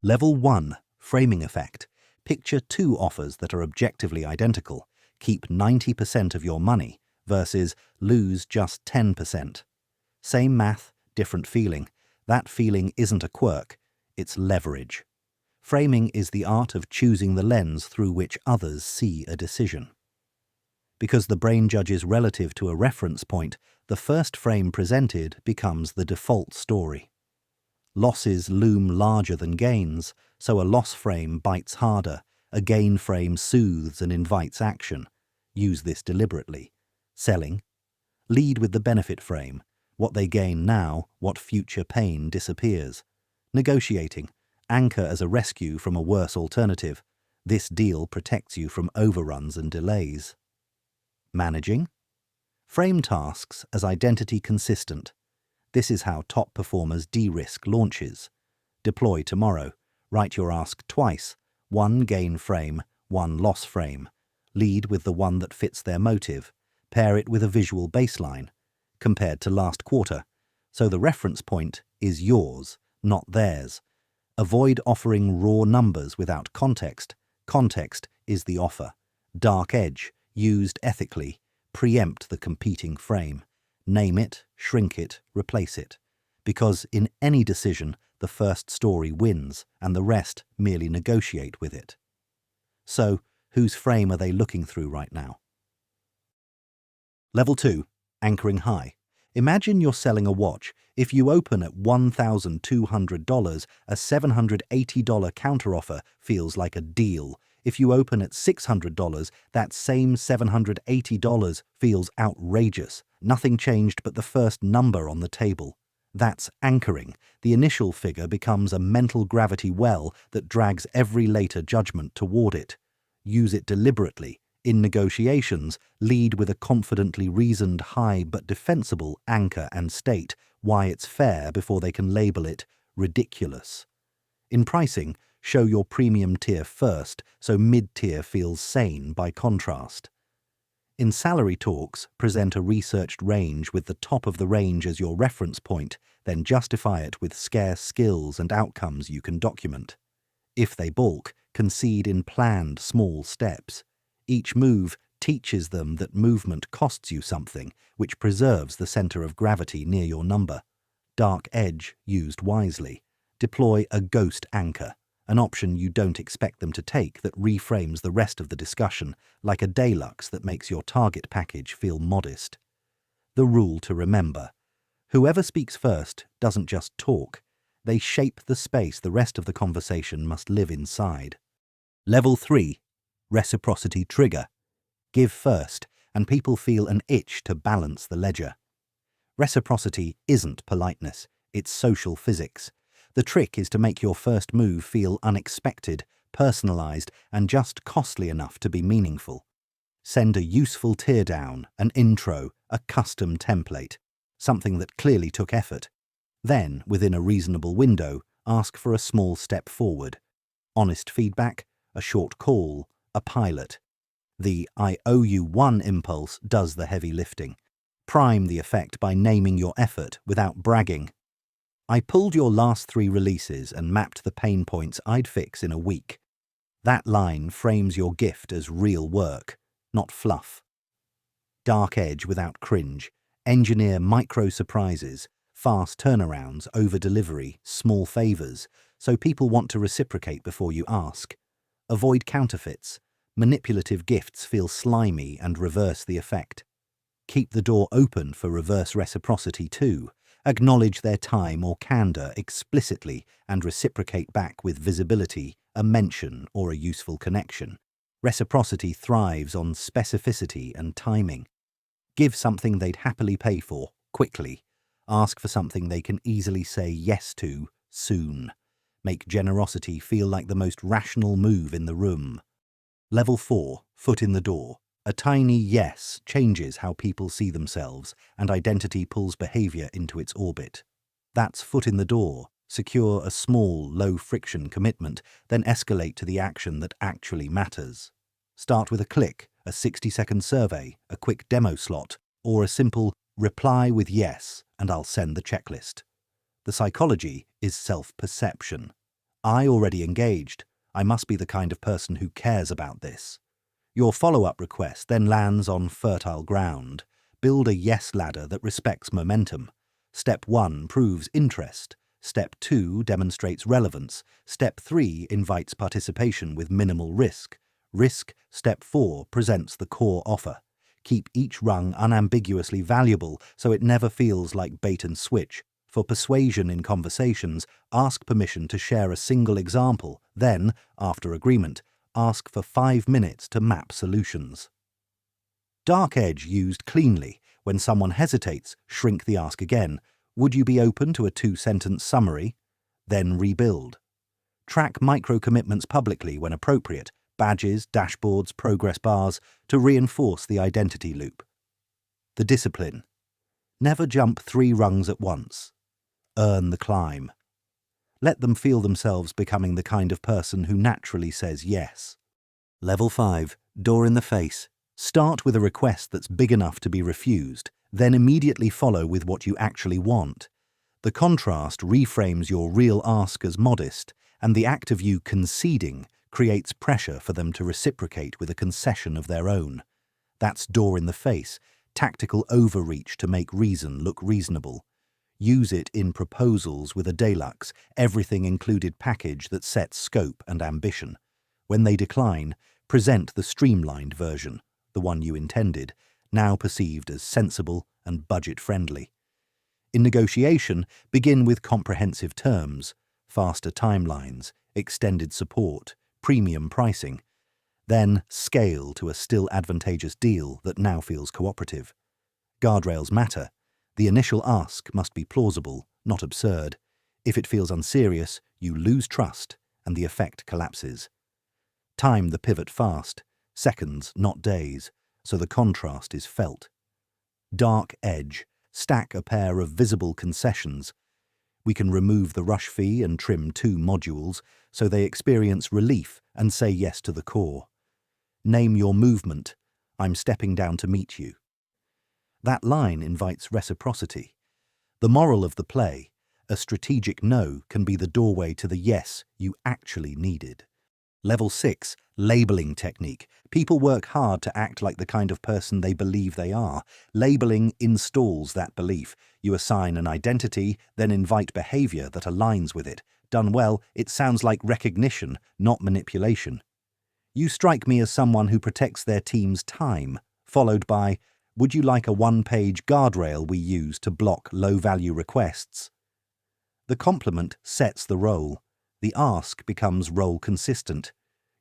Level 1. Framing effect. Picture two offers that are objectively identical. Keep 90% of your money versus lose just 10%. Same math, different feeling. That feeling isn't a quirk, it's leverage. Framing is the art of choosing the lens through which others see a decision. Because the brain judges relative to a reference point, the first frame presented becomes the default story. Losses loom larger than gains, so a loss frame bites harder. A gain frame soothes and invites action. Use this deliberately. Selling. Lead with the benefit frame. What they gain now, what future pain disappears. Negotiating. Anchor as a rescue from a worse alternative. This deal protects you from overruns and delays. Managing. Frame tasks as identity consistent. This is how top performers de-risk launches. Deploy tomorrow. Write your ask twice. One gain frame, one loss frame. Lead with the one that fits their motive. Pair it with a visual baseline, compared to last quarter, so the reference point is yours, not theirs. Avoid offering raw numbers without context. Context is the offer. Dark edge, used ethically. Preempt the competing frame. Name it, shrink it, replace it. Because in any decision, the first story wins, and the rest merely negotiate with it. So, whose frame are they looking through right now? Level 2. Anchoring high. Imagine you're selling a watch. If you open at $1,200, a $780 counteroffer feels like a deal. If you open at $600, that same $780 feels outrageous. Nothing changed but the first number on the table. That's anchoring. The initial figure becomes a mental gravity well that drags every later judgment toward it. Use it deliberately. In negotiations, lead with a confidently reasoned high but defensible anchor and state why it's fair before they can label it ridiculous. In pricing, show your premium tier first, so mid-tier feels sane by contrast. In salary talks, present a researched range with the top of the range as your reference point, then justify it with scarce skills and outcomes you can document. If they balk, concede in planned small steps. Each move teaches them that movement costs you something, which preserves the center of gravity near your number. Dark edge used wisely. Deploy a ghost anchor, an option you don't expect them to take that reframes the rest of the discussion, like a deluxe that makes your target package feel modest. The rule to remember. Whoever speaks first doesn't just talk. They shape the space the rest of the conversation must live inside. Level 3. Reciprocity trigger. Give first, and people feel an itch to balance the ledger. Reciprocity isn't politeness, it's social physics. The trick is to make your first move feel unexpected, personalized, and just costly enough to be meaningful. Send a useful teardown, an intro, a custom template, something that clearly took effort. Then, within a reasonable window, ask for a small step forward. Honest feedback, a short call, a pilot. The "I owe you one" impulse does the heavy lifting. Prime the effect by naming your effort without bragging. I pulled your last 3 releases and mapped the pain points I'd fix in a week. That line frames your gift as real work, not fluff. Dark edge without cringe. Engineer micro surprises, fast turnarounds, over-delivery, small favors, so people want to reciprocate before you ask. Avoid counterfeits. Manipulative gifts feel slimy and reverse the effect. Keep the door open for reverse reciprocity too. Acknowledge their time or candor explicitly and reciprocate back with visibility, a mention, or a useful connection. Reciprocity thrives on specificity and timing. Give something they'd happily pay for, quickly. Ask for something they can easily say yes to, soon. Make generosity feel like the most rational move in the room. Level 4. Foot in the door. A tiny yes changes how people see themselves, and identity pulls behavior into its orbit. That's foot in the door. Secure a small, low-friction commitment, then escalate to the action that actually matters. Start with a click, a 60-second survey, a quick demo slot, or a simple reply with yes, and I'll send the checklist. The psychology is self-perception. I already engaged. I must be the kind of person who cares about this. Your follow-up request then lands on fertile ground. Build a yes ladder that respects momentum. Step 1 proves interest. Step 2 demonstrates relevance. Step 3 invites participation with minimal risk. Step 4 presents the core offer. Keep each rung unambiguously valuable so it never feels like bait and switch. For persuasion in conversations, ask permission to share a single example. Then, after agreement, ask for 5 minutes to map solutions. Dark edge used cleanly. When someone hesitates, shrink the ask again. Would you be open to a 2-sentence summary? Then rebuild. Track micro-commitments publicly when appropriate, badges, dashboards, progress bars, to reinforce the identity loop. The discipline. Never jump 3 rungs at once. Earn the climb. Let them feel themselves becoming the kind of person who naturally says yes. Level 5. Door in the face. Start with a request that's big enough to be refused, then immediately follow with what you actually want. The contrast reframes your real ask as modest, and the act of you conceding creates pressure for them to reciprocate with a concession of their own. That's door in the face, tactical overreach to make reason look reasonable. Use it in proposals with a deluxe, everything-included package that sets scope and ambition. When they decline, present the streamlined version, the one you intended, now perceived as sensible and budget-friendly. In negotiation, begin with comprehensive terms, faster timelines, extended support, premium pricing. Then scale to a still advantageous deal that now feels cooperative. Guardrails matter. The initial ask must be plausible, not absurd. If it feels unserious, you lose trust and the effect collapses. Time the pivot fast, seconds, not days, so the contrast is felt. Dark edge. Stack a pair of visible concessions. We can remove the rush fee and trim 2 modules so they experience relief and say yes to the core. Name your movement. I'm stepping down to meet you. That line invites reciprocity. The moral of the play, a strategic no can be the doorway to the yes you actually needed. Level 6. Labeling technique. People work hard to act like the kind of person they believe they are. Labeling installs that belief. You assign an identity, then invite behavior that aligns with it. Done well, it sounds like recognition, not manipulation. You strike me as someone who protects their team's time, followed by, would you like a 1-page guardrail we use to block low-value requests? The compliment sets the role. The ask becomes role-consistent.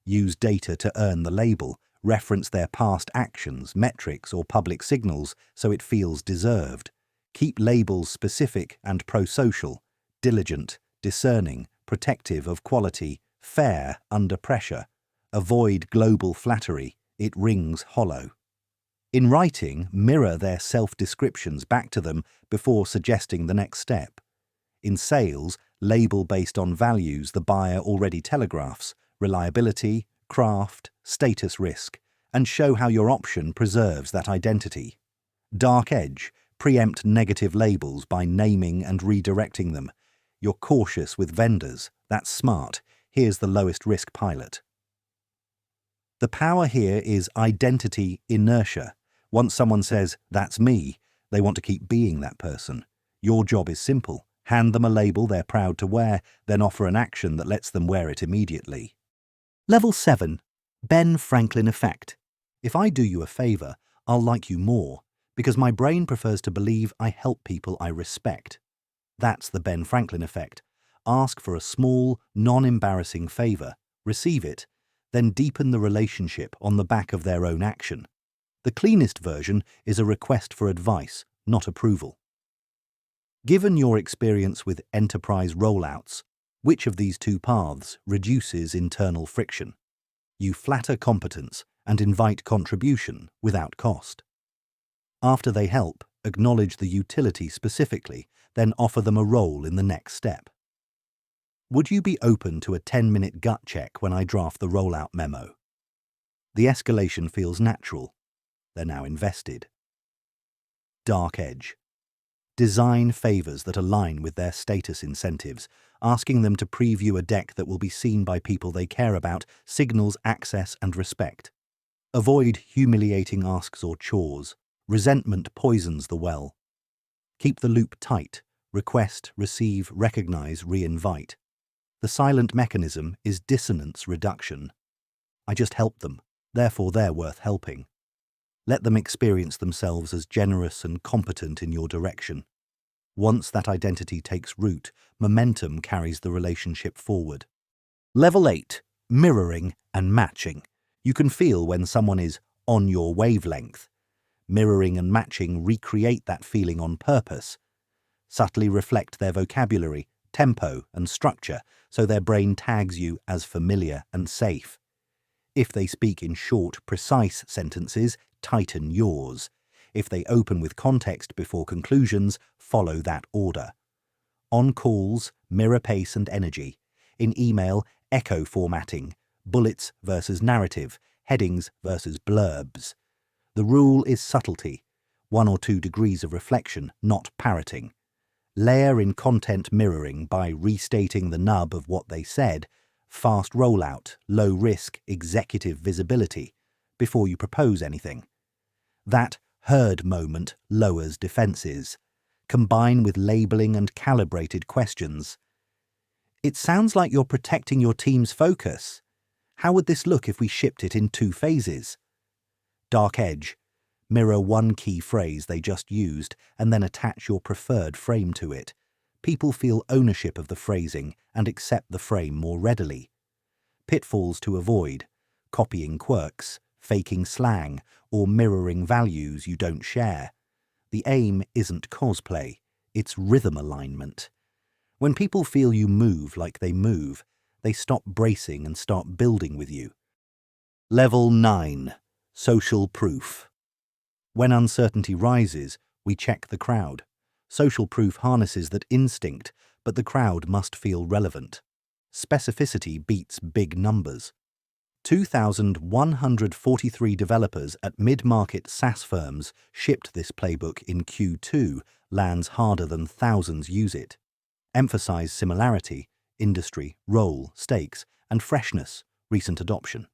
Use data to earn the label, reference their past actions, metrics, or public signals so it feels deserved. Keep labels specific and pro-social, diligent, discerning, protective of quality, fair under pressure. Avoid global flattery, it rings hollow. In writing, mirror their self-descriptions back to them before suggesting the next step. In sales, label based on values the buyer already telegraphs, reliability, craft, status risk, and show how your option preserves that identity. Dark edge, preempt negative labels by naming and redirecting them. You're cautious with vendors, that's smart. Here's the lowest risk pilot. The power here is identity inertia. Once someone says, that's me, they want to keep being that person. Your job is simple. Hand them a label they're proud to wear, then offer an action that lets them wear it immediately. Level 7. Ben Franklin effect. If I do you a favor, I'll like you more, because my brain prefers to believe I help people I respect. That's the Ben Franklin effect. Ask for a small, non-embarrassing favor, receive it, then deepen the relationship on the back of their own action. The cleanest version is a request for advice, not approval. Given your experience with enterprise rollouts, which of these 2 paths reduces internal friction? You flatter competence and invite contribution without cost. After they help, acknowledge the utility specifically, then offer them a role in the next step. Would you be open to a 10-minute gut check when I draft the rollout memo? The escalation feels natural. They're now invested. Dark edge. Design favors that align with their status incentives. Asking them to preview a deck that will be seen by people they care about signals access and respect. Avoid humiliating asks or chores. Resentment poisons the well. Keep the loop tight. Request, receive, recognize, re-invite. The silent mechanism is dissonance reduction. I just helped them, therefore they're worth helping. Let them experience themselves as generous and competent in your direction. Once that identity takes root, momentum carries the relationship forward. Level 8. Mirroring and matching. You can feel when someone is on your wavelength. Mirroring and matching recreate that feeling on purpose. Subtly reflect their vocabulary, tempo, and structure so their brain tags you as familiar and safe. If they speak in short, precise sentences, tighten yours. If they open with context before conclusions, follow that order. On calls, mirror pace and energy. In email, echo formatting, bullets versus narrative, headings versus blurbs. The rule is subtlety, 1 or 2 degrees of reflection, not parroting. Layer in content mirroring by restating the nub of what they said, fast rollout, low risk, executive visibility, before you propose anything. That heard moment lowers defenses. Combine with labeling and calibrated questions. It sounds like you're protecting your team's focus. How would this look if we shipped it in 2 phases? Dark edge. Mirror one key phrase they just used and then attach your preferred frame to it. People feel ownership of the phrasing and accept the frame more readily. Pitfalls to avoid: copying quirks, faking slang, or mirroring values you don't share. The aim isn't cosplay, it's rhythm alignment. When people feel you move like they move, they stop bracing and start building with you. Level 9. Social proof. When uncertainty rises, we check the crowd. Social proof harnesses that instinct, but the crowd must feel relevant. Specificity beats big numbers. 2,143 developers at mid-market SaaS firms shipped this playbook in Q2, lands harder than thousands use it. Emphasize similarity, industry, role, stakes, and freshness, recent adoption.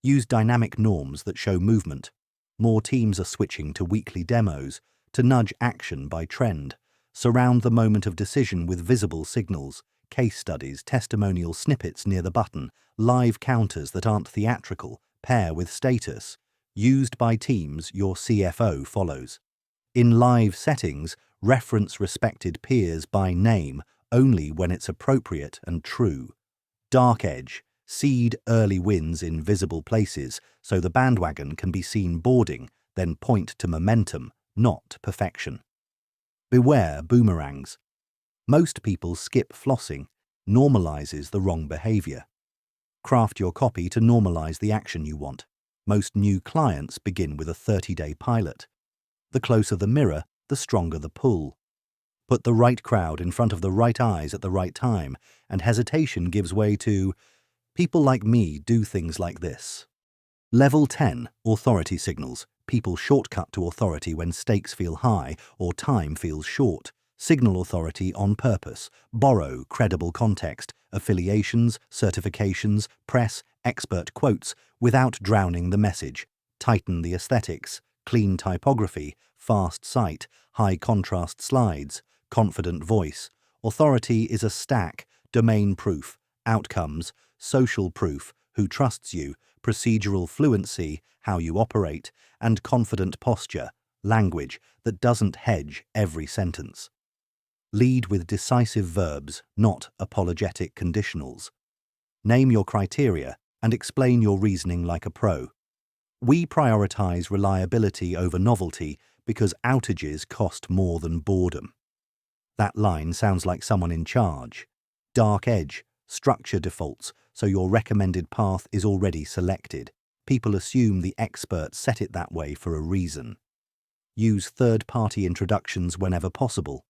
Use dynamic norms that show movement. More teams are switching to weekly demos, to nudge action by trend. Surround the moment of decision with visible signals, case studies, testimonial snippets near the button, live counters that aren't theatrical, pair with status. Used by teams your CFO follows. In live settings, reference respected peers by name only when it's appropriate and true. Dark edge. Seed early wins in visible places so the bandwagon can be seen boarding, then point to momentum, not perfection. Beware boomerangs. Most people skip flossing, normalizes the wrong behavior. Craft your copy to normalize the action you want. Most new clients begin with a 30-day pilot. The closer the mirror, the stronger the pull. Put the right crowd in front of the right eyes at the right time, and hesitation gives way to, people like me do things like this. Level 10. Authority signals. People shortcut to authority when stakes feel high or time feels short. Signal authority on purpose. Borrow credible context, affiliations, certifications, press, expert quotes without drowning the message. Tighten the aesthetics. Clean typography, fast sight, high contrast slides, confident voice. Authority is a stack, domain proof, outcomes, social proof, who trusts you, procedural fluency, how you operate, and confident posture, language that doesn't hedge every sentence. Lead with decisive verbs, not apologetic conditionals. Name your criteria and explain your reasoning like a pro. We prioritize reliability over novelty because outages cost more than boredom. That line sounds like someone in charge. Dark edge. Structure defaults, so your recommended path is already selected. People assume the expert set it that way for a reason. Use third-party introductions whenever possible.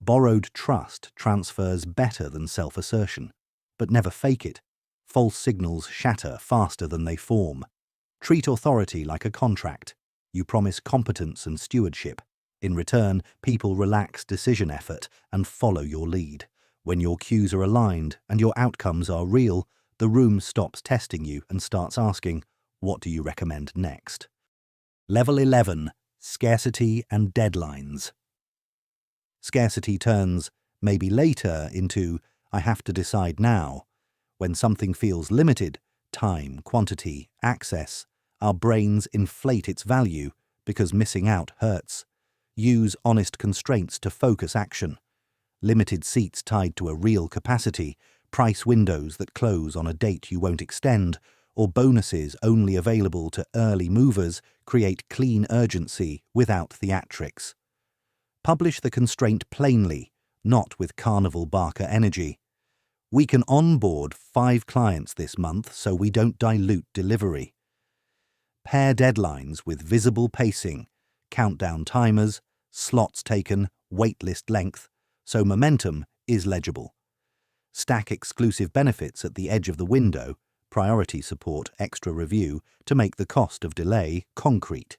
Borrowed trust transfers better than self-assertion, but never fake it. False signals shatter faster than they form. Treat authority like a contract. You promise competence and stewardship. In return, people relax decision effort and follow your lead. When your cues are aligned and your outcomes are real, the room stops testing you and starts asking, what do you recommend next? Level 11. Scarcity and deadlines. Scarcity turns maybe later into I have to decide now. When something feels limited, time, quantity, access, our brains inflate its value because missing out hurts. Use honest constraints to focus action. Limited seats tied to a real capacity, price windows that close on a date you won't extend, or bonuses only available to early movers create clean urgency without theatrics. Publish the constraint plainly, not with carnival barker energy. We can onboard 5 clients this month so we don't dilute delivery. Pair deadlines with visible pacing, countdown timers, slots taken, waitlist length, so momentum is legible. Stack exclusive benefits at the edge of the window, priority support, extra review, to make the cost of delay concrete.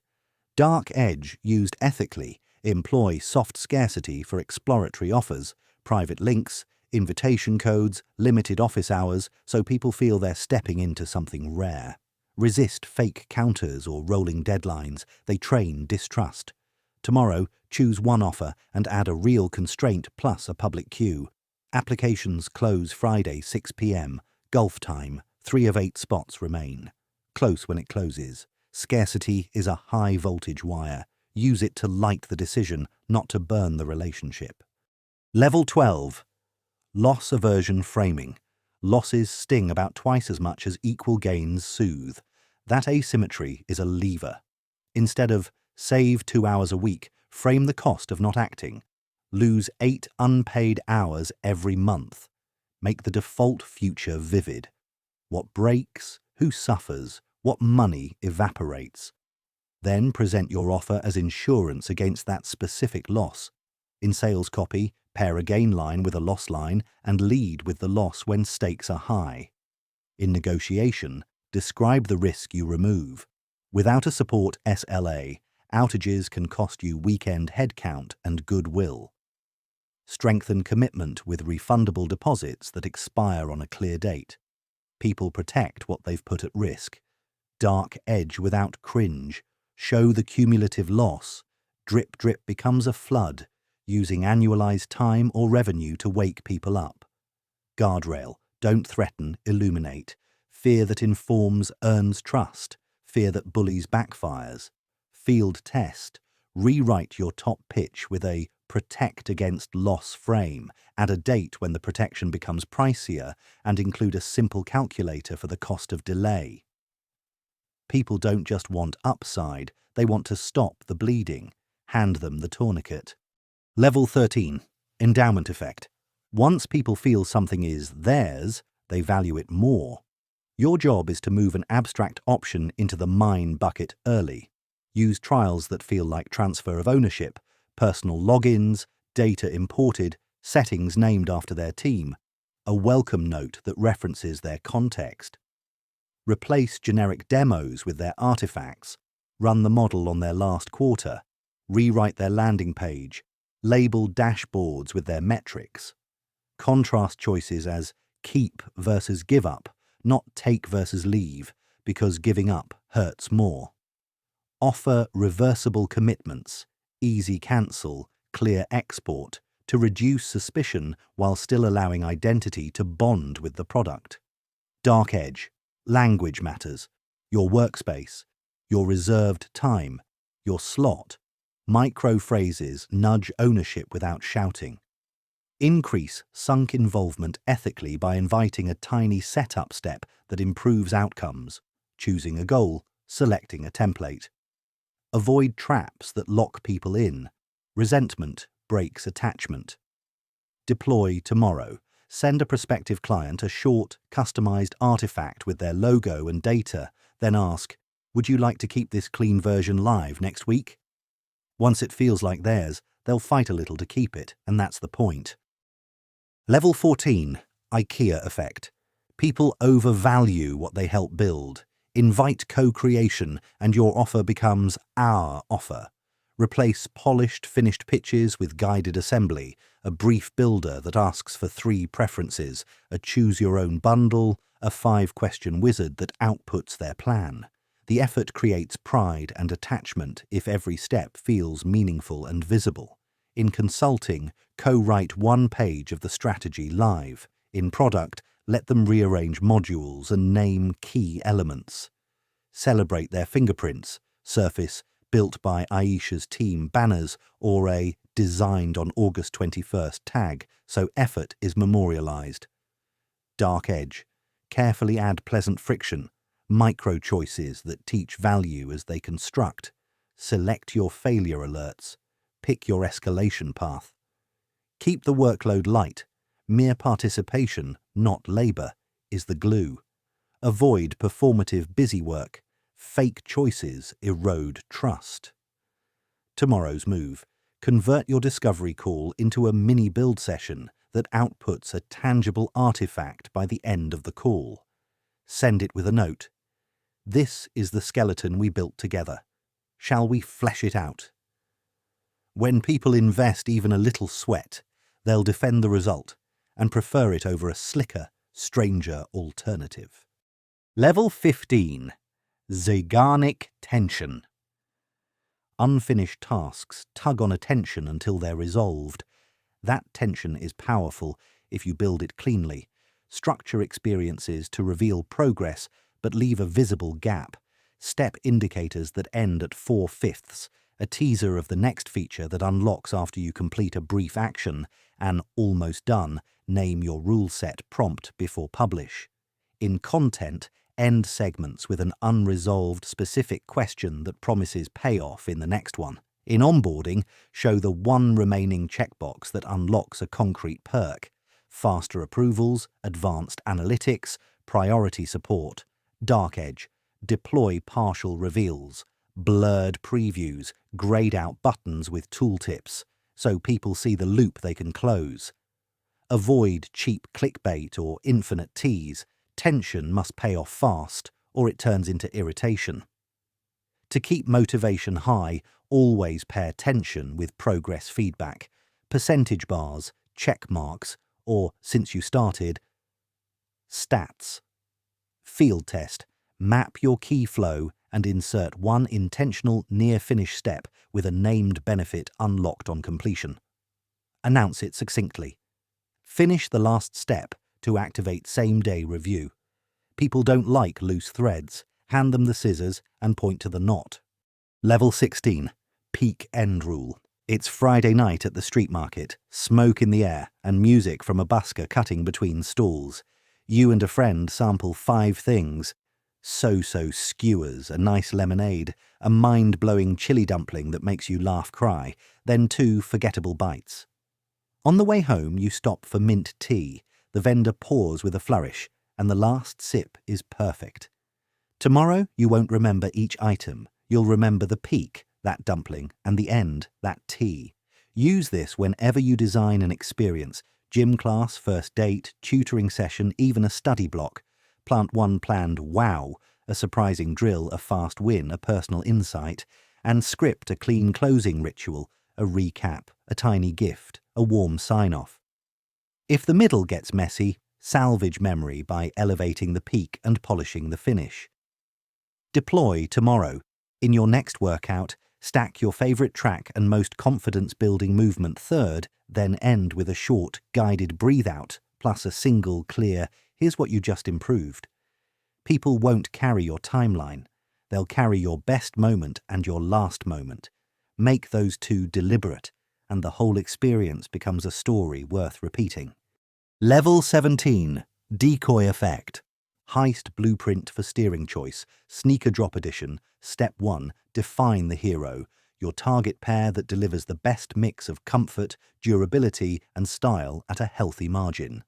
Dark edge used ethically, employ soft scarcity for exploratory offers, private links, invitation codes, limited office hours, so people feel they're stepping into something rare. Resist fake counters or rolling deadlines. They train distrust. Tomorrow, choose one offer and add a real constraint plus a public queue. Applications close Friday 6 p.m. Gulf time. 3 of 8 spots remain. Close when it closes. Scarcity is a high-voltage wire. Use it to light the decision, not to burn the relationship. Level 12. Loss aversion framing. Losses sting about twice as much as equal gains soothe. That asymmetry is a lever. Instead of save 2 hours a week, frame the cost of not acting. Lose 8 unpaid hours every month. Make the default future vivid. What breaks, who suffers, what money evaporates. Then present your offer as insurance against that specific loss. In sales copy, pair a gain line with a loss line and lead with the loss when stakes are high. In negotiation, describe the risk you remove. Without a support SLA, outages can cost you weekend headcount and goodwill. Strengthen commitment with refundable deposits that expire on a clear date. People protect what they've put at risk. Dark edge without cringe. Show the cumulative loss. Drip drip becomes a flood, using annualized time or revenue to wake people up. Guardrail. Don't threaten, illuminate. Fear that informs earns trust. Fear that bullies backfires. Field test. Rewrite your top pitch with a protect against loss frame. Add a date when the protection becomes pricier and include a simple calculator for the cost of delay. People don't just want upside, they want to stop the bleeding. Hand them the tourniquet. Level 13. Endowment effect. Once people feel something is theirs, they value it more. Your job is to move an abstract option into the mine bucket early. Use trials that feel like transfer of ownership, personal logins, data imported, settings named after their team, a welcome note that references their context. Replace generic demos with their artifacts, run the model on their last quarter, rewrite their landing page, label dashboards with their metrics. Contrast choices as keep versus give up, not take versus leave, because giving up hurts more. Offer reversible commitments, easy cancel, clear export, to reduce suspicion while still allowing identity to bond with the product. Dark edge. Language matters. Your workspace, your reserved time, your slot. Micro phrases nudge ownership without shouting. Increase sunk involvement ethically by inviting a tiny setup step that improves outcomes, choosing a goal, selecting a template. Avoid traps that lock people in. Resentment breaks attachment. Deploy tomorrow. Send a prospective client a short, customized artifact with their logo and data, then ask, would you like to keep this clean version live next week? Once it feels like theirs, they'll fight a little to keep it, and that's the point. Level 14. IKEA effect. People overvalue what they help build. Invite co-creation, and your offer becomes our offer. Replace polished, finished pitches with guided assembly, a brief builder that asks for 3 preferences, a choose-your-own bundle, a 5-question wizard that outputs their plan. The effort creates pride and attachment if every step feels meaningful and visible. In consulting, co-write 1 page of the strategy live. In product, let them rearrange modules and name key elements. Celebrate their fingerprints, surface built by Aisha's team banners or a designed on August 21st tag, so effort is memorialized. Dark edge. Carefully add pleasant friction, micro choices that teach value as they construct. Select your failure alerts. Pick your escalation path. Keep the workload light. Mere participation, not labor, is the glue. Avoid performative busy work. Fake choices erode trust. Tomorrow's move. Convert your discovery call into a mini build session that outputs a tangible artifact by the end of the call. Send it with a note. This is the skeleton we built together. Shall we flesh it out? When people invest even a little sweat, they'll defend the result and prefer it over a slicker, stranger alternative. Level 15. Zeigarnik tension. Unfinished tasks tug on attention until they're resolved. That tension is powerful if you build it cleanly. Structure experiences to reveal progress but leave a visible gap. Step indicators that end at 4/5, a teaser of the next feature that unlocks after you complete a brief action, an almost done, name your rule set prompt before publish. In content, end segments with an unresolved specific question that promises payoff in the next one. In onboarding, show the 1 remaining checkbox that unlocks a concrete perk. Faster approvals, advanced analytics, priority support. Dark edge. Deploy partial reveals. Blurred previews, grayed out buttons with tooltips, so people see the loop they can close. Avoid cheap clickbait or infinite tease. Tension must pay off fast, or it turns into irritation. To keep motivation high, always pair tension with progress feedback. Percentage bars, check marks, or, since you started, stats. Field test. Map your key flow and insert 1 intentional near-finish step with a named benefit unlocked on completion. Announce it succinctly. Finish the last step to activate same-day review. People don't like loose threads. Hand them the scissors and point to the knot. Level 16. Peak end rule. It's Friday night at the street market, smoke in the air and music from a busker cutting between stalls. You and a friend sample 5 things. So-so skewers, a nice lemonade, a mind-blowing chili dumpling that makes you laugh cry, then 2 forgettable bites. On the way home, you stop for mint tea. The vendor pours with a flourish, and the last sip is perfect. Tomorrow, you won't remember each item. You'll remember the peak, that dumpling, and the end, that tea. Use this whenever you design an experience: gym class, first date, tutoring session, even a study block. Plant 1 planned wow, a surprising drill, a fast win, a personal insight, and script a clean closing ritual, a recap, a tiny gift, a warm sign-off. If the middle gets messy, salvage memory by elevating the peak and polishing the finish. Deploy tomorrow. In your next workout, stack your favorite track and most confidence-building movement third, then end with a short, guided breathe-out, plus a single, clear, here's what you just improved. People won't carry your timeline. They'll carry your best moment and your last moment. Make those 2 deliberate, and the whole experience becomes a story worth repeating. Level 17. Decoy effect. Heist blueprint for steering choice. Sneaker drop edition. Step 1. Define the hero. Your target pair that delivers the best mix of comfort, durability, and style at a healthy margin.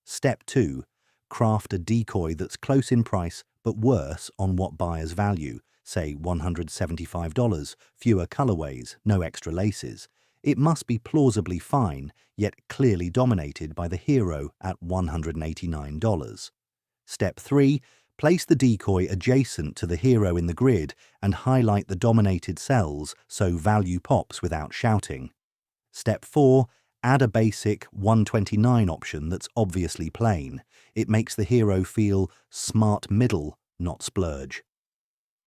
Step 2. Craft a decoy that's close in price but worse on what buyers value. Say $175, fewer colorways, no extra laces. It must be plausibly fine, yet clearly dominated by the hero at $189. Step 3. Place the decoy adjacent to the hero in the grid and highlight the dominated cells so value pops without shouting. Step 4. Add a basic 129 option that's obviously plain. It makes the hero feel smart middle, not splurge.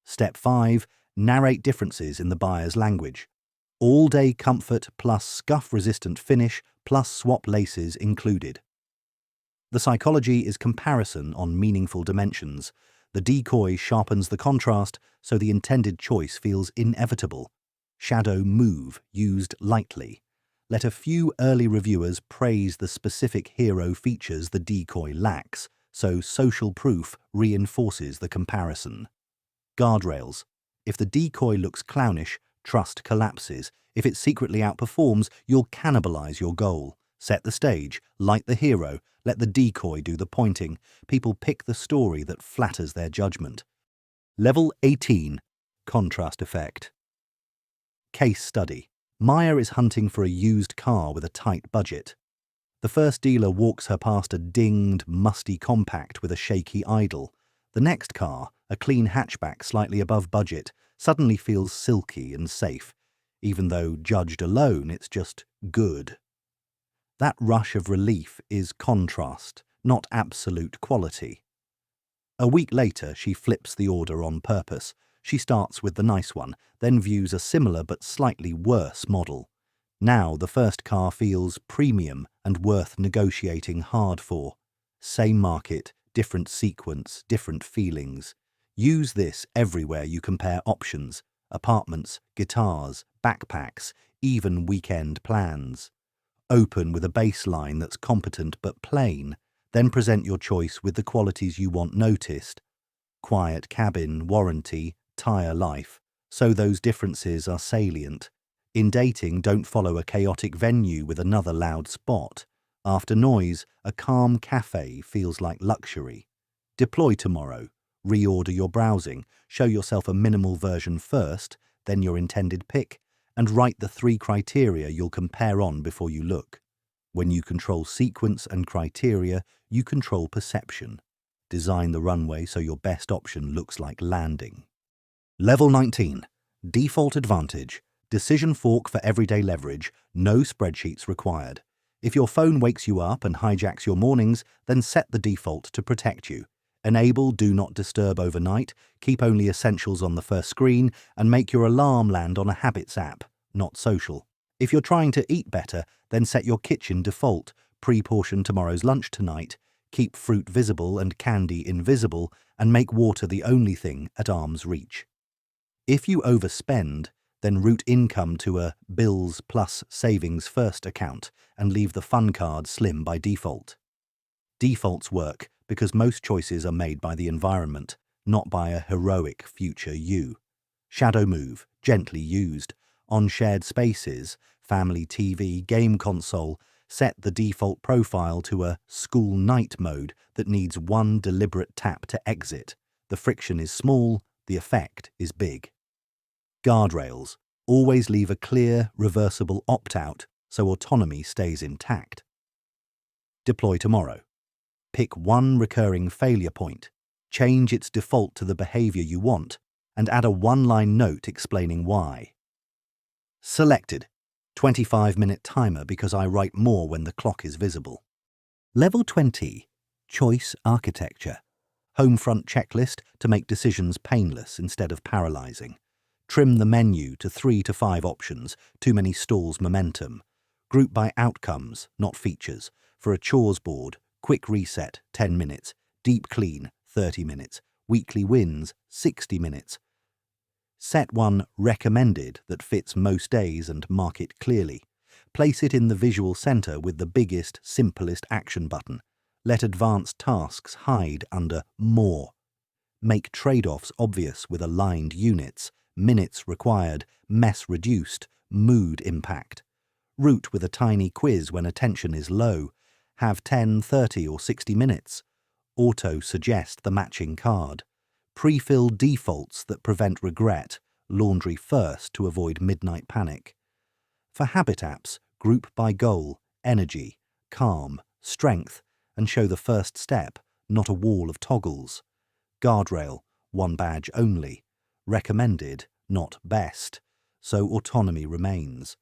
Step 5. Narrate differences in the buyer's language. All-day comfort plus scuff-resistant finish plus swap laces included. The psychology is comparison on meaningful dimensions. The decoy sharpens the contrast so the intended choice feels inevitable. Shadow move used lightly. Let a few early reviewers praise the specific hero features the decoy lacks, so social proof reinforces the comparison. Guardrails. If the decoy looks clownish, trust collapses. If it secretly outperforms, you'll cannibalize your goal. Set the stage, light the hero, let the decoy do the pointing. People pick the story that flatters their judgment. Level 18. Contrast effect. Case study. Maya is hunting for a used car with a tight budget. The first dealer walks her past a dinged, musty compact with a shaky idle. The next car, a clean hatchback slightly above budget, suddenly feels silky and safe. Even though judged alone, it's just good. That rush of relief is contrast, not absolute quality. A week later, she flips the order on purpose. She starts with the nice one, then views a similar but slightly worse model. Now the first car feels premium and worth negotiating hard for. Same market, different sequence, different feelings. Use this everywhere you compare options: apartments, guitars, backpacks, even weekend plans. Open with a baseline that's competent but plain, then present your choice with the qualities you want noticed. Quiet cabin, warranty, tyre life, so those differences are salient. In dating, don't follow a chaotic venue with another loud spot. After noise, a calm cafe feels like luxury. Deploy tomorrow. Reorder your browsing. Show yourself a minimal version first, then your intended pick, and write the 3 criteria you'll compare on before you look. When you control sequence and criteria, you control perception. Design the runway so your best option looks like landing. Level 19. Default advantage. Decision fork for everyday leverage. No spreadsheets required. If your phone wakes you up and hijacks your mornings, then set the default to protect you. Enable Do Not Disturb overnight, keep only essentials on the first screen, and make your alarm land on a habits app, not social. If you're trying to eat better, then set your kitchen default. Pre-portion tomorrow's lunch tonight. Keep fruit visible and candy invisible, and make water the only thing at arm's reach. If you overspend, then route income to a bills plus savings first account and leave the fun card slim by default. Defaults work because most choices are made by the environment, not by a heroic future you. Shadow move, gently used. On shared spaces, family TV, game console, set the default profile to a school night mode that needs one deliberate tap to exit. The friction is small, the effect is big. Guardrails. Always leave a clear, reversible opt-out so autonomy stays intact. Deploy tomorrow. Pick one recurring failure point, change its default to the behavior you want, and add a one-line note explaining why. Selected. 25-minute timer because I write more when the clock is visible. Level 20. Choice architecture. Homefront checklist to make decisions painless instead of paralyzing. Trim the menu to 3 to 5 options, too many stalls momentum. Group by outcomes, not features. For a chores board, quick reset, 10 minutes. Deep clean, 30 minutes. Weekly wins, 60 minutes. Set one recommended that fits most days and mark it clearly. Place it in the visual center with the biggest, simplest action button. Let advanced tasks hide under more. Make trade-offs obvious with aligned units. Minutes required, mess reduced, mood impact. Route with a tiny quiz when attention is low. Have 10, 30 or 60 minutes. Auto-suggest the matching card. Pre-fill defaults that prevent regret. Laundry first to avoid midnight panic. For habit apps, group by goal, energy, calm, strength, and show the first step, not a wall of toggles. Guardrail, one badge only. Recommended, not best. So autonomy remains.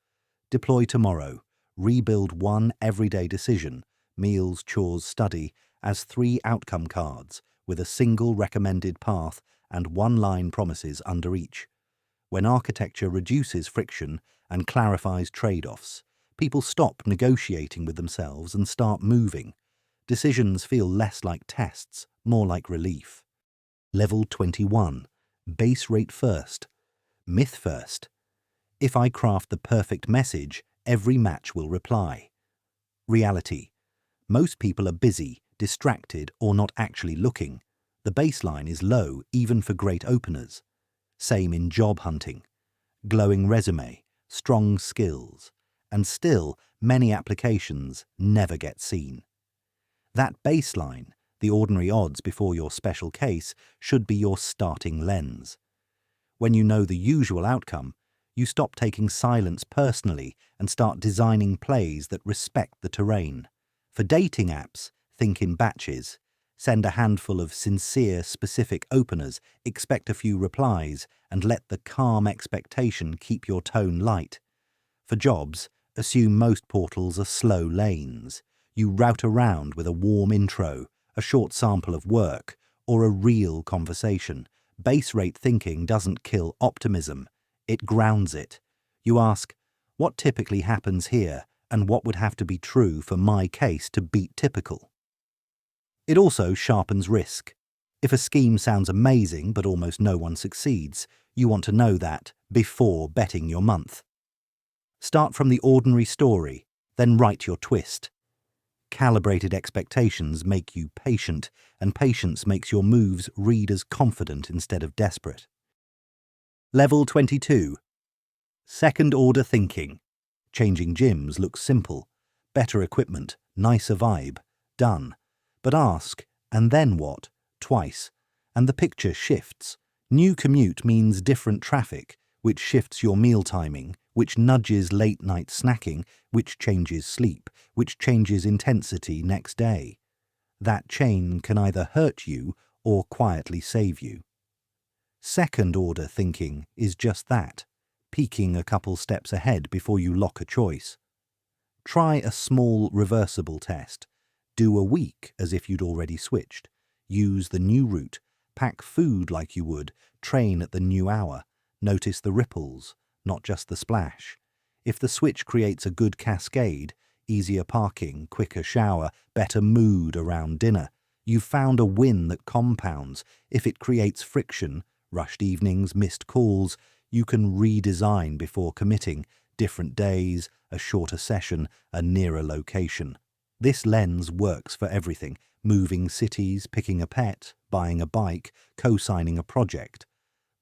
Deploy tomorrow. Rebuild one everyday decision, meals, chores, study, as 3 outcome cards with a single recommended path and 1-line promises under each. When architecture reduces friction and clarifies trade-offs, people stop negotiating with themselves and start moving. Decisions feel less like tests, more like relief. Level 21. Base rate first. Myth first. If I craft the perfect message, every match will reply. Reality. Most people are busy, distracted, or not actually looking. The baseline is low even for great openers. Same in job hunting. Glowing resume, strong skills, and still many applications never get seen. That baseline, the ordinary odds before your special case, should be your starting lens. When you know the usual outcome, you stop taking silence personally and start designing plays that respect the terrain. For dating apps, think in batches. Send a handful of sincere, specific openers, expect a few replies, and let the calm expectation keep your tone light. For jobs, assume most portals are slow lanes. You route around with a warm intro, a short sample of work, or a real conversation. Base rate thinking doesn't kill optimism, it grounds it. You ask, what typically happens here, and what would have to be true for my case to beat typical? It also sharpens risk. If a scheme sounds amazing but almost no one succeeds, you want to know that before betting your month. Start from the ordinary story, then write your twist. Calibrated expectations make you patient, and patience makes your moves read as confident instead of desperate. Level 22. Second-order thinking. Changing gyms looks simple. Better equipment, nicer vibe, done. But ask, and then what? Twice. And the picture shifts. New commute means different traffic, which shifts your meal timing, which nudges late-night snacking, which changes sleep, which changes intensity next day. That chain can either hurt you or quietly save you. Second-order thinking is just that, peeking a couple steps ahead before you lock a choice. Try a small reversible test. Do a week as if you'd already switched. Use the new route. Pack food like you would. Train at the new hour. Notice the ripples, not just the splash. If the switch creates a good cascade, easier parking, quicker shower, better mood around dinner, you've found a win that compounds. If it creates friction, rushed evenings, missed calls, you can redesign before committing. Different days, a shorter session, a nearer location. This lens works for everything: moving cities, picking a pet, buying a bike, co-signing a project.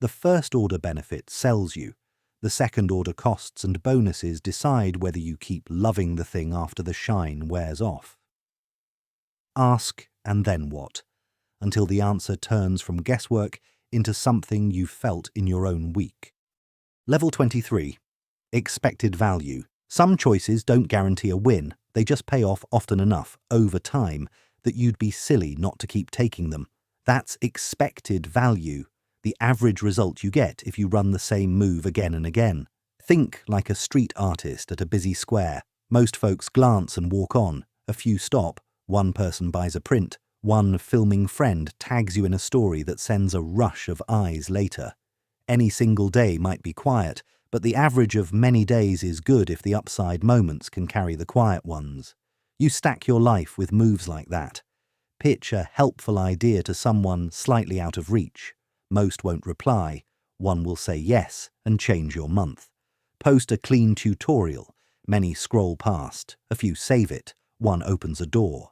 The first-order benefit sells you. The second-order costs and bonuses decide whether you keep loving the thing after the shine wears off. Ask, and then what? Until the answer turns from guesswork into something you've felt in your own week. Level 23. Expected value. Some choices don't guarantee a win. They just pay off often enough, over time, that you'd be silly not to keep taking them. That's expected value, the average result you get if you run the same move again and again. Think like a street artist at a busy square. Most folks glance and walk on. A few stop. One person buys a print. One filming friend tags you in a story that sends a rush of eyes later. Any single day might be quiet, but the average of many days is good if the upside moments can carry the quiet ones. You stack your life with moves like that. Pitch a helpful idea to someone slightly out of reach. Most won't reply. One will say yes and change your month. Post a clean tutorial. Many scroll past. A few save it. One opens a door.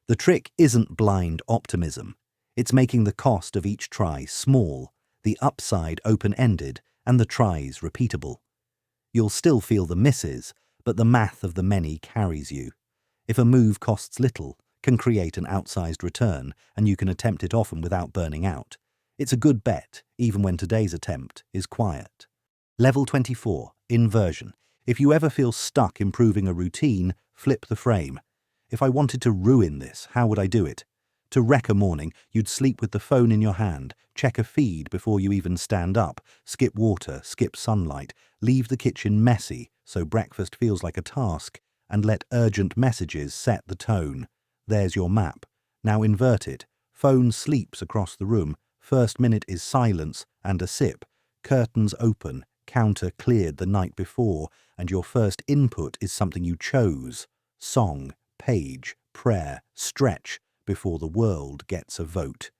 The trick isn't blind optimism. It's making the cost of each try small, the upside open-ended, and the tries repeatable. You'll still feel the misses, but the math of the many carries you. If a move costs little, can create an outsized return, and you can attempt it often without burning out, it's a good bet, even when today's attempt is quiet. Level 24. Inversion. If you ever feel stuck improving a routine, flip the frame. If I wanted to ruin this, how would I do it? To wreck a morning, you'd sleep with the phone in your hand, check a feed before you even stand up, skip water, skip sunlight, leave the kitchen messy so breakfast feels like a task, and let urgent messages set the tone. There's your map. Now invert it. Phone sleeps across the room. First minute is silence and a sip. Curtains open, counter cleared the night before, and your first input is something you chose. Song, page, prayer, stretch, before the world gets a vote.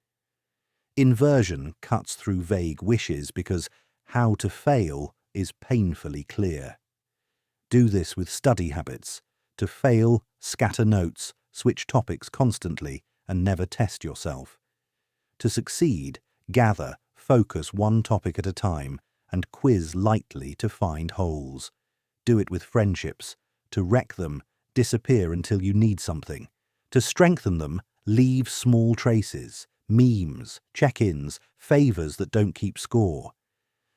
Inversion cuts through vague wishes because how to fail is painfully clear. Do this with study habits. To fail, scatter notes, switch topics constantly, and never test yourself. To succeed, gather, focus one topic at a time, and quiz lightly to find holes. Do it with friendships. To wreck them, disappear until you need something. To strengthen them, leave small traces, memes, check-ins, favours that don't keep score.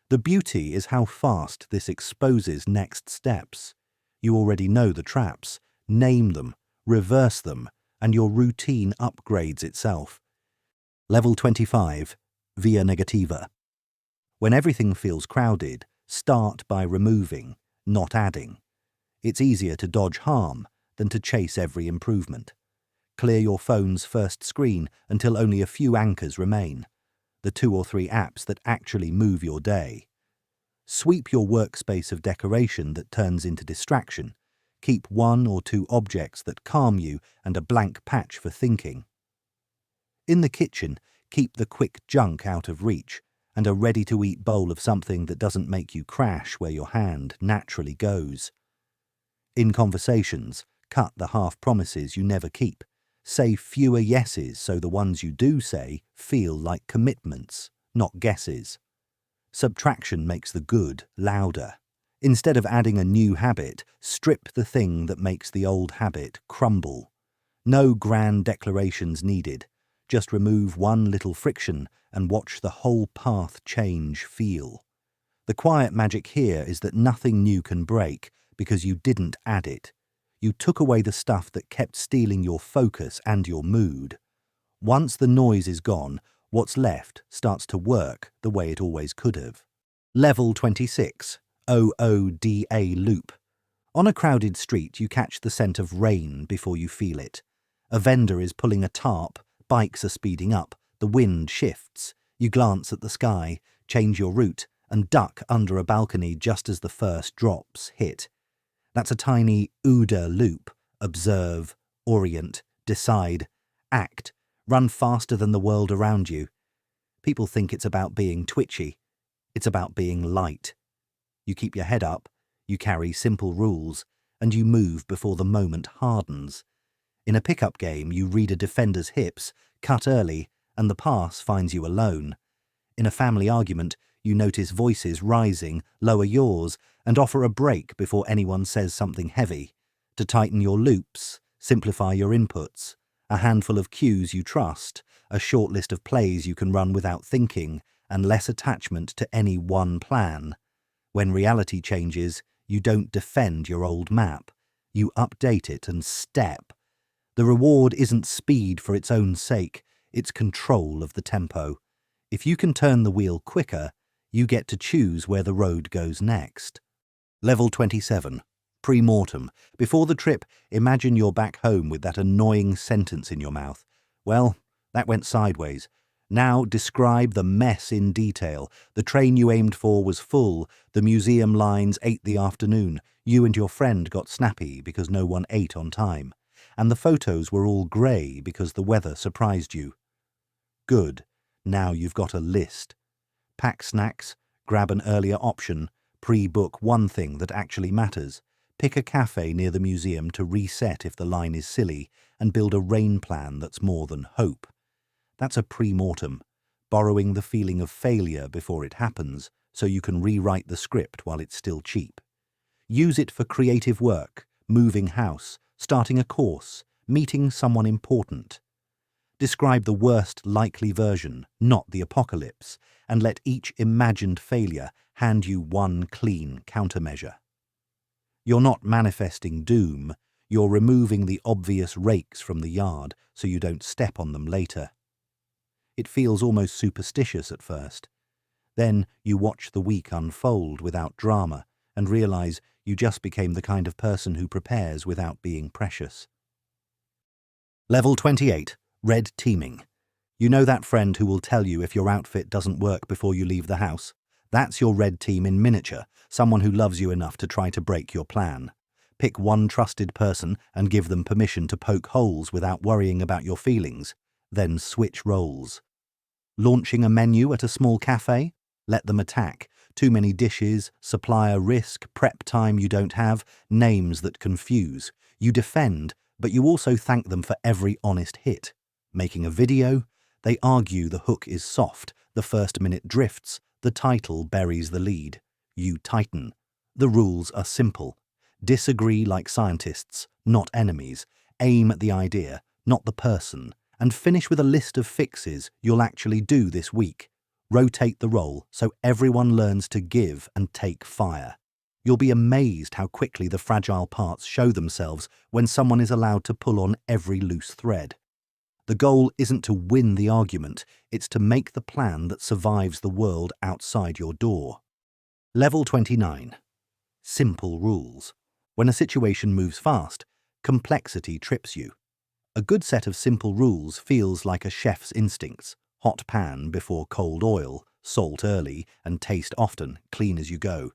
The beauty is how fast this exposes next steps. You already know the traps. Name them, reverse them, and your routine upgrades itself. Level 25. Via negativa. When everything feels crowded, start by removing, not adding. It's easier to dodge harm than to chase every improvement. Clear your phone's first screen until only a few anchors remain, the 2 or 3 apps that actually move your day. Sweep your workspace of decoration that turns into distraction. Keep 1 or 2 objects that calm you and a blank patch for thinking. In the kitchen, keep the quick junk out of reach and a ready-to-eat bowl of something that doesn't make you crash where your hand naturally goes. In conversations, cut the half-promises you never keep. Say fewer yeses so the ones you do say feel like commitments, not guesses. Subtraction makes the good louder. Instead of adding a new habit, strip the thing that makes the old habit crumble. No grand declarations needed. Just remove one little friction and watch the whole path change feel. The quiet magic here is that nothing new can break because you didn't add it. You took away the stuff that kept stealing your focus and your mood. Once the noise is gone, what's left starts to work the way it always could have. Level 26. OODA loop. On a crowded street, you catch the scent of rain before you feel it. A vendor is pulling a tarp, bikes are speeding up, the wind shifts. You glance at the sky, change your route, and duck under a balcony just as the first drops hit. That's a tiny OODA loop. Observe, orient, decide, act, run faster than the world around you. People think it's about being twitchy. It's about being light. You keep your head up, you carry simple rules, and you move before the moment hardens. In a pickup game, you read a defender's hips, cut early, and the pass finds you alone. In a family argument, you notice voices rising, lower yours, and offer a break before anyone says something heavy. To tighten your loops, simplify your inputs, a handful of cues you trust, a short list of plays you can run without thinking, and less attachment to any one plan. When reality changes, you don't defend your old map. You update it and step. The reward isn't speed for its own sake, it's control of the tempo. If you can turn the wheel quicker, you get to choose where the road goes next. Level 27. Pre-mortem. Before the trip, imagine you're back home with that annoying sentence in your mouth. Well, that went sideways. Now describe the mess in detail. The train you aimed for was full. The museum lines ate the afternoon. You and your friend got snappy because no one ate on time. And the photos were all grey because the weather surprised you. Good. Now you've got a list. Pack snacks, grab an earlier option, pre-book one thing that actually matters, pick a cafe near the museum to reset if the line is silly, and build a rain plan that's more than hope. That's a pre-mortem, borrowing the feeling of failure before it happens so you can rewrite the script while it's still cheap. Use it for creative work, moving house, starting a course, meeting someone important. Describe the worst likely version, not the apocalypse, and let each imagined failure hand you one clean countermeasure. You're not manifesting doom, You're removing the obvious rakes from the yard so you don't step on them later. It feels almost superstitious at first. Then you watch the week unfold without drama and realize you just became the kind of person who prepares without being precious. Level 28. Red teaming. You know that friend who will tell you if your outfit doesn't work before you leave the house? That's your red team in miniature, someone who loves you enough to try to break your plan. Pick one trusted person and give them permission to poke holes without worrying about your feelings. Then switch roles. Launching a menu at a small cafe? Let them attack. Too many dishes, supplier risk, prep time you don't have, names that confuse. You defend, but you also thank them for every honest hit. Making a video? They argue the hook is soft, the first minute drifts, the title buries the lead. You tighten. The rules are simple. Disagree like scientists, not enemies. Aim at the idea, not the person. And finish with a list of fixes you'll actually do this week. Rotate the role so everyone learns to give and take fire. You'll be amazed how quickly the fragile parts show themselves when someone is allowed to pull on every loose thread. The goal isn't to win the argument, it's to make the plan that survives the world outside your door. Level 29. Simple rules. When a situation moves fast, complexity trips you. A good set of simple rules feels like a chef's instincts. Hot pan before cold oil, salt early, and taste often, clean as you go.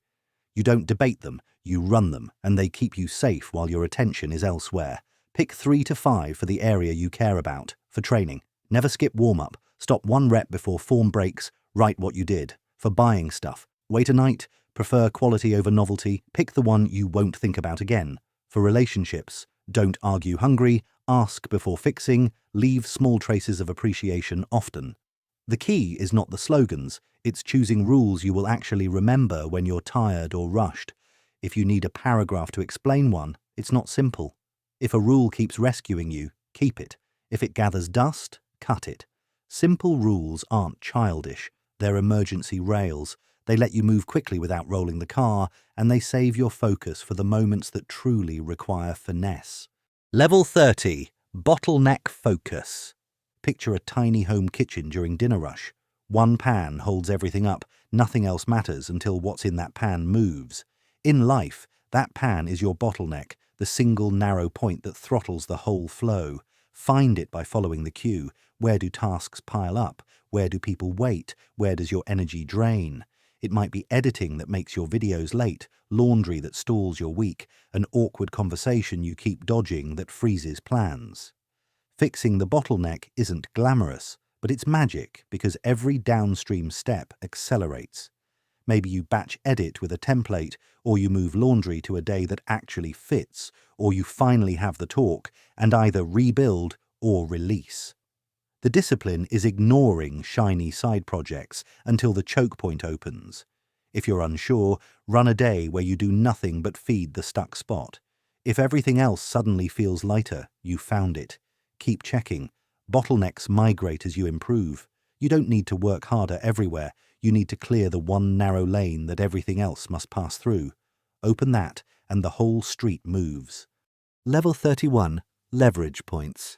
You don't debate them, you run them, and they keep you safe while your attention is elsewhere. Pick 3 to 5 for the area you care about. For training, never skip warm-up. Stop 1 rep before form breaks. Write what you did. For buying stuff, wait a night. Prefer quality over novelty. Pick the one you won't think about again. For relationships, don't argue hungry. Ask before fixing. Leave small traces of appreciation often. The key is not the slogans. It's choosing rules you will actually remember when you're tired or rushed. If you need a paragraph to explain one, it's not simple. If a rule keeps rescuing you, keep it. If it gathers dust, cut it. Simple rules aren't childish. They're emergency rails. They let you move quickly without rolling the car, and they save your focus for the moments that truly require finesse. Level 30. Bottleneck focus. Picture a tiny home kitchen during dinner rush. One pan holds everything up. Nothing else matters until what's in that pan moves. In life, that pan is your bottleneck, the single narrow point that throttles the whole flow. Find it by following the cue. Where do tasks pile up? Where do people wait? Where does your energy drain? It might be editing that makes your videos late, laundry that stalls your week, an awkward conversation you keep dodging that freezes plans. Fixing the bottleneck isn't glamorous, but it's magic because every downstream step accelerates. Maybe you batch edit with a template, or you move laundry to a day that actually fits, or you finally have the talk and either rebuild or release. The discipline is ignoring shiny side projects until the choke point opens. If you're unsure, run a day where you do nothing but feed the stuck spot. If everything else suddenly feels lighter, you found it. Keep checking. Bottlenecks migrate as you improve. You don't need to work harder everywhere. You need to clear the one narrow lane that everything else must pass through. Open that, and the whole street moves. Level 31. Leverage points.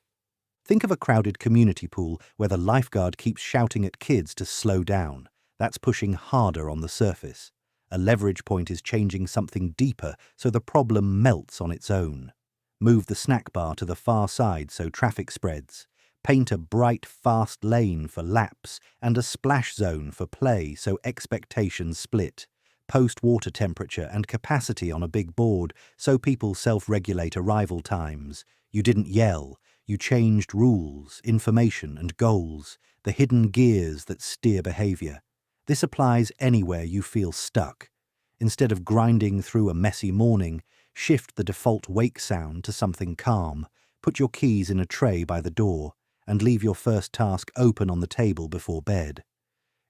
Think of a crowded community pool where the lifeguard keeps shouting at kids to slow down. That's pushing harder on the surface. A leverage point is changing something deeper so the problem melts on its own. Move the snack bar to the far side so traffic spreads. Paint a bright, fast lane for laps and a splash zone for play so expectations split. Post water temperature and capacity on a big board so people self-regulate arrival times. You didn't yell. You changed rules, information and goals, the hidden gears that steer behavior. This applies anywhere you feel stuck. Instead of grinding through a messy morning, shift the default wake sound to something calm. Put your keys in a tray by the door and leave your first task open on the table before bed.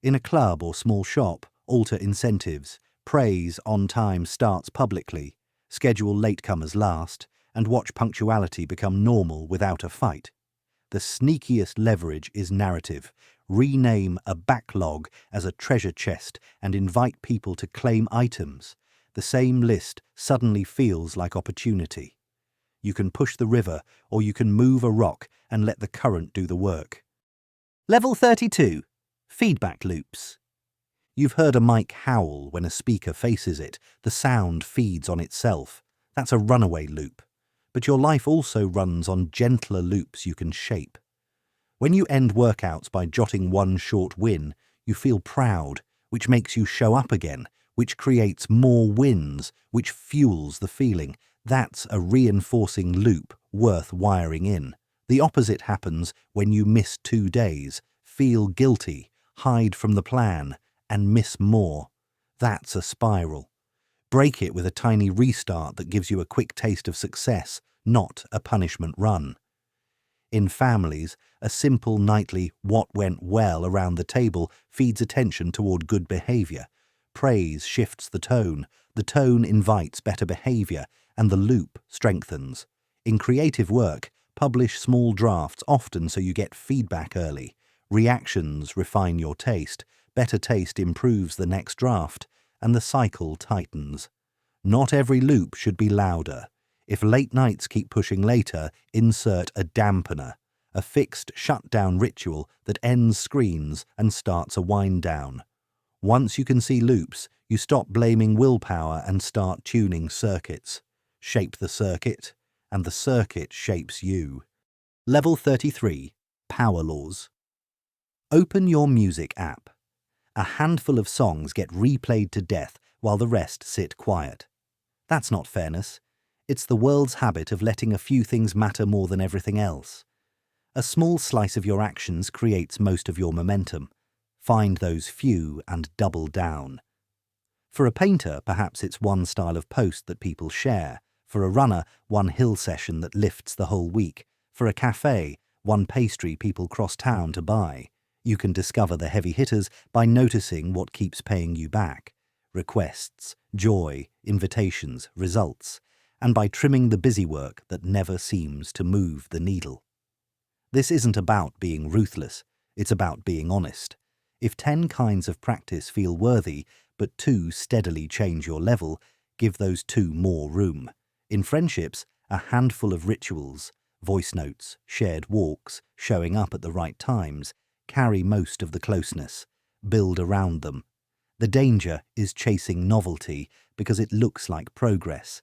In a club or small shop, alter incentives. Praise on-time starts publicly. Schedule latecomers last. And watch punctuality become normal without a fight. The sneakiest leverage is narrative. Rename a backlog as a treasure chest and invite people to claim items. The same list suddenly feels like opportunity. You can push the river, or you can move a rock and let the current do the work. Level 32. Feedback loops. You've heard a mic howl when a speaker faces it. The sound feeds on itself. That's a runaway loop. But your life also runs on gentler loops you can shape. When you end workouts by jotting one short win, you feel proud, which makes you show up again, which creates more wins, which fuels the feeling. That's a reinforcing loop worth wiring in. The opposite happens when you miss 2 days, feel guilty, hide from the plan, and miss more. That's a spiral. Break it with a tiny restart that gives you a quick taste of success, not a punishment run. In families, a simple nightly "what went well" around the table feeds attention toward good behavior. Praise shifts the tone invites better behavior, and the loop strengthens. In creative work, publish small drafts often so you get feedback early. Reactions refine your taste. Better taste improves the next draft, and the cycle tightens. Not every loop should be louder. If late nights keep pushing later, insert a dampener, a fixed shutdown ritual that ends screens and starts a wind down. Once you can see loops, you stop blaming willpower and start tuning circuits. Shape the circuit, and the circuit shapes you. Level 33. Power laws. Open your music app. A handful of songs get replayed to death while the rest sit quiet. That's not fairness. It's the world's habit of letting a few things matter more than everything else. A small slice of your actions creates most of your momentum. Find those few and double down. For a painter, perhaps it's one style of post that people share. For a runner, one hill session that lifts the whole week. For a cafe, one pastry people cross town to buy. You can discover the heavy hitters by noticing what keeps paying you back. Requests, joy, invitations, results, and by trimming the busy work that never seems to move the needle. This isn't about being ruthless, it's about being honest. If 10 kinds of practice feel worthy, but 2 steadily change your level, give those 2 more room. In friendships, a handful of rituals, voice notes, shared walks, showing up at the right times, carry most of the closeness. Build around them. The danger is chasing novelty because it looks like progress.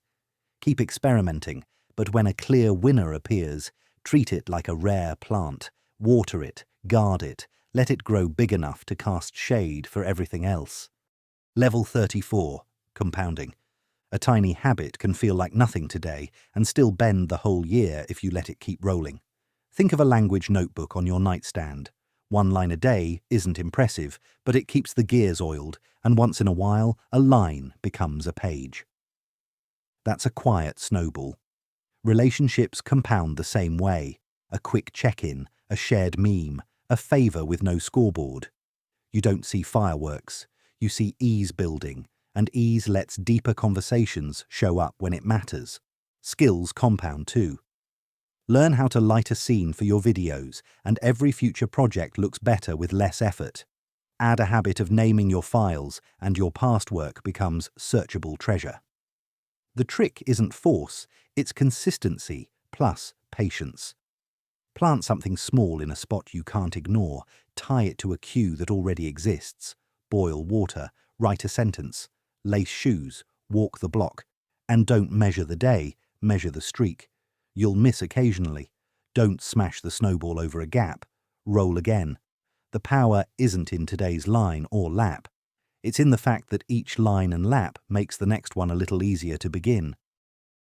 Keep experimenting, but when a clear winner appears, treat it like a rare plant. Water it, guard it, let it grow big enough to cast shade for everything else. Level 34. Compounding. A tiny habit can feel like nothing today and still bend the whole year if you let it keep rolling. Think of a language notebook on your nightstand. 1 line a day isn't impressive, but it keeps the gears oiled, and once in a while, a line becomes a page. That's a quiet snowball. Relationships compound the same way. A quick check-in, a shared meme, a favor with no scoreboard. You don't see fireworks. You see ease building, and ease lets deeper conversations show up when it matters. Skills compound too. Learn how to light a scene for your videos, and every future project looks better with less effort. Add a habit of naming your files, and your past work becomes searchable treasure. The trick isn't force, it's consistency plus patience. Plant something small in a spot you can't ignore, tie it to a cue that already exists. Boil water, write a sentence, lace shoes, walk the block, and don't measure the day, measure the streak. You'll miss occasionally. Don't smash the snowball over a gap. Roll again. The power isn't in today's line or lap. It's in the fact that each line and lap makes the next one a little easier to begin.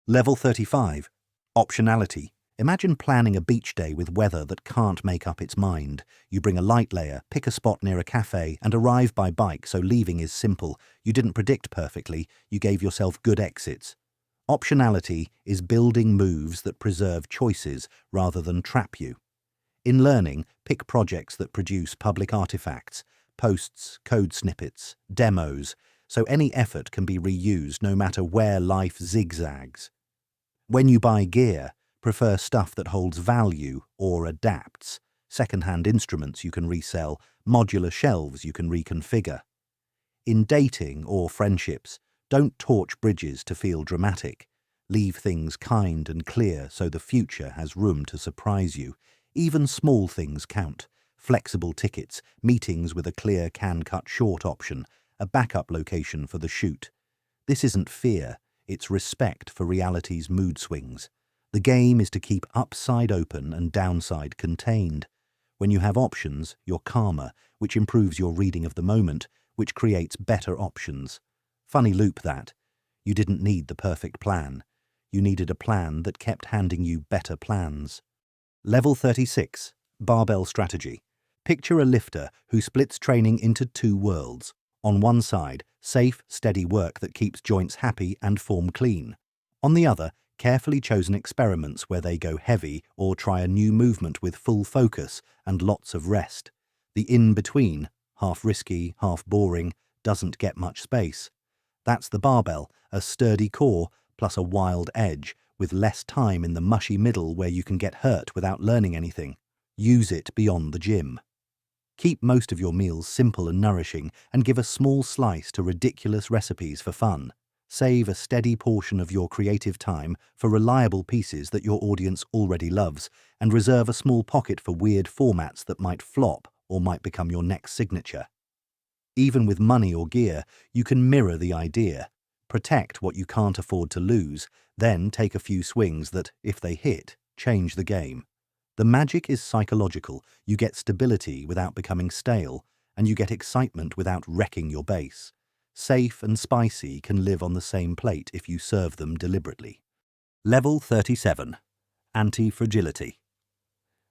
Level 35. Optionality. Imagine planning a beach day with weather that can't make up its mind. You bring a light layer, pick a spot near a cafe, and arrive by bike so leaving is simple. You didn't predict perfectly, you gave yourself good exits. Optionality is building moves that preserve choices rather than trap you. In learning, pick projects that produce public artifacts, posts, code snippets, demos, so any effort can be reused no matter where life zigzags. When you buy gear, prefer stuff that holds value or adapts. Second-hand instruments you can resell, modular shelves you can reconfigure. In dating or friendships, don't torch bridges to feel dramatic. Leave things kind and clear so the future has room to surprise you. Even small things count. Flexible tickets, meetings with a clear can-cut short option, a backup location for the shoot. This isn't fear, it's respect for reality's mood swings. The game is to keep upside open and downside contained. When you have options, you're calmer, which improves your reading of the moment, which creates better options. Funny loop that. You didn't need the perfect plan. You needed a plan that kept handing you better plans. Level 36. Barbell Strategy. Picture a lifter who splits training into two worlds. On one side, safe, steady work that keeps joints happy and form clean. On the other, carefully chosen experiments where they go heavy or try a new movement with full focus and lots of rest. The in-between, half risky, half boring, doesn't get much space. That's the barbell, a sturdy core plus a wild edge, with less time in the mushy middle where you can get hurt without learning anything. Use it beyond the gym. Keep most of your meals simple and nourishing, and give a small slice to ridiculous recipes for fun. Save a steady portion of your creative time for reliable pieces that your audience already loves, and reserve a small pocket for weird formats that might flop or might become your next signature. Even with money or gear, you can mirror the idea. Protect what you can't afford to lose, then take a few swings that, if they hit, change the game. The magic is psychological. You get stability without becoming stale, and you get excitement without wrecking your base. Safe and spicy can live on the same plate if you serve them deliberately. Level 37. Anti-fragility.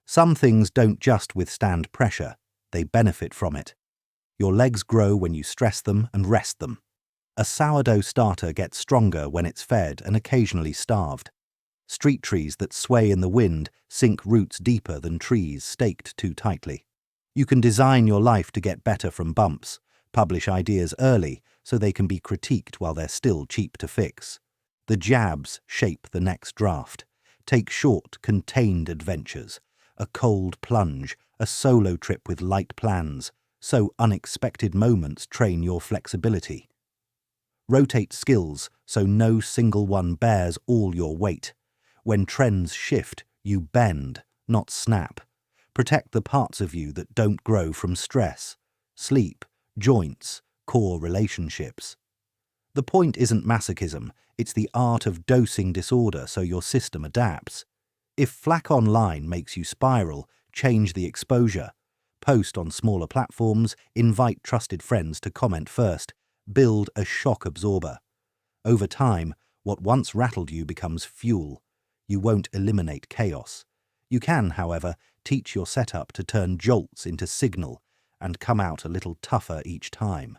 Some things don't just withstand pressure, they benefit from it. Your legs grow when you stress them and rest them. A sourdough starter gets stronger when it's fed and occasionally starved. Street trees that sway in the wind sink roots deeper than trees staked too tightly. You can design your life to get better from bumps, publish ideas early so they can be critiqued while they're still cheap to fix. The jabs shape the next draft. Take short, contained adventures, a cold plunge, a solo trip with light plans, so unexpected moments train your flexibility. Rotate skills so no single one bears all your weight. When trends shift, you bend, not snap. Protect the parts of you that don't grow from stress. Sleep, joints, core relationships. The point isn't masochism, it's the art of dosing disorder so your system adapts. If flack online makes you spiral, change the exposure. Post on smaller platforms, invite trusted friends to comment first. Build a shock absorber. Over time, what once rattled you becomes fuel. You won't eliminate chaos. You can, however, teach your setup to turn jolts into signal and come out a little tougher each time.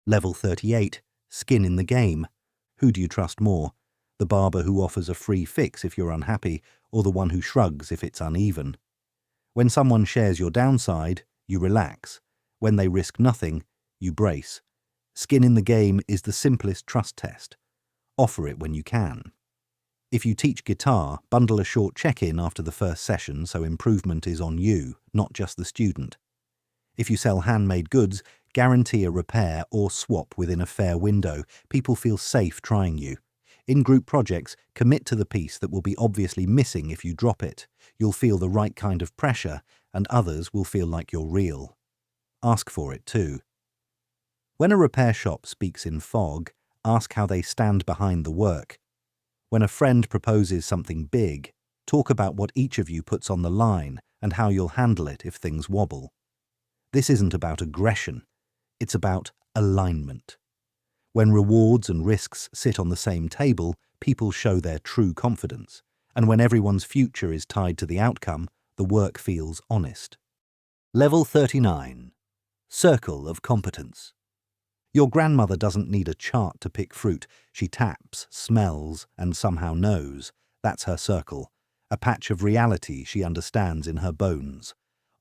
Level 38. Skin in the game. Who do you trust more? The barber who offers a free fix if you're unhappy, or the one who shrugs if it's uneven? When someone shares your downside, you relax. When they risk nothing, you brace. Skin in the game is the simplest trust test. Offer it when you can. If you teach guitar, bundle a short check-in after the first session so improvement is on you, not just the student. If you sell handmade goods, guarantee a repair or swap within a fair window. People feel safe trying you. In group projects, commit to the piece that will be obviously missing if you drop it. You'll feel the right kind of pressure, and others will feel like you're real. Ask for it too. When a repair shop speaks in fog, ask how they stand behind the work. When a friend proposes something big, talk about what each of you puts on the line and how you'll handle it if things wobble. This isn't about aggression, it's about alignment. When rewards and risks sit on the same table, people show their true confidence, and when everyone's future is tied to the outcome, the work feels honest. Level 39. Circle of competence. Your grandmother doesn't need a chart to pick fruit. She taps, smells, and somehow knows. That's her circle, a patch of reality she understands in her bones.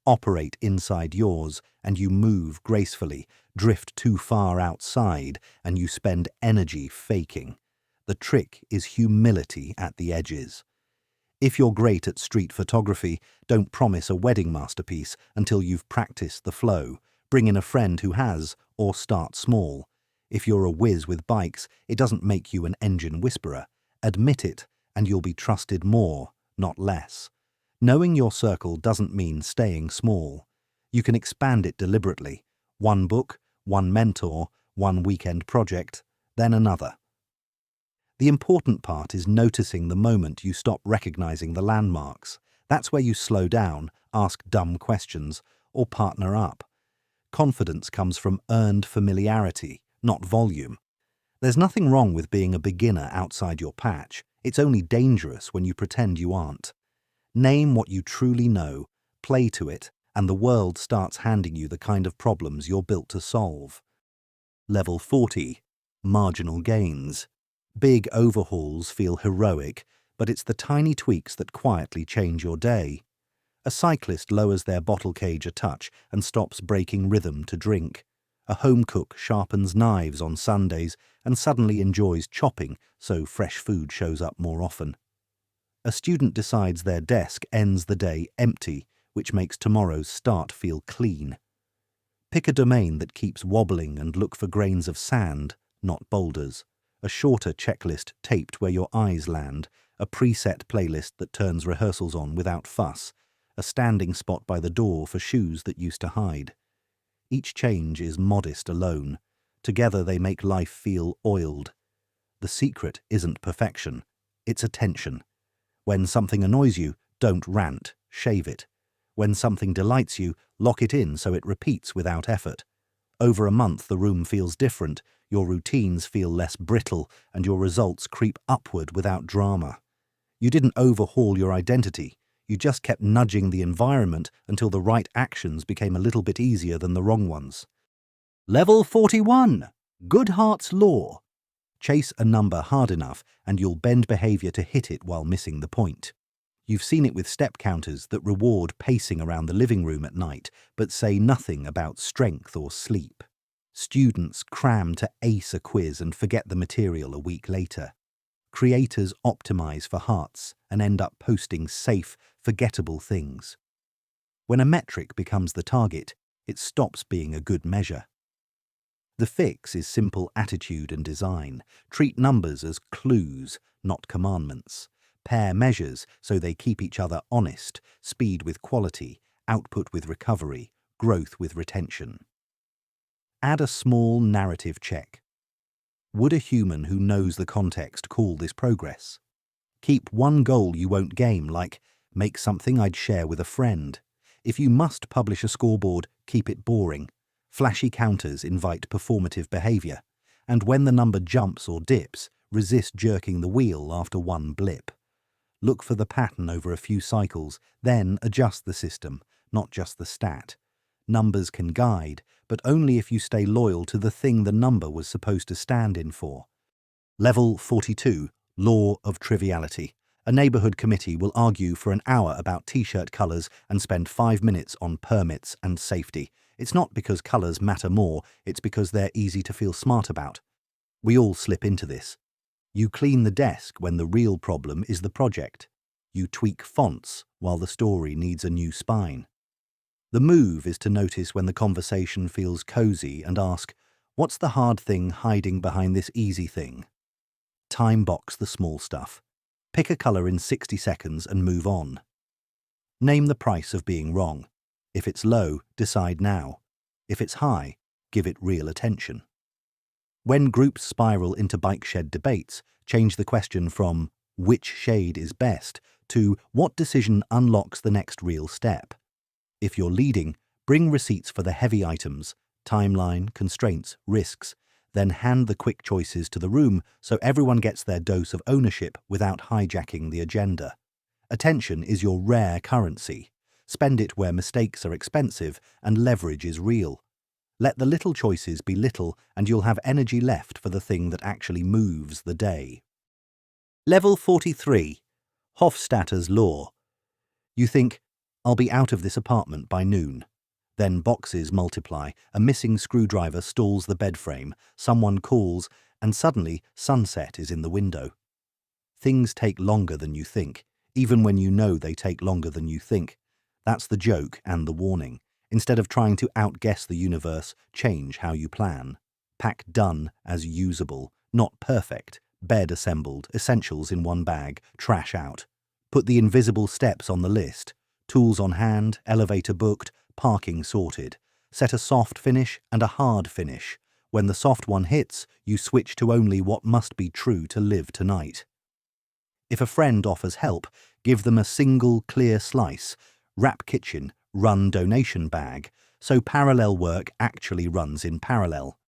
Operate inside yours, and you move gracefully. Drift too far outside, and you spend energy faking. The trick is humility at the edges. If you're great at street photography, don't promise a wedding masterpiece until you've practiced the flow. Bring in a friend who has, or start small. If you're a whiz with bikes, it doesn't make you an engine whisperer. Admit it, and you'll be trusted more, not less. Knowing your circle doesn't mean staying small. You can expand it deliberately. One book, one mentor, one weekend project, then another. The important part is noticing the moment you stop recognizing the landmarks. That's where you slow down, ask dumb questions, or partner up. Confidence comes from earned familiarity, not volume. There's nothing wrong with being a beginner outside your patch. It's only dangerous when you pretend you aren't. Name what you truly know, play to it, and the world starts handing you the kind of problems you're built to solve. Level 40. Marginal gains. Big overhauls feel heroic, but it's the tiny tweaks that quietly change your day. A cyclist lowers their bottle cage a touch and stops breaking rhythm to drink. A home cook sharpens knives on Sundays and suddenly enjoys chopping so fresh food shows up more often. A student decides their desk ends the day empty, which makes tomorrow's start feel clean. Pick a domain that keeps wobbling and look for grains of sand, not boulders. A shorter checklist taped where your eyes land, a preset playlist that turns rehearsals on without fuss, a standing spot by the door for shoes that used to hide. Each change is modest alone. Together they make life feel oiled. The secret isn't perfection, it's attention. When something annoys you, don't rant, shave it. When something delights you, lock it in so it repeats without effort. Over a month the room feels different, your routines feel less brittle, and your results creep upward without drama. You didn't overhaul your identity, you just kept nudging the environment until the right actions became a little bit easier than the wrong ones. Level 41. Goodhart's Law. Chase a number hard enough and you'll bend behavior to hit it while missing the point. You've seen it with step counters that reward pacing around the living room at night, but say nothing about strength or sleep. Students cram to ace a quiz and forget the material a week later. Creators optimize for hearts and end up posting safe, forgettable things. When a metric becomes the target, it stops being a good measure. The fix is simple attitude and design. Treat numbers as clues, not commandments. Pair measures so they keep each other honest, speed with quality, output with recovery, growth with retention. Add a small narrative check. Would a human who knows the context call this progress? Keep one goal you won't game, like make something I'd share with a friend. If you must publish a scoreboard, keep it boring. Flashy counters invite performative behavior. And when the number jumps or dips, resist jerking the wheel after one blip. Look for the pattern over a few cycles, then adjust the system, not just the stat. Numbers can guide, but only if you stay loyal to the thing the number was supposed to stand in for. Level 42. Law of Triviality. A neighborhood committee will argue for an hour about t-shirt colors and spend 5 minutes on permits and safety. It's not because colors matter more, it's because they're easy to feel smart about. We all slip into this. You clean the desk when the real problem is the project. You tweak fonts while the story needs a new spine. The move is to notice when the conversation feels cozy and ask, what's the hard thing hiding behind this easy thing? Time box the small stuff. Pick a color in 60 seconds and move on. Name the price of being wrong. If it's low, decide now. If it's high, give it real attention. When groups spiral into bike shed debates, change the question from which shade is best to what decision unlocks the next real step. If you're leading, bring receipts for the heavy items, timeline, constraints, risks, then hand the quick choices to the room so everyone gets their dose of ownership without hijacking the agenda. Attention is your rare currency. Spend it where mistakes are expensive and leverage is real. Let the little choices be little and you'll have energy left for the thing that actually moves the day. Level 43. Hofstadter's Law. You think, I'll be out of this apartment by noon. Then boxes multiply, a missing screwdriver stalls the bed frame, someone calls, and suddenly sunset is in the window. Things take longer than you think, even when you know they take longer than you think. That's the joke and the warning. Instead of trying to outguess the universe, change how you plan. Pack done as usable, not perfect, Bed assembled, essentials in one bag, trash out. Put the invisible steps on the list. Tools on hand, elevator booked, parking sorted. Set a soft finish and a hard finish. When the soft one hits, you switch to only what must be true to live tonight. If a friend offers help, give them a single clear slice. Wrap kitchen, run donation bag, so parallel work actually runs in parallel.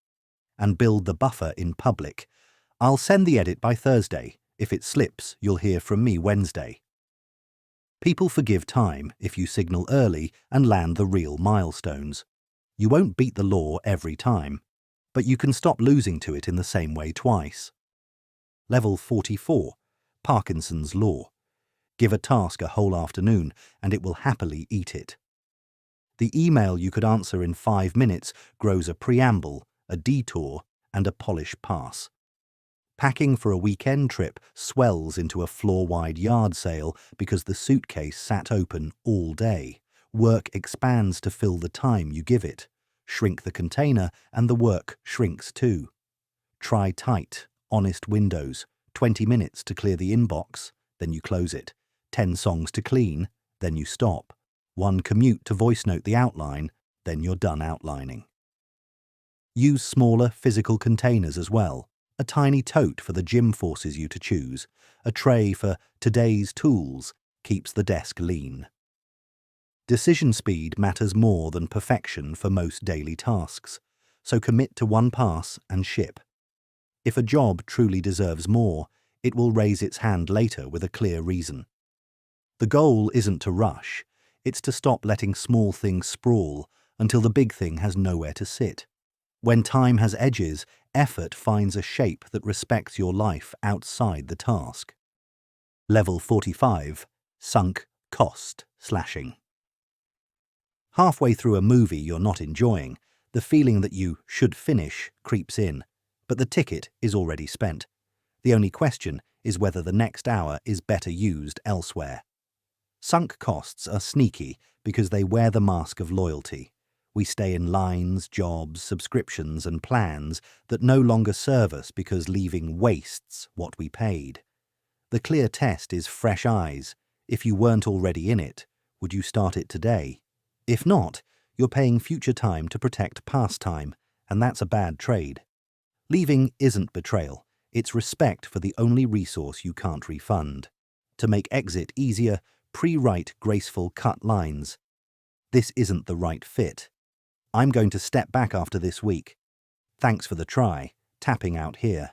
And build the buffer in public. I'll send the edit by Thursday. If it slips, you'll hear from me Wednesday. People forgive time if you signal early and land the real milestones. You won't beat the law every time, but you can stop losing to it in the same way twice. Level 44. Parkinson's Law. Give a task a whole afternoon and it will happily eat it. The email you could answer in 5 minutes grows a preamble, a detour, and a polish pass. Packing for a weekend trip swells into a floor-wide yard sale because the suitcase sat open all day. Work expands to fill the time you give it. Shrink the container and the work shrinks too. Try tight, honest windows. 20 minutes to clear the inbox, then you close it. 10 songs to clean, then you stop. 1 commute to voice note the outline, then you're done outlining. Use smaller physical containers as well. A tiny tote for the gym forces you to choose. A tray for today's tools keeps the desk lean. Decision speed matters more than perfection for most daily tasks, so commit to 1 pass and ship. If a job truly deserves more, it will raise its hand later with a clear reason. The goal isn't to rush, it's to stop letting small things sprawl until the big thing has nowhere to sit. When time has edges, effort finds a shape that respects your life outside the task. Level 45. Sunk cost slashing. Halfway through a movie you're not enjoying, the feeling that you should finish creeps in, but the ticket is already spent. The only question is whether the next hour is better used elsewhere. Sunk costs are sneaky because they wear the mask of loyalty. We stay in lines, jobs, subscriptions and plans that no longer serve us because leaving wastes what we paid. The clear test is fresh eyes. If you weren't already in it, would you start it today? If not, you're paying future time to protect past time, and that's a bad trade. Leaving isn't betrayal, it's respect for the only resource you can't refund. To make exit easier, pre-write graceful cut lines. This isn't the right fit. I'm going to step back after this week. Thanks for the try, tapping out here.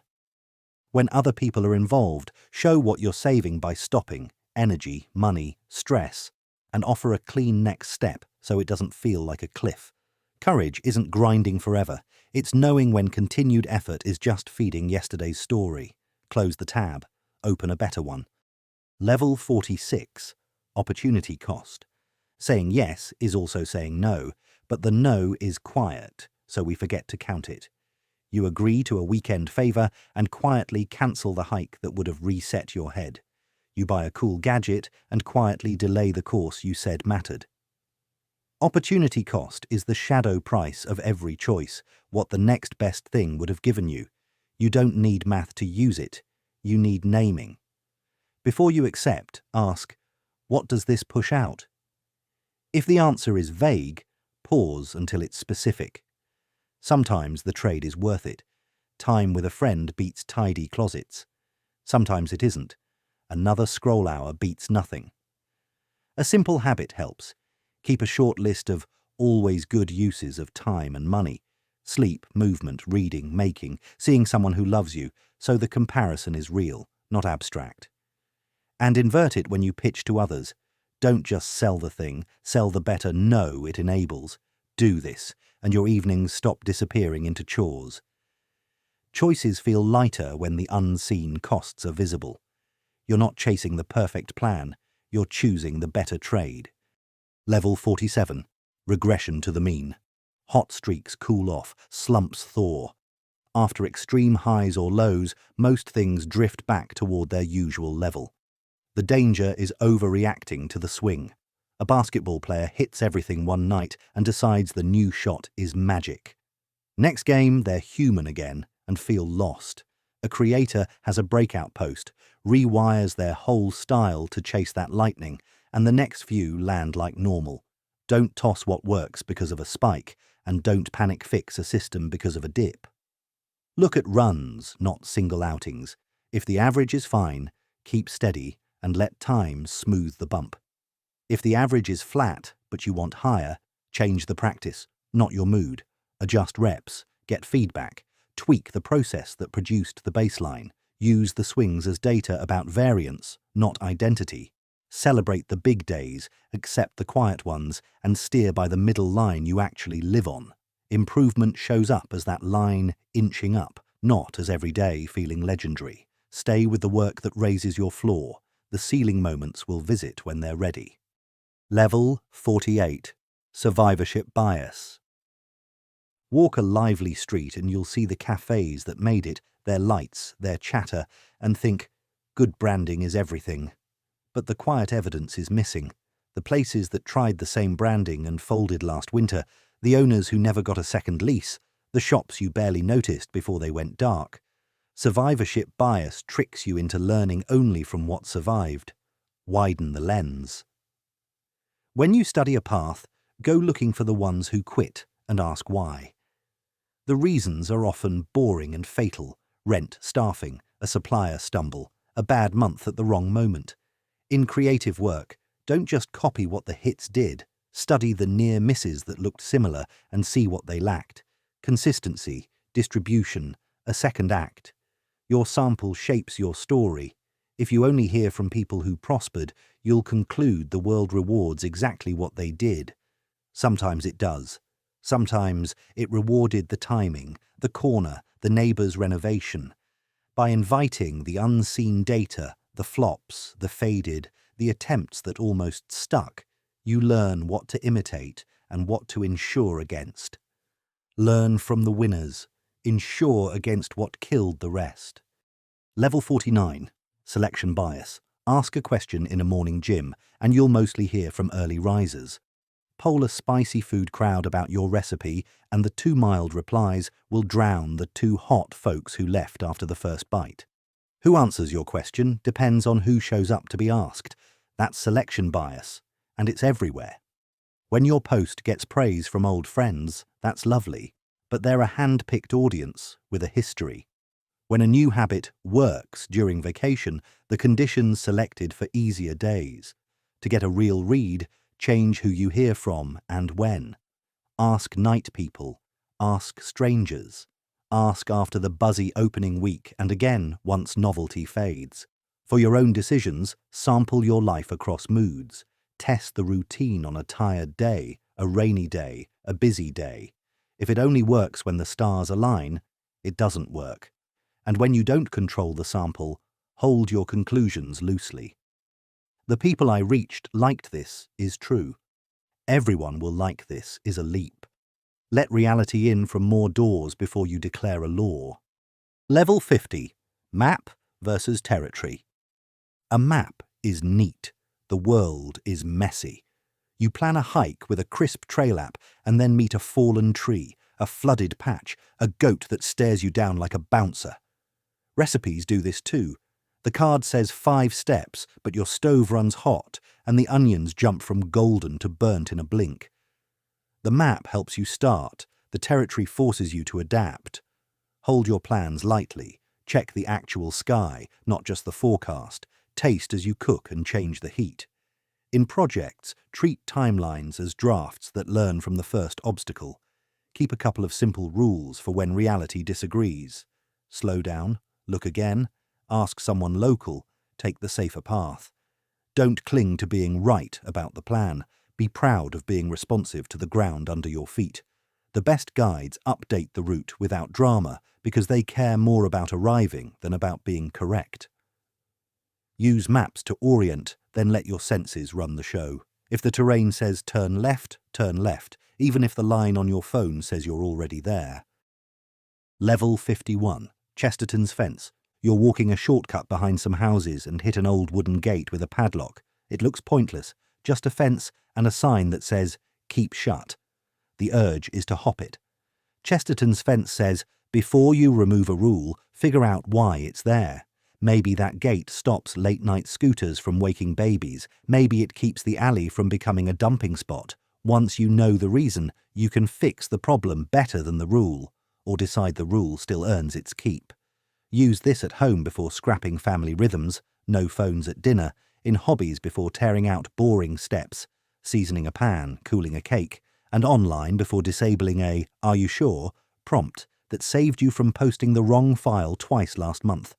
When other people are involved, show what you're saving by stopping, energy, money, stress, and offer a clean next step so it doesn't feel like a cliff. Courage isn't grinding forever. It's knowing when continued effort is just feeding yesterday's story. Close the tab. Open a better one. Level 46. Opportunity cost. Saying yes is also saying no, but the no is quiet, so we forget to count it. You agree to a weekend favour and quietly cancel the hike that would have reset your head. You buy a cool gadget and quietly delay the course you said mattered. Opportunity cost is the shadow price of every choice, what the next best thing would have given you. You don't need math to use it. You need naming. Before you accept, ask, what does this push out? If the answer is vague, pause until it's specific. Sometimes the trade is worth it. Time with a friend beats tidy closets. Sometimes it isn't. Another scroll hour beats nothing. A simple habit helps. Keep a short list of always good uses of time and money. Sleep, movement, reading, making, seeing someone who loves you, so the comparison is real, not abstract. And invert it when you pitch to others. Don't just sell the thing, sell the better no it enables. Do this, and your evenings stop disappearing into chores. Choices feel lighter when the unseen costs are visible. You're not chasing the perfect plan, you're choosing the better trade. Level 47. Regression to the mean. Hot streaks cool off, slumps thaw. After extreme highs or lows, most things drift back toward their usual level. The danger is overreacting to the swing. A basketball player hits everything one night and decides the new shot is magic. Next game, they're human again and feel lost. A creator has a breakout post, rewires their whole style to chase that lightning, and the next few land like normal. Don't toss what works because of a spike, and don't panic fix a system because of a dip. Look at runs, not single outings. If the average is fine, keep steady and let time smooth the bump. If the average is flat, but you want higher, change the practice, not your mood. Adjust reps, get feedback, tweak the process that produced the baseline. Use the swings as data about variance, not identity. Celebrate the big days, accept the quiet ones, and steer by the middle line you actually live on. Improvement shows up as that line inching up, not as every day feeling legendary. Stay with the work that raises your floor. The ceiling moments will visit when they're ready. Level 48. Survivorship bias. Walk a lively street and you'll see the cafes that made it, their lights, their chatter, and think, good branding is everything. But the quiet evidence is missing. The places that tried the same branding and folded last winter, the owners who never got a second lease, the shops you barely noticed before they went dark. Survivorship bias tricks you into learning only from what survived. Widen the lens. When you study a path, go looking for the ones who quit and ask why. The reasons are often boring and fatal: rent, staffing, a supplier stumble, a bad month at the wrong moment. In creative work, don't just copy what the hits did. Study the near misses that looked similar and see what they lacked. Consistency, distribution, a second act. Your sample shapes your story. If you only hear from people who prospered, you'll conclude the world rewards exactly what they did. Sometimes it does. Sometimes it rewarded the timing, the corner, the neighbor's renovation. By inviting the unseen data, the flops, the faded, the attempts that almost stuck, you learn what to imitate and what to insure against. Learn from the winners. Insure against what killed the rest. Level 49. Selection bias. Ask a question in a morning gym, and you'll mostly hear from early risers. Poll a spicy food crowd about your recipe, and the too mild replies will drown the too hot folks who left after the first bite. Who answers your question depends on who shows up to be asked. That's selection bias, and it's everywhere. When your post gets praise from old friends, that's lovely, but they're a hand-picked audience with a history. When a new habit works during vacation, the conditions selected for easier days. To get a real read, change who you hear from and when. Ask night people. Ask strangers. Ask after the buzzy opening week and again once novelty fades. For your own decisions, sample your life across moods. Test the routine on a tired day, a rainy day, a busy day. If it only works when the stars align, it doesn't work. And when you don't control the sample, hold your conclusions loosely. The people I reached liked this is true. Everyone will like this is a leap. Let reality in from more doors before you declare a law. Level 50. Map versus territory. A map is neat. The world is messy. You plan a hike with a crisp trail app and then meet a fallen tree, a flooded patch, a goat that stares you down like a bouncer. Recipes do this too. The card says 5 steps, but your stove runs hot and the onions jump from golden to burnt in a blink. The map helps you start. The territory forces you to adapt. Hold your plans lightly. Check the actual sky, not just the forecast. Taste as you cook and change the heat. In projects, treat timelines as drafts that learn from the first obstacle. Keep a couple of simple rules for when reality disagrees. Slow down, look again, ask someone local, take the safer path. Don't cling to being right about the plan. Be proud of being responsive to the ground under your feet. The best guides update the route without drama because they care more about arriving than about being correct. Use maps to orient, then let your senses run the show. If the terrain says turn left, even if the line on your phone says you're already there. Level 51. Chesterton's Fence. You're walking a shortcut behind some houses and hit an old wooden gate with a padlock. It looks pointless, just a fence and a sign that says, keep shut. The urge is to hop it. Chesterton's Fence says, Before you remove a rule, figure out why it's there. Maybe that gate stops late-night scooters from waking babies. Maybe it keeps the alley from becoming a dumping spot. Once you know the reason, you can fix the problem better than the rule, or decide the rule still earns its keep. Use this at home before scrapping family rhythms, no phones at dinner, in hobbies before tearing out boring steps, seasoning a pan, cooling a cake, and online before disabling a "Are you sure?" prompt that saved you from posting the wrong file twice last month.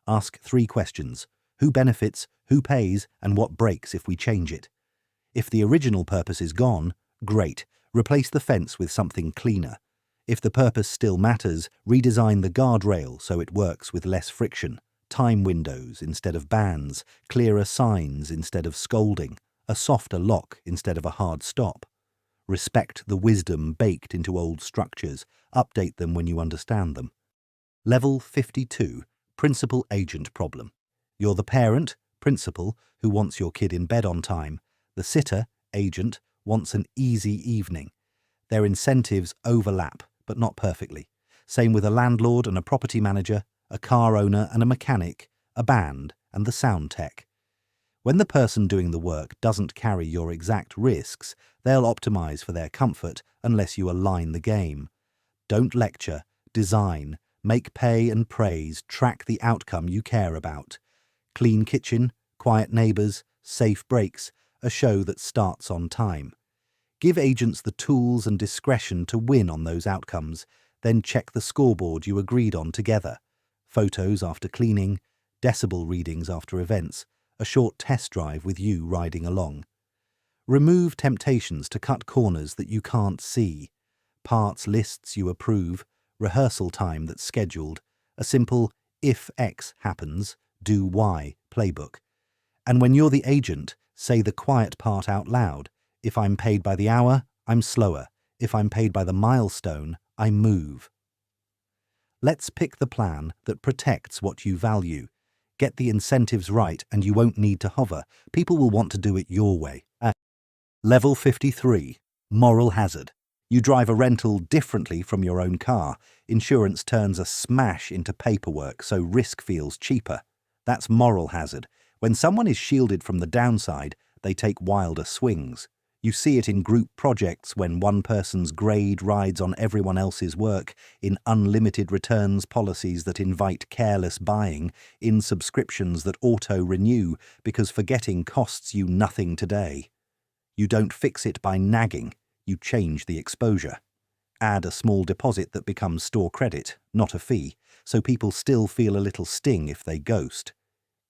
Ask 3 questions: who benefits, who pays, and what breaks if we change it? If the original purpose is gone, great, replace the fence with something cleaner. If the purpose still matters, redesign the guardrail so it works with less friction, time windows instead of bans, clearer signs instead of scolding, a softer lock instead of a hard stop. Respect the wisdom baked into old structures, update them when you understand them. Level 52, Principal-Agent Problem. You're the parent, principal, who wants your kid in bed on time. The sitter, agent, wants an easy evening. Their incentives overlap, but not perfectly. Same with a landlord and a property manager, a car owner and a mechanic, a band and the sound tech. When the person doing the work doesn't carry your exact risks, they'll optimize for their comfort unless you align the game. Don't lecture, design, make pay and praise, track the outcome you care about. Clean kitchen, quiet neighbors, safe breaks, a show that starts on time. Give agents the tools and discretion to win on those outcomes, then check the scoreboard you agreed on together. Photos after cleaning, decibel readings after events, a short test drive with you riding along. Remove temptations to cut corners that you can't see. Parts lists you approve, rehearsal time that's scheduled, a simple "if X happens, do Y" playbook. And when you're the agent, say the quiet part out loud. If I'm paid by the hour, I'm slower. If I'm paid by the milestone, I move. Let's pick the plan that protects what you value. Get the incentives right and you won't need to hover. People will want to do it your way. Level 53, Moral Hazard. You drive a rental differently from your own car. Insurance turns a smash into paperwork, so risk feels cheaper. That's moral hazard. When someone is shielded from the downside, they take wilder swings. You see it in group projects when one person's grade rides on everyone else's work, in unlimited returns policies that invite careless buying, in subscriptions that auto-renew because forgetting costs you nothing today. You don't fix it by nagging, you change the exposure. Add a small deposit that becomes store credit, not a fee, so people still feel a little sting if they ghost.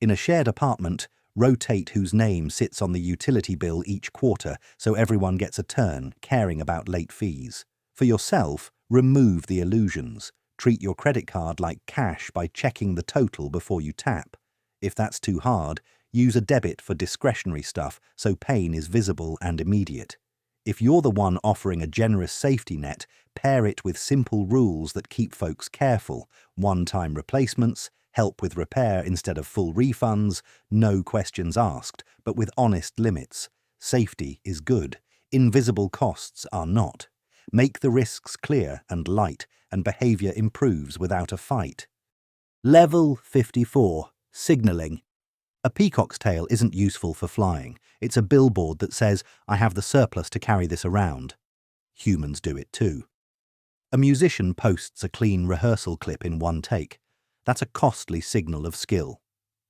In a shared apartment, rotate whose name sits on the utility bill each quarter so everyone gets a turn, caring about late fees. For yourself, remove the illusions. Treat your credit card like cash by checking the total before you tap. If that's too hard, use a debit for discretionary stuff so pain is visible and immediate. If you're the one offering a generous safety net, pair it with simple rules that keep folks careful: one-time replacements, help with repair instead of full refunds, no questions asked, but with honest limits. Safety is good. Invisible costs are not. Make the risks clear and light, and behavior improves without a fight. Level 54, Signaling. A peacock's tail isn't useful for flying. It's a billboard that says, "I have the surplus to carry this around." Humans do it too. A musician posts a clean rehearsal clip in one take. That's a costly signal of skill.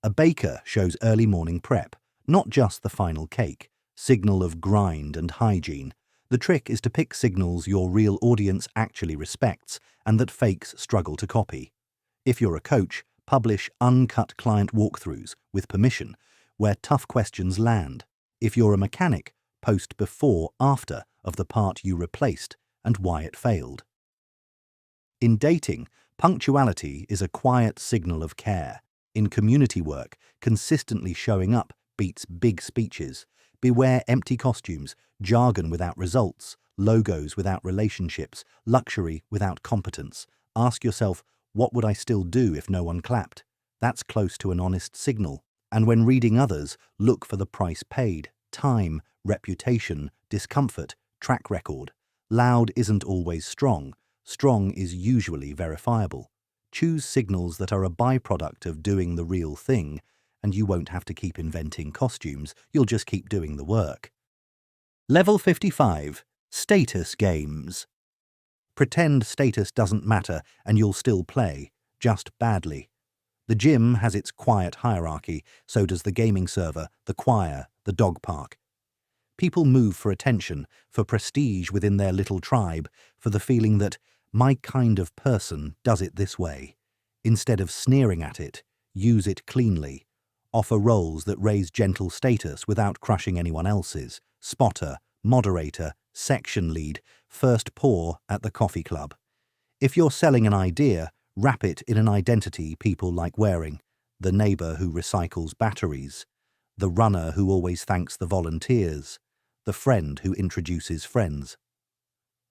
A baker shows early morning prep, not just the final cake, signal of grind and hygiene. The trick is to pick signals your real audience actually respects and that fakes struggle to copy. If you're a coach, publish uncut client walkthroughs, with permission, where tough questions land. If you're a mechanic, post before/after of the part you replaced and why it failed. In dating, punctuality is a quiet signal of care. In community work, consistently showing up beats big speeches. Beware empty costumes, jargon without results, logos without relationships, luxury without competence. Ask yourself, what would I still do if no one clapped? That's close to an honest signal. And when reading others, look for the price paid: time, reputation, discomfort, track record. Loud isn't always strong. Strong is usually verifiable. Choose signals that are a byproduct of doing the real thing, and you won't have to keep inventing costumes, you'll just keep doing the work. Level 55. Status games. Pretend status doesn't matter and you'll still play, just badly. The gym has its quiet hierarchy, so does the gaming server, the choir, the dog park. People move for attention, for prestige within their little tribe, for the feeling that my kind of person does it this way. Instead of sneering at it, use it cleanly. Offer roles that raise gentle status without crushing anyone else's. Spotter, moderator, section lead, first pour at the coffee club. If you're selling an idea, wrap it in an identity people like wearing. The neighbour who recycles batteries. The runner who always thanks the volunteers. The friend who introduces friends.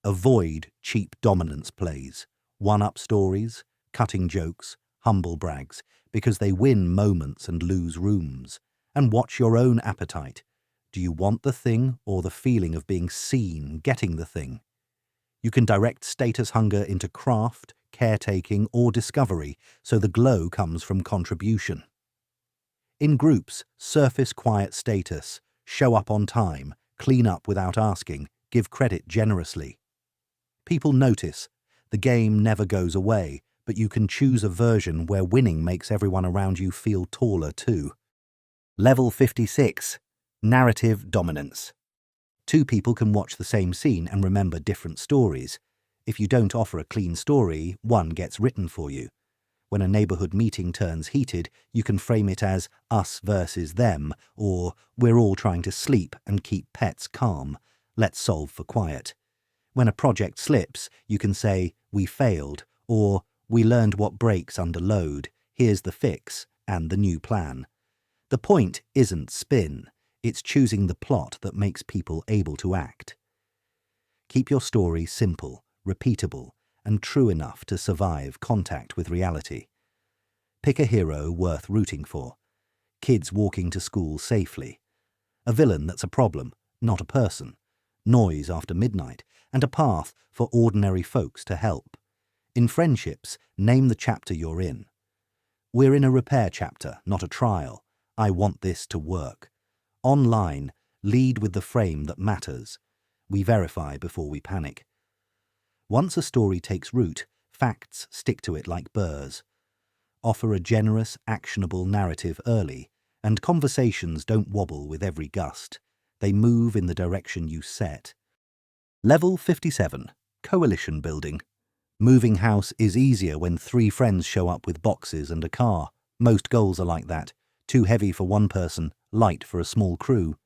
Avoid cheap dominance plays, one-up stories, cutting jokes, humble brags, because they win moments and lose rooms. And watch your own appetite. Do you want the thing or the feeling of being seen getting the thing? You can direct status hunger into craft, caretaking, or discovery, so the glow comes from contribution. In groups, surface quiet status, show up on time, clean up without asking, give credit generously. People notice. The game never goes away, but you can choose a version where winning makes everyone around you feel taller too. Level 56. Narrative dominance. Two people can watch the same scene and remember different stories. If you don't offer a clean story, one gets written for you. When a neighborhood meeting turns heated, you can frame it as us versus them, or we're all trying to sleep and keep pets calm. Let's solve for quiet. When a project slips, you can say, we failed, or we learned what breaks under load. Here's the fix and the new plan. The point isn't spin. It's choosing the plot that makes people able to act. Keep your story simple, repeatable, and true enough to survive contact with reality. Pick a hero worth rooting for. Kids walking to school safely. A villain that's a problem, not a person. Noise after midnight, and a path for ordinary folks to help. In friendships, name the chapter you're in. We're in a repair chapter, not a trial. I want this to work. Online, lead with the frame that matters. We verify before we panic. Once a story takes root, facts stick to it like burrs. Offer a generous, actionable narrative early, and conversations don't wobble with every gust. They move in the direction you set. Level 57. Coalition building. Moving house is easier when 3 friends show up with boxes and a car. Most goals are like that. Too heavy for one person, light for a small crew.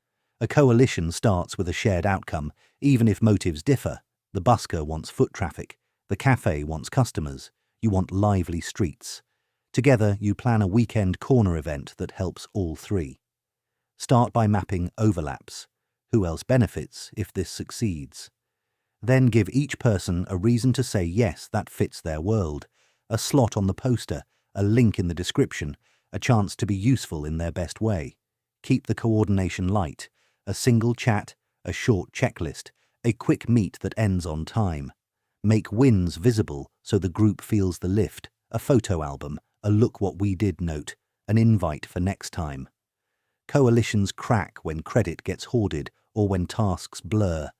A coalition starts with a shared outcome, even if motives differ. The busker wants foot traffic. The cafe wants customers. You want lively streets. Together, you plan a weekend corner event that helps all 3. Start by mapping overlaps. Who else benefits if this succeeds? Then give each person a reason to say yes that fits their world. A slot on the poster, a link in the description, a chance to be useful in their best way. Keep the coordination light. A single chat, a short checklist, a quick meet that ends on time. Make wins visible so the group feels the lift. A photo album, a look what we did note, an invite for next time. Coalitions crack when credit gets hoarded or when tasks blur.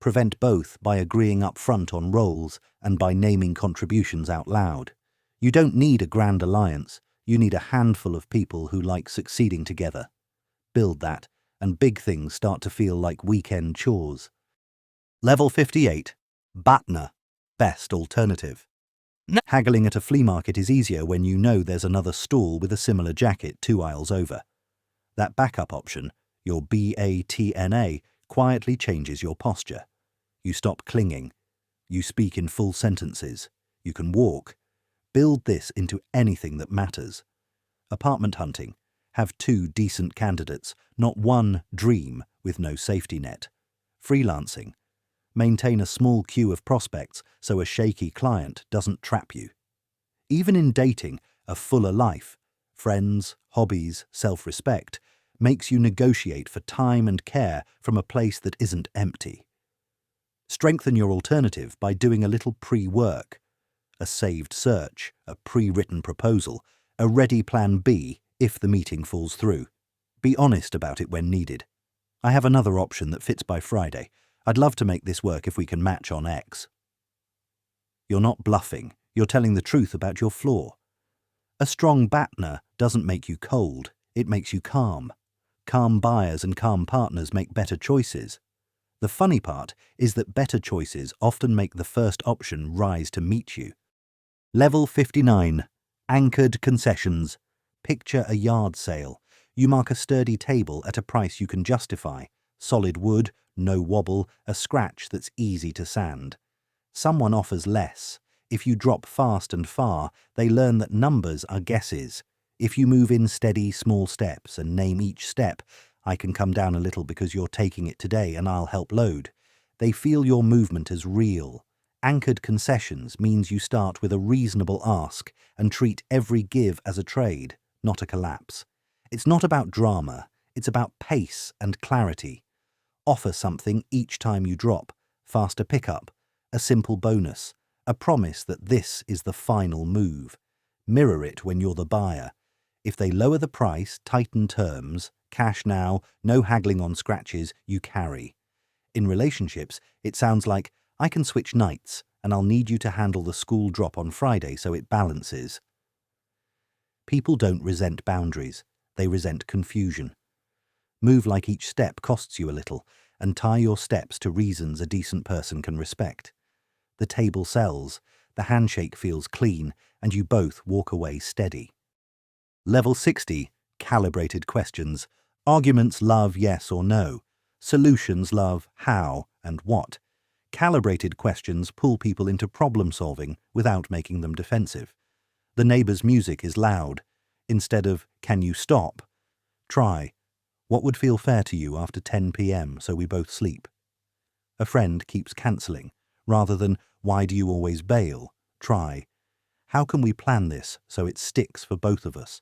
Prevent both by agreeing up front on roles and by naming contributions out loud. You don't need a grand alliance. You need a handful of people who like succeeding together. Build that, and big things start to feel like weekend chores. Level 58. BATNA. Best alternative. Haggling at a flea market is easier when you know there's another stall with a similar jacket 2 aisles over. That backup option, your BATNA, quietly changes your posture. You stop clinging. You speak in full sentences. You can walk. Build this into anything that matters. Apartment hunting. Have 2 decent candidates, not one dream with no safety net. Freelancing. Maintain a small queue of prospects so a shaky client doesn't trap you. Even in dating, a fuller life, friends, hobbies, self-respect, makes you negotiate for time and care from a place that isn't empty. Strengthen your alternative by doing a little pre-work, a saved search, a pre-written proposal, a ready plan B if the meeting falls through. Be honest about it when needed. I have another option that fits by Friday. I'd love to make this work if we can match on X. You're not bluffing, you're telling the truth about your flaw. A strong BATNA doesn't make you cold, it makes you calm. Calm buyers and calm partners make better choices. The funny part is that better choices often make the first option rise to meet you. Level 59. Anchored concessions. Picture a yard sale. You mark a sturdy table at a price you can justify. Solid wood, no wobble, a scratch that's easy to sand. Someone offers less. If you drop fast and far, they learn that numbers are guesses. If you move in steady, small steps and name each step, I can come down a little because you're taking it today and I'll help load. They feel your movement as real. Anchored concessions means you start with a reasonable ask and treat every give as a trade, not a collapse. It's not about drama, it's about pace and clarity. Offer something each time you drop, faster pickup, a simple bonus, a promise that this is the final move. Mirror it when you're the buyer. If they lower the price, tighten terms, cash now, no haggling on scratches, you carry. In relationships, it sounds like, I can switch nights, and I'll need you to handle the school drop on Friday so it balances. People don't resent boundaries, they resent confusion. Move like each step costs you a little, and tie your steps to reasons a decent person can respect. The table sells, the handshake feels clean, and you both walk away steady. Level 60. Calibrated questions. Arguments love yes or no. Solutions love how and what. Calibrated questions pull people into problem solving without making them defensive. The neighbour's music is loud. Instead of, can you stop? Try, what would feel fair to you after 10 p.m. so we both sleep? A friend keeps cancelling. Rather than, why do you always bail? Try, how can we plan this so it sticks for both of us?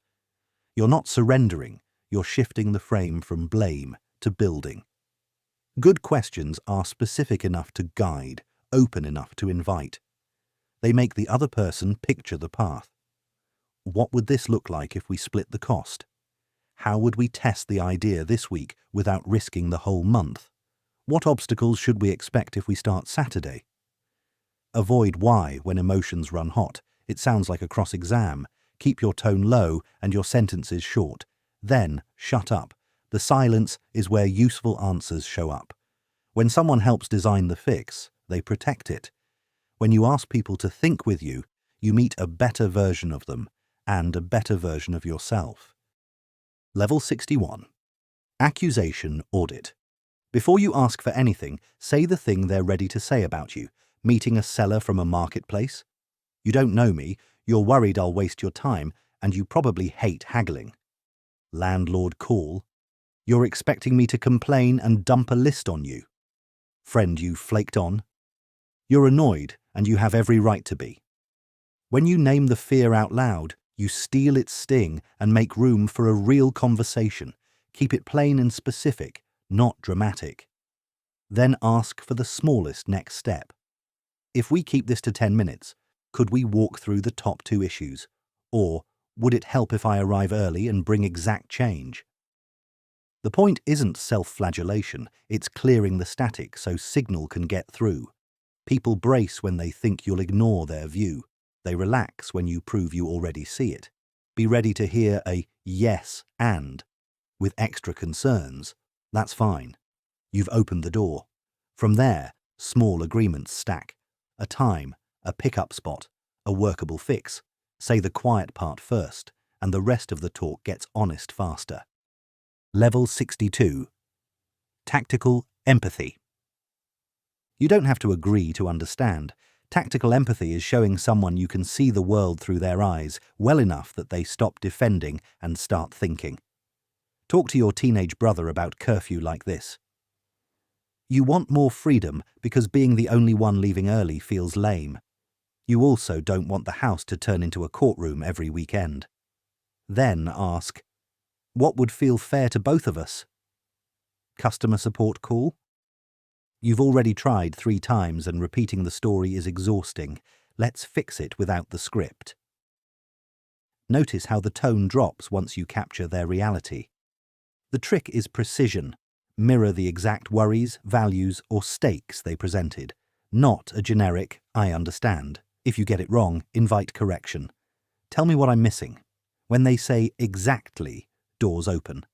You're not surrendering, you're shifting the frame from blame to building. Good questions are specific enough to guide, open enough to invite. They make the other person picture the path. What would this look like if we split the cost? How would we test the idea this week without risking the whole month? What obstacles should we expect if we start Saturday? Avoid why when emotions run hot. It sounds like a cross-exam. Keep your tone low and your sentences short. Then, shut up. The silence is where useful answers show up. When someone helps design the fix, they protect it. When you ask people to think with you, you meet a better version of them and a better version of yourself. Level 61. Accusation audit. Before you ask for anything, say the thing they're ready to say about you. Meeting a seller from a marketplace? You don't know me, you're worried I'll waste your time, and you probably hate haggling. Landlord call. You're expecting me to complain and dump a list on you. Friend you flaked on. You're annoyed, and you have every right to be. When you name the fear out loud, you steal its sting and make room for a real conversation. Keep it plain and specific, not dramatic. Then ask for the smallest next step. If we keep this to 10 minutes, could we walk through the top 2 issues? Or would it help if I arrive early and bring exact change? The point isn't self-flagellation, it's clearing the static so signal can get through. People brace when they think you'll ignore their view. They relax when you prove you already see it. Be ready to hear a yes and with extra concerns. That's fine. You've opened the door. From there, small agreements stack. A time, a pickup spot, a workable fix. Say the quiet part first, and the rest of the talk gets honest faster. Level 62. Tactical empathy. You don't have to agree to understand. Tactical empathy is showing someone you can see the world through their eyes well enough that they stop defending and start thinking. Talk to your teenage brother about curfew like this. You want more freedom because being the only one leaving early feels lame. You also don't want the house to turn into a courtroom every weekend. Then ask, what would feel fair to both of us? Customer support call? You've already tried 3 times and repeating the story is exhausting. Let's fix it without the script. Notice how the tone drops once you capture their reality. The trick is precision. Mirror the exact worries, values, or stakes they presented, not a generic, "I understand." If you get it wrong, invite correction. "Tell me what I'm missing." When they say exactly, doors open.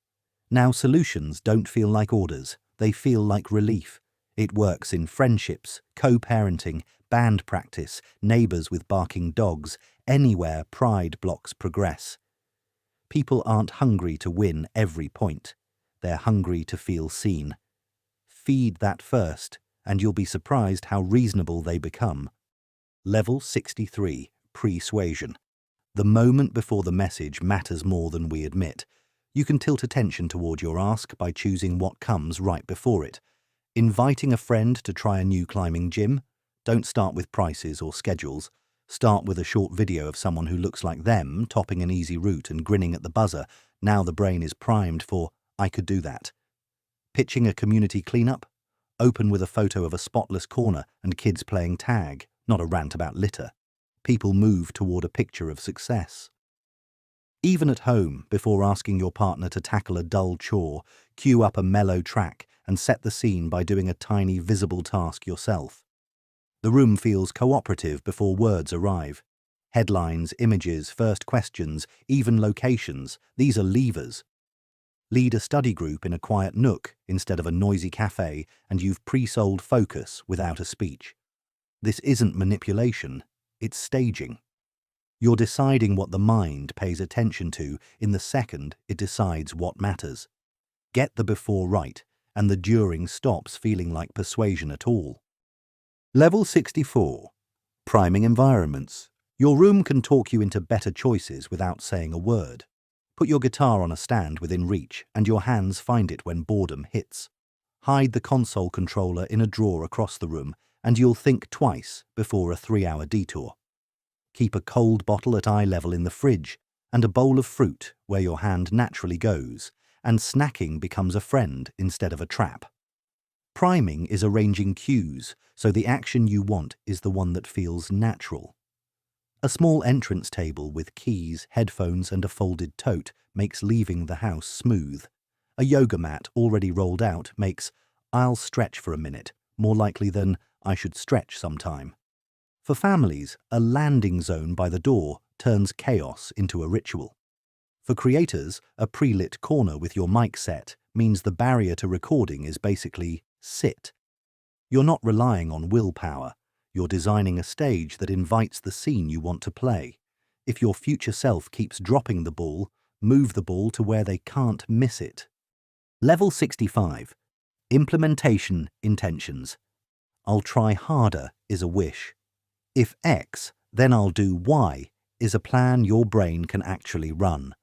Now solutions don't feel like orders, they feel like relief. It works in friendships, co-parenting, band practice, neighbours with barking dogs, anywhere pride blocks progress. People aren't hungry to win every point. They're hungry to feel seen. Feed that first, and you'll be surprised how reasonable they become. Level 63, persuasion. The moment before the message matters more than we admit. You can tilt attention toward your ask by choosing what comes right before it. Inviting a friend to try a new climbing gym? Don't start with prices or schedules. Start with a short video of someone who looks like them topping an easy route and grinning at the buzzer. Now the brain is primed for, "I could do that." Pitching a community cleanup? Open with a photo of a spotless corner and kids playing tag, not a rant about litter. People move toward a picture of success. Even at home, before asking your partner to tackle a dull chore, cue up a mellow track and set the scene by doing a tiny visible task yourself. The room feels cooperative before words arrive. Headlines, images, first questions, even locations, these are levers. Lead a study group in a quiet nook instead of a noisy cafe, and you've pre-sold focus without a speech. This isn't manipulation, it's staging. You're deciding what the mind pays attention to in the second it decides what matters. Get the before right, and the during stops feeling like persuasion at all. Level 64. Priming environments. Your room can talk you into better choices without saying a word. Put your guitar on a stand within reach, and your hands find it when boredom hits. Hide the console controller in a drawer across the room, and you'll think twice before a 3-hour detour. Keep a cold bottle at eye level in the fridge, and a bowl of fruit where your hand naturally goes, and snacking becomes a friend instead of a trap. Priming is arranging cues, so the action you want is the one that feels natural. A small entrance table with keys, headphones, and a folded tote makes leaving the house smooth. A yoga mat already rolled out makes "I'll stretch for a minute" more likely than "I should stretch sometime." For families, a landing zone by the door turns chaos into a ritual. For creators, a pre-lit corner with your mic set means the barrier to recording is basically sit. You're not relying on willpower. You're designing a stage that invites the scene you want to play. If your future self keeps dropping the ball, move the ball to where they can't miss it. Level 65. Implementation intentions. "I'll try harder" is a wish. If X, then I'll do Y is a plan your brain can actually run.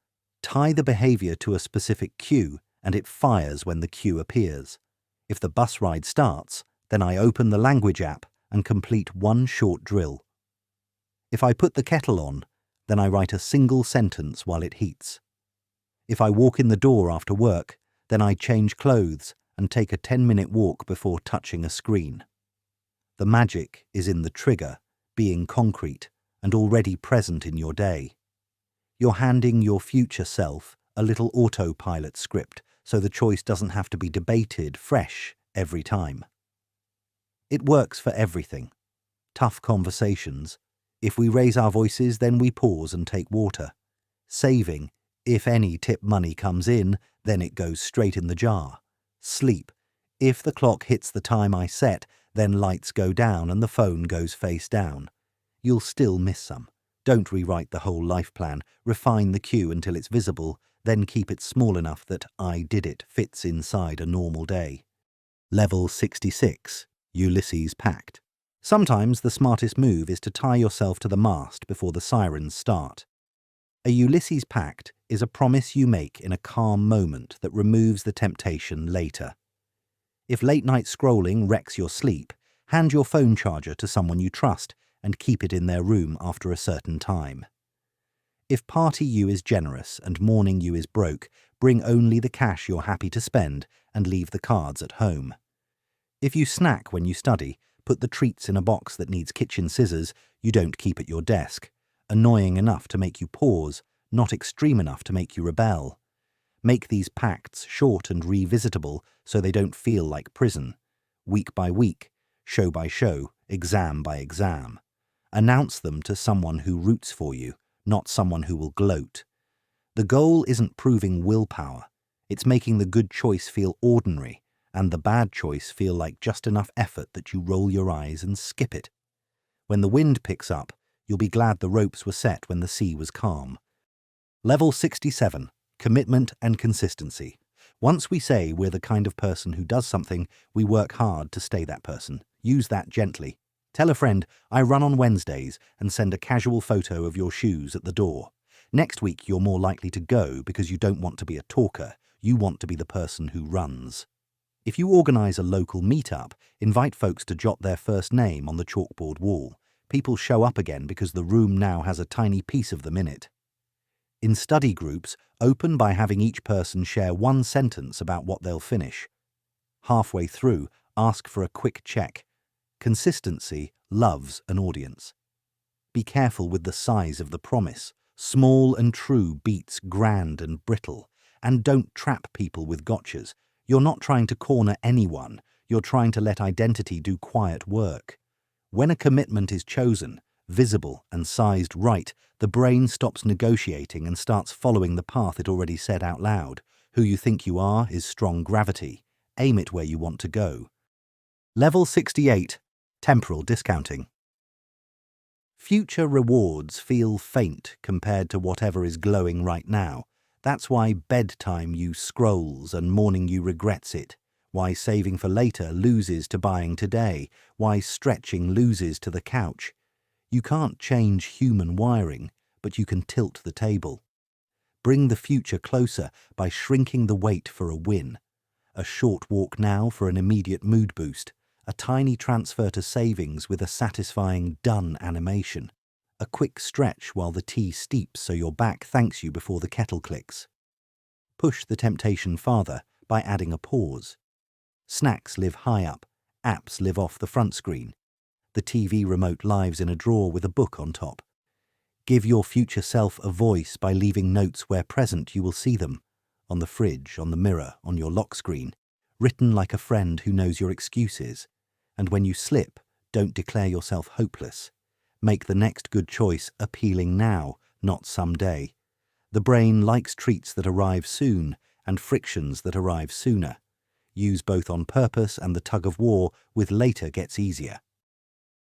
Tie the behavior to a specific cue and it fires when the cue appears. If the bus ride starts, then I open the language app and complete one short drill. If I put the kettle on, then I write a single sentence while it heats. If I walk in the door after work, then I change clothes and take a 10-minute walk before touching a screen. The magic is in the trigger, being concrete and already present in your day. You're handing your future self a little autopilot script so the choice doesn't have to be debated fresh every time. It works for everything. Tough conversations. If we raise our voices, then we pause and take water. Saving. If any tip money comes in, then it goes straight in the jar. Sleep. If the clock hits the time I set, then lights go down and the phone goes face down. You'll still miss some. Don't rewrite the whole life plan. Refine the cue until it's visible, then keep it small enough that "I did it" fits inside a normal day. Level 66. Ulysses Pact. Sometimes the smartest move is to tie yourself to the mast before the sirens start. A Ulysses Pact is a promise you make in a calm moment that removes the temptation later. If late-night scrolling wrecks your sleep, hand your phone charger to someone you trust and keep it in their room after a certain time. If party you is generous and morning you is broke, bring only the cash you're happy to spend and leave the cards at home. If you snack when you study, put the treats in a box that needs kitchen scissors you don't keep at your desk. Annoying enough to make you pause, not extreme enough to make you rebel. Make these pacts short and revisitable so they don't feel like prison. Week by week, show by show, exam by exam. Announce them to someone who roots for you, not someone who will gloat. The goal isn't proving willpower. It's making the good choice feel ordinary and the bad choice feel like just enough effort that you roll your eyes and skip it. When the wind picks up, you'll be glad the ropes were set when the sea was calm. Level 67. Commitment and consistency. Once we say we're the kind of person who does something, we work hard to stay that person. Use that gently. Tell a friend, I run on Wednesdays, and send a casual photo of your shoes at the door. Next week you're more likely to go because you don't want to be a talker. You want to be the person who runs. If you organise a local meet-up, invite folks to jot their first name on the chalkboard wall. People show up again because the room now has a tiny piece of them in it. In study groups, open by having each person share one sentence about what they'll finish. Halfway through, ask for a quick check. Consistency loves an audience. Be careful with the size of the promise. Small and true beats grand and brittle. And don't trap people with gotchas. You're not trying to corner anyone. You're trying to let identity do quiet work. When a commitment is chosen, visible and sized right, the brain stops negotiating and starts following the path it already said out loud. Who you think you are is strong gravity. Aim it where you want to go. Level 68. Temporal discounting. Future rewards feel faint compared to whatever is glowing right now. That's why bedtime you scrolls and morning you regrets it. Why saving for later loses to buying today. Why stretching loses to the couch. You can't change human wiring, but you can tilt the table. Bring the future closer by shrinking the wait for a win. A short walk now for an immediate mood boost. A tiny transfer to savings with a satisfying done animation. A quick stretch while the tea steeps so your back thanks you before the kettle clicks. Push the temptation farther by adding a pause. Snacks live high up, apps live off the front screen. The TV remote lives in a drawer with a book on top. Give your future self a voice by leaving notes where present you will see them. On the fridge, on the mirror, on your lock screen. Written like a friend who knows your excuses. And when you slip, don't declare yourself hopeless. Make the next good choice appealing now, not someday. The brain likes treats that arrive soon and frictions that arrive sooner. Use both on purpose and the tug of war with later gets easier.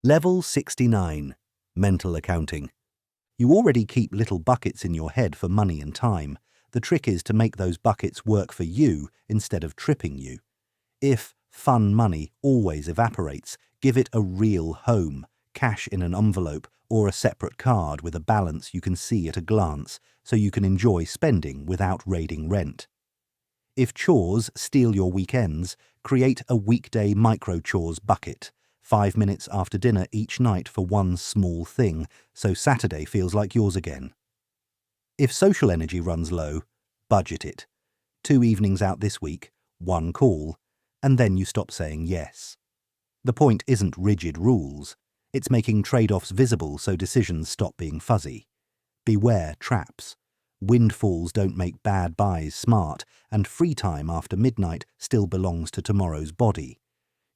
Level 69. Mental accounting. You already keep little buckets in your head for money and time. The trick is to make those buckets work for you instead of tripping you. If fun money always evaporates, give it a real home. Cash in an envelope or a separate card with a balance you can see at a glance so you can enjoy spending without raiding rent. If chores steal your weekends, create a weekday micro-chores bucket, 5 minutes after dinner each night for one small thing, so Saturday feels like yours again. If social energy runs low, budget it. 2 evenings out this week, 1 call, and then you stop saying yes. The point isn't rigid rules. It's making trade-offs visible so decisions stop being fuzzy. Beware traps. Windfalls don't make bad buys smart, and free time after midnight still belongs to tomorrow's body.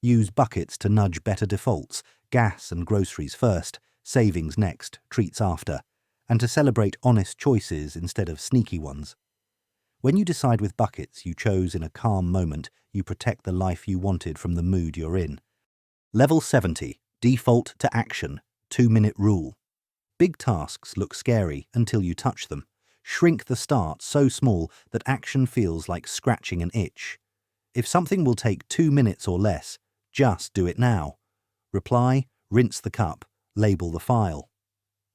Use buckets to nudge better defaults, gas and groceries first, savings next, treats after, and to celebrate honest choices instead of sneaky ones. When you decide with buckets you chose in a calm moment, you protect the life you wanted from the mood you're in. Level 70. Default to action. 2-minute rule. Big tasks look scary until you touch them. Shrink the start so small that action feels like scratching an itch. If something will take 2 minutes or less, just do it now. Reply, rinse the cup, label the file.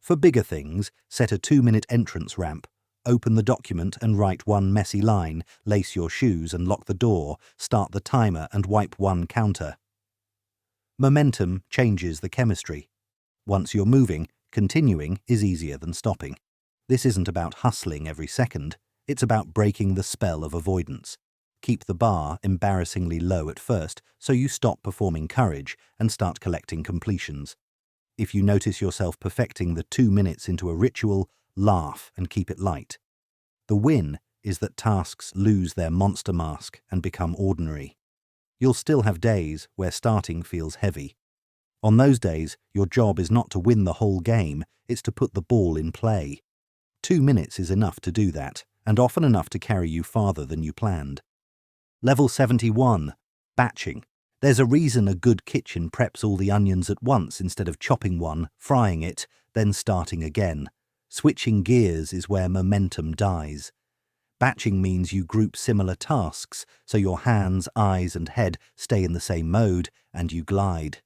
For bigger things, set a 2-minute entrance ramp. Open the document and write 1 messy line, lace your shoes and lock the door, start the timer and wipe 1 counter. Momentum changes the chemistry. Once you're moving, continuing is easier than stopping. This isn't about hustling every second. It's about breaking the spell of avoidance. Keep the bar embarrassingly low at first so you stop performing courage and start collecting completions. If you notice yourself perfecting the 2 minutes into a ritual, laugh and keep it light. The win is that tasks lose their monster mask and become ordinary. You'll still have days where starting feels heavy. On those days, your job is not to win the whole game, it's to put the ball in play. 2 minutes is enough to do that, and often enough to carry you farther than you planned. Level 71. Batching. There's a reason a good kitchen preps all the onions at once instead of chopping one, frying it, then starting again. Switching gears is where momentum dies. Batching means you group similar tasks, so your hands, eyes and head stay in the same mode, and you glide.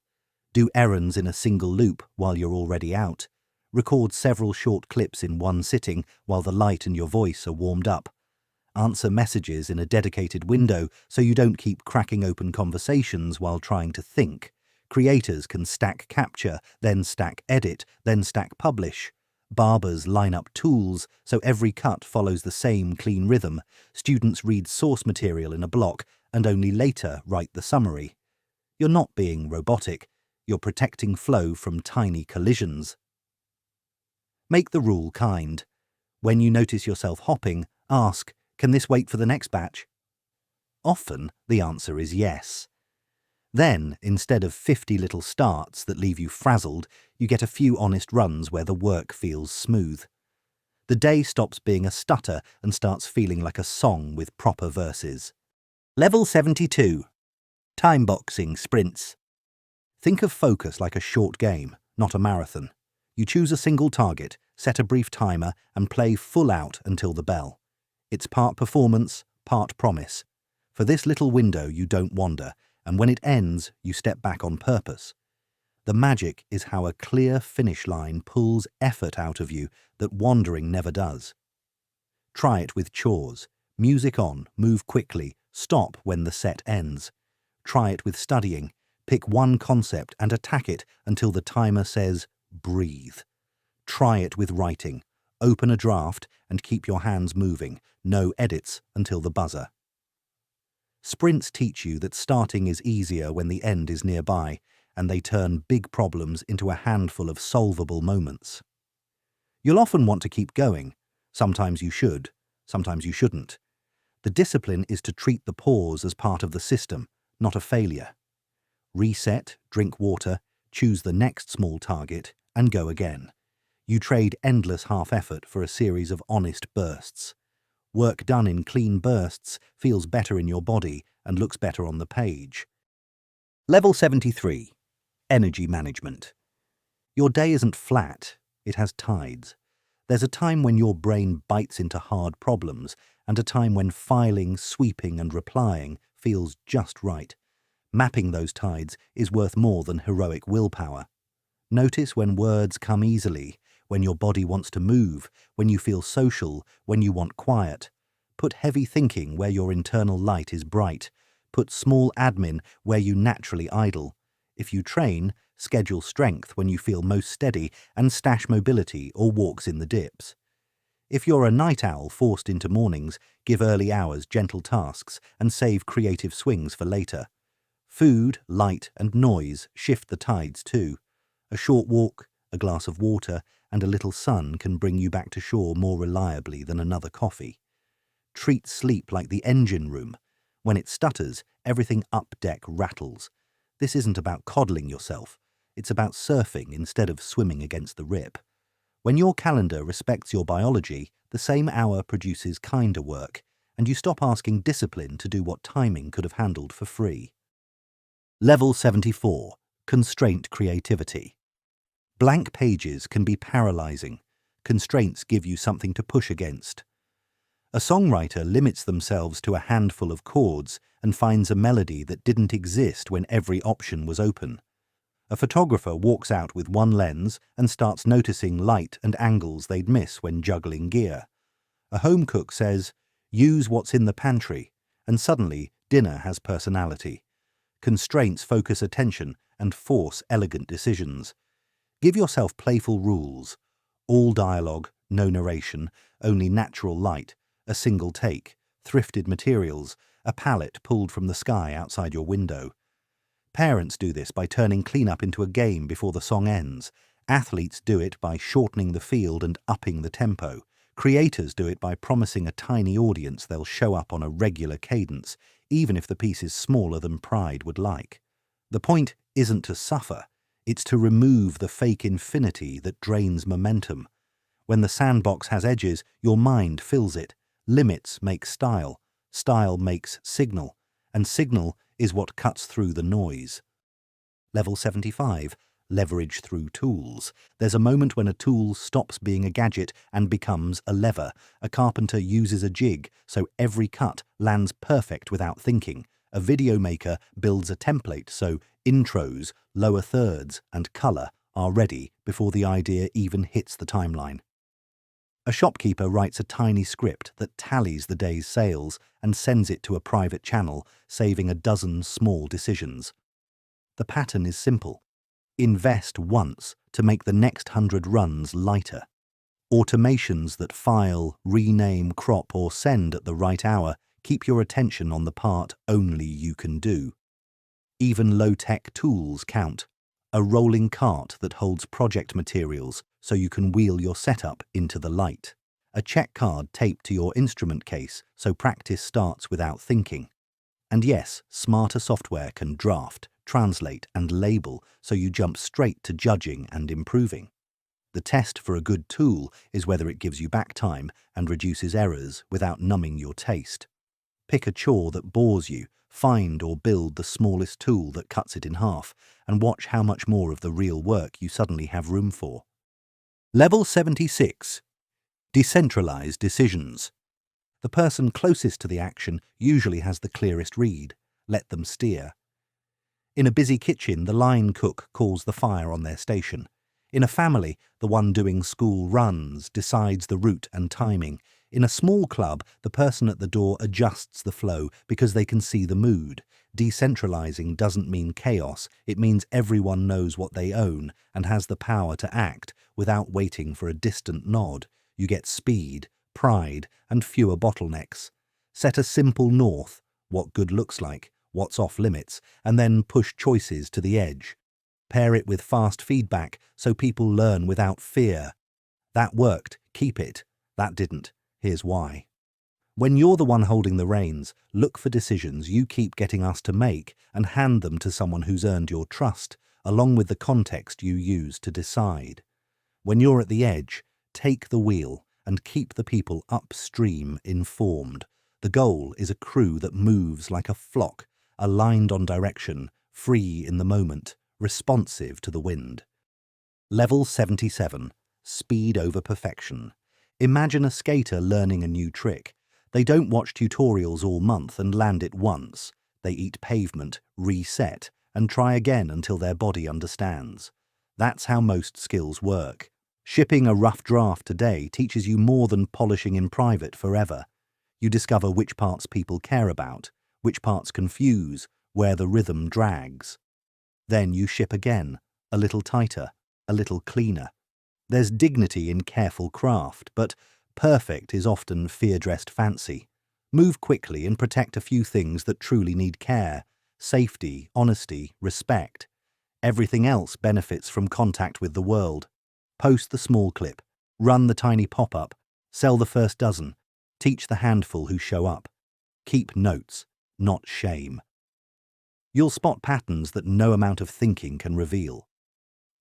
Do errands in a single loop while you're already out. Record several short clips in one sitting while the light and your voice are warmed up. Answer messages in a dedicated window so you don't keep cracking open conversations while trying to think. Creators can stack capture, then stack edit, then stack publish. Barbers line up tools so every cut follows the same clean rhythm. Students read source material in a block and only later write the summary. You're not being robotic. You're protecting flow from tiny collisions. Make the rule kind. When you notice yourself hopping, ask, "Can this wait for the next batch?" Often the answer is yes. Then, instead of 50 little starts that leave you frazzled, you get a few honest runs where the work feels smooth. The day stops being a stutter and starts feeling like a song with proper verses. Level 72. Time boxing sprints. Think of focus like a short game, not a marathon. You choose a single target, set a brief timer, and play full out until the bell. It's part performance, part promise. For this little window you don't wander, and when it ends, you step back on purpose. The magic is how a clear finish line pulls effort out of you that wandering never does. Try it with chores. Music on, move quickly, stop when the set ends. Try it with studying. Pick one concept and attack it until the timer says, breathe. Try it with writing. Open a draft and keep your hands moving. No edits until the buzzer. Sprints teach you that starting is easier when the end is nearby, and they turn big problems into a handful of solvable moments. You'll often want to keep going. Sometimes you should, sometimes you shouldn't. The discipline is to treat the pause as part of the system, not a failure. Reset, drink water, choose the next small target, and go again. You trade endless half-effort for a series of honest bursts. Work done in clean bursts feels better in your body and looks better on the page. Level 73. Energy management. Your day isn't flat, it has tides. There's a time when your brain bites into hard problems and a time when filing, sweeping and replying feels just right. Mapping those tides is worth more than heroic willpower. Notice when words come easily, when your body wants to move, when you feel social, when you want quiet. Put heavy thinking where your internal light is bright. Put small admin where you naturally idle. If you train, schedule strength when you feel most steady and stash mobility or walks in the dips. If you're a night owl forced into mornings, give early hours gentle tasks and save creative swings for later. Food, light and noise shift the tides too. A short walk, a glass of water and a little sun can bring you back to shore more reliably than another coffee. Treat sleep like the engine room. When it stutters, everything up deck rattles. This isn't about coddling yourself. It's about surfing instead of swimming against the rip. When your calendar respects your biology, the same hour produces kinder work, and you stop asking discipline to do what timing could have handled for free. Level 74. Constraint creativity. Blank pages can be paralyzing. Constraints give you something to push against. A songwriter limits themselves to a handful of chords and finds a melody that didn't exist when every option was open. A photographer walks out with one lens and starts noticing light and angles they'd miss when juggling gear. A home cook says, "Use what's in the pantry," and suddenly dinner has personality. Constraints focus attention and force elegant decisions. Give yourself playful rules. All dialogue, no narration, only natural light, a single take, thrifted materials, a pallet pulled from the sky outside your window. Parents do this by turning cleanup into a game before the song ends. Athletes do it by shortening the field and upping the tempo. Creators do it by promising a tiny audience they'll show up on a regular cadence, even if the piece is smaller than pride would like. The point isn't to suffer, it's to remove the fake infinity that drains momentum. When the sandbox has edges, your mind fills it. Limits make style, style makes signal, and signal is what cuts through the noise. Level 75. Leverage through tools. There's a moment when a tool stops being a gadget and becomes a lever. A carpenter uses a jig, so every cut lands perfect without thinking. A video maker builds a template, so intros, lower thirds, and color are ready before the idea even hits the timeline. A shopkeeper writes a tiny script that tallies the day's sales and sends it to a private channel, saving a dozen small decisions. The pattern is simple. Invest once to make the next 100 runs lighter. Automations that file, rename, crop, or send at the right hour keep your attention on the part only you can do. Even low-tech tools count. A rolling cart that holds project materials so you can wheel your setup into the light. A check card taped to your instrument case so practice starts without thinking. And yes, smarter software can draft, translate, and label so you jump straight to judging and improving. The test for a good tool is whether it gives you back time and reduces errors without numbing your taste. Pick a chore that bores you, find or build the smallest tool that cuts it in half, and watch how much more of the real work you suddenly have room for. Level 76. Decentralize decisions. The person closest to the action usually has the clearest read. Let them steer. In a busy kitchen, the line cook calls the fire on their station. In a family, the one doing school runs decides the route and timing. In a small club, the person at the door adjusts the flow because they can see the mood. Decentralizing doesn't mean chaos, it means everyone knows what they own and has the power to act without waiting for a distant nod. You get speed, pride, and fewer bottlenecks. Set a simple north, what good looks like, what's off limits, and then push choices to the edge. Pair it with fast feedback so people learn without fear. That worked, keep it. That didn't, here's why. When you're the one holding the reins, look for decisions you keep getting us to make and hand them to someone who's earned your trust, along with the context you use to decide. When you're at the edge, take the wheel and keep the people upstream informed. The goal is a crew that moves like a flock, aligned on direction, free in the moment, responsive to the wind. Level 77. Speed over perfection. Imagine a skater learning a new trick. They don't watch tutorials all month and land it once. They eat pavement, reset, and try again until their body understands. That's how most skills work. Shipping a rough draft today teaches you more than polishing in private forever. You discover which parts people care about, which parts confuse, where the rhythm drags. Then you ship again, a little tighter, a little cleaner. There's dignity in careful craft, but perfect is often fear-dressed fancy. Move quickly and protect a few things that truly need care: safety, honesty, respect. Everything else benefits from contact with the world. Post the small clip, run the tiny pop-up, sell the first dozen, teach the handful who show up. Keep notes, not shame. You'll spot patterns that no amount of thinking can reveal.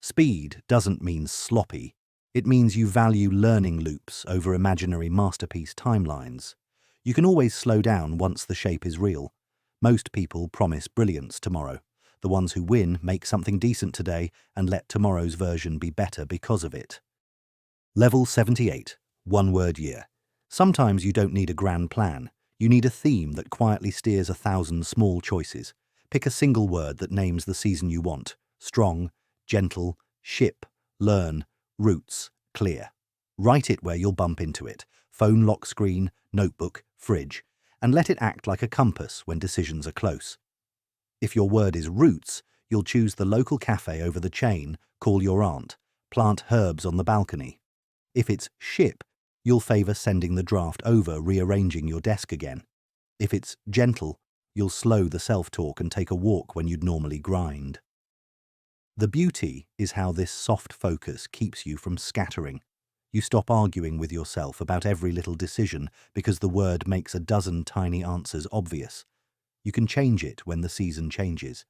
Speed doesn't mean sloppy. It means you value learning loops over imaginary masterpiece timelines. You can always slow down once the shape is real. Most people promise brilliance tomorrow. The ones who win make something decent today and let tomorrow's version be better because of it. Level 78. One-word year. Sometimes you don't need a grand plan. You need a theme that quietly steers 1,000 small choices. Pick a single word that names the season you want: strong, gentle, ship, learn, roots, clear. Write it where you'll bump into it: phone lock screen, notebook, fridge, and let it act like a compass when decisions are close. If your word is roots, you'll choose the local cafe over the chain, call your aunt, plant herbs on the balcony. If it's ship, you'll favour sending the draft over, rearranging your desk again. If it's gentle, you'll slow the self-talk and take a walk when you'd normally grind. The beauty is how this soft focus keeps you from scattering. You stop arguing with yourself about every little decision because the word makes a dozen tiny answers obvious. You can change it when the season changes.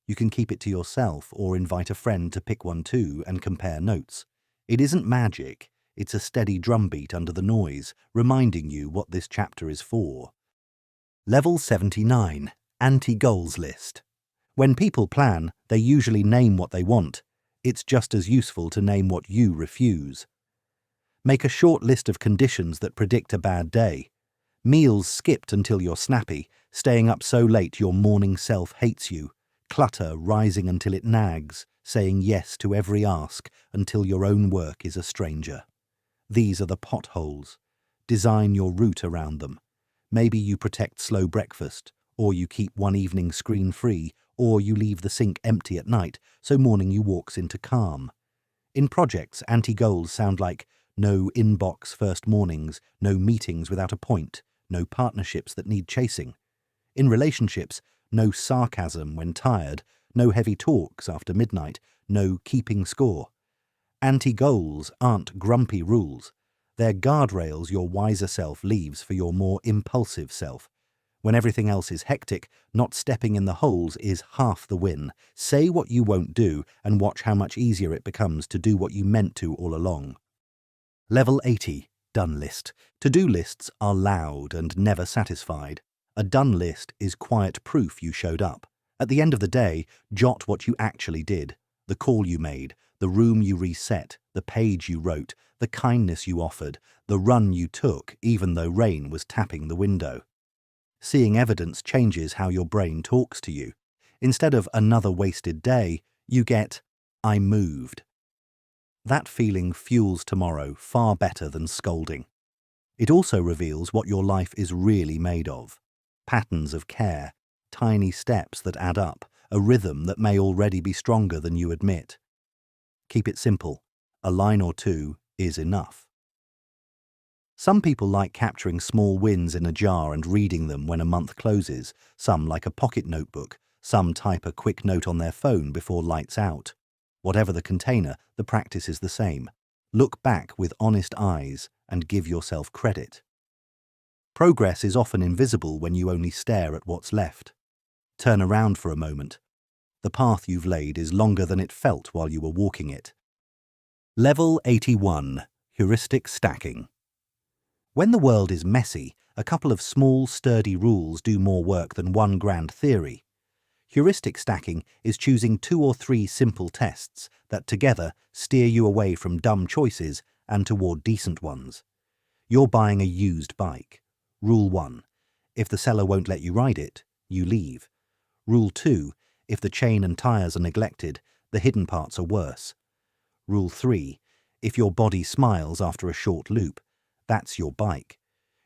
You can keep it to yourself or invite a friend to pick one too and compare notes. It isn't magic, it's a steady drumbeat under the noise, reminding you what this chapter is for. Level 79, Anti-Goals List. When people plan, they usually name what they want. It's just as useful to name what you refuse. Make a short list of conditions that predict a bad day. Meals skipped until you're snappy, staying up so late your morning self hates you, clutter rising until it nags, saying yes to every ask until your own work is a stranger. These are the potholes. Design your route around them. Maybe you protect slow breakfast, or you keep one evening screen-free, or you leave the sink empty at night so morning you walks into calm. In projects, anti-goals sound like no inbox first mornings, no meetings without a point, no partnerships that need chasing. In relationships, no sarcasm when tired, no heavy talks after midnight, no keeping score. Anti-goals aren't grumpy rules. They're guardrails your wiser self leaves for your more impulsive self. When everything else is hectic, not stepping in the holes is half the win. Say what you won't do and watch how much easier it becomes to do what you meant to all along. Level 80, Done List. To-do lists are loud and never satisfied. A done list is quiet proof you showed up. At the end of the day, jot what you actually did. The call you made, the room you reset, the page you wrote, the kindness you offered, the run you took even though rain was tapping the window. Seeing evidence changes how your brain talks to you. Instead of another wasted day, you get, I moved. That feeling fuels tomorrow far better than scolding. It also reveals what your life is really made of. Patterns of care, tiny steps that add up, a rhythm that may already be stronger than you admit. Keep it simple. A line or two is enough. Some people like capturing small wins in a jar and reading them when a month closes. Some like a pocket notebook. Some type a quick note on their phone before lights out. Whatever the container, the practice is the same. Look back with honest eyes and give yourself credit. Progress is often invisible when you only stare at what's left. Turn around for a moment. The path you've laid is longer than it felt while you were walking it. Level 81, Heuristic Stacking. When the world is messy, a couple of small, sturdy rules do more work than one grand theory. Heuristic stacking is choosing 2 or 3 simple tests that together steer you away from dumb choices and toward decent ones. You're buying a used bike. Rule 1. If the seller won't let you ride it, you leave. Rule 2. If the chain and tyres are neglected, the hidden parts are worse. Rule 3. If your body smiles after a short loop, that's your bike.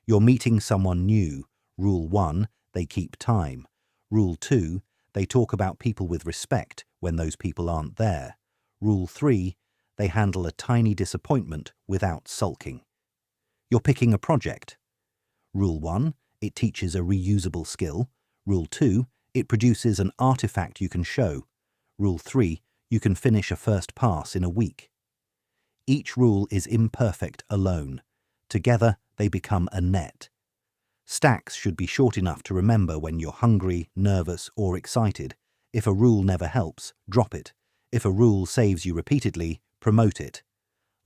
You're meeting someone new. Rule 1. They keep time. Rule 2. They talk about people with respect when those people aren't there. Rule 3. They handle a tiny disappointment without sulking. You're picking a project. Rule 1. It teaches a reusable skill. Rule 2. It produces an artifact you can show. Rule 3. You can finish a first pass in a week. Each rule is imperfect alone. Together, they become a net. Stacks should be short enough to remember when you're hungry, nervous, or excited. If a rule never helps, drop it. If a rule saves you repeatedly, promote it.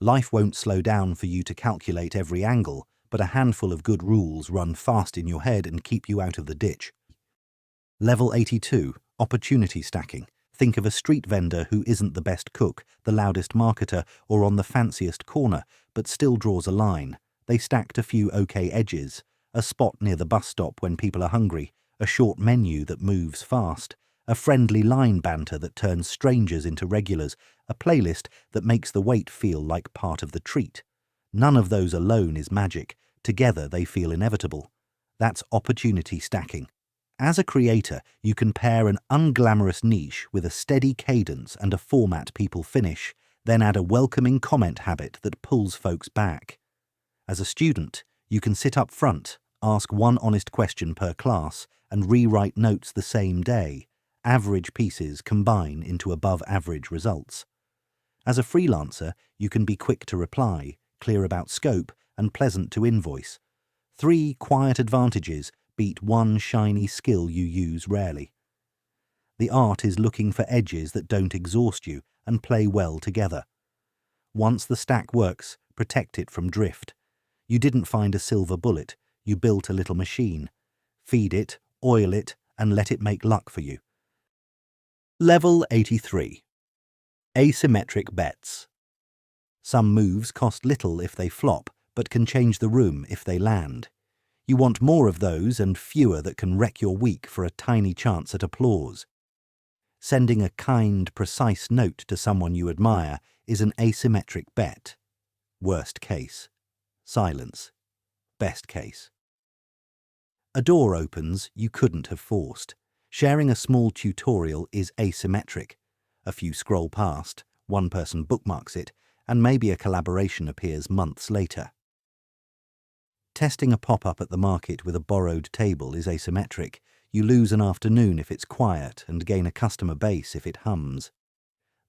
Life won't slow down for you to calculate every angle, but a handful of good rules run fast in your head and keep you out of the ditch. Level 82, Opportunity Stacking. Think of a street vendor who isn't the best cook, the loudest marketer, or on the fanciest corner, but still draws a line. They stacked a few okay edges, a spot near the bus stop when people are hungry, a short menu that moves fast, a friendly line banter that turns strangers into regulars, a playlist that makes the wait feel like part of the treat. None of those alone is magic. Together they feel inevitable. That's opportunity stacking. As a creator, you can pair an unglamorous niche with a steady cadence and a format people finish, then add a welcoming comment habit that pulls folks back. As a student, you can sit up front, Ask one honest question per class and rewrite notes the same day. Average pieces combine into above-average results. As a freelancer, you can be quick to reply, clear about scope, and pleasant to invoice. 3 quiet advantages beat 1 shiny skill you use rarely. The art is looking for edges that don't exhaust you and play well together. Once the stack works, protect it from drift. You didn't find a silver bullet, you built a little machine. Feed it, oil it, and let it make luck for you. Level 83. Asymmetric bets. Some moves cost little if they flop, but can change the room if they land. You want more of those and fewer that can wreck your week for a tiny chance at applause. Sending a kind, precise note to someone you admire is an asymmetric bet. Worst case. Silence. Best case. A door opens you couldn't have forced. Sharing a small tutorial is asymmetric. A few scroll past, one person bookmarks it, and maybe a collaboration appears months later. Testing a pop-up at the market with a borrowed table is asymmetric. You lose an afternoon if it's quiet and gain a customer base if it hums.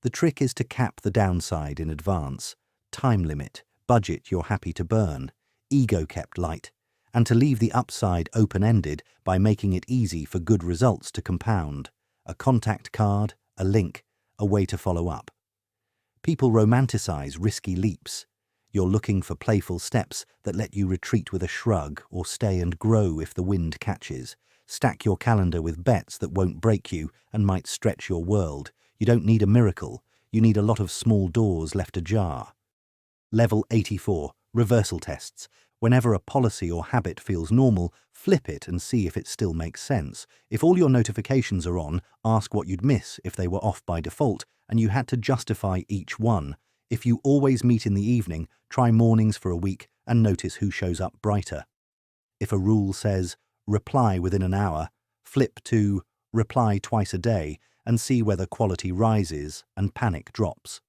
The trick is to cap the downside in advance. Time limit, budget you're happy to burn, ego kept light, and to leave the upside open-ended by making it easy for good results to compound. A contact card, a link, a way to follow up. People romanticize risky leaps. You're looking for playful steps that let you retreat with a shrug or stay and grow if the wind catches. Stack your calendar with bets that won't break you and might stretch your world. You don't need a miracle. You need a lot of small doors left ajar. Level 84. Reversal tests. Whenever a policy or habit feels normal, flip it and see if it still makes sense. If all your notifications are on, ask what you'd miss if they were off by default and you had to justify each one. If you always meet in the evening, try mornings for a week and notice who shows up brighter. If a rule says, reply within an hour, flip to reply twice a day and see whether quality rises and panic drops.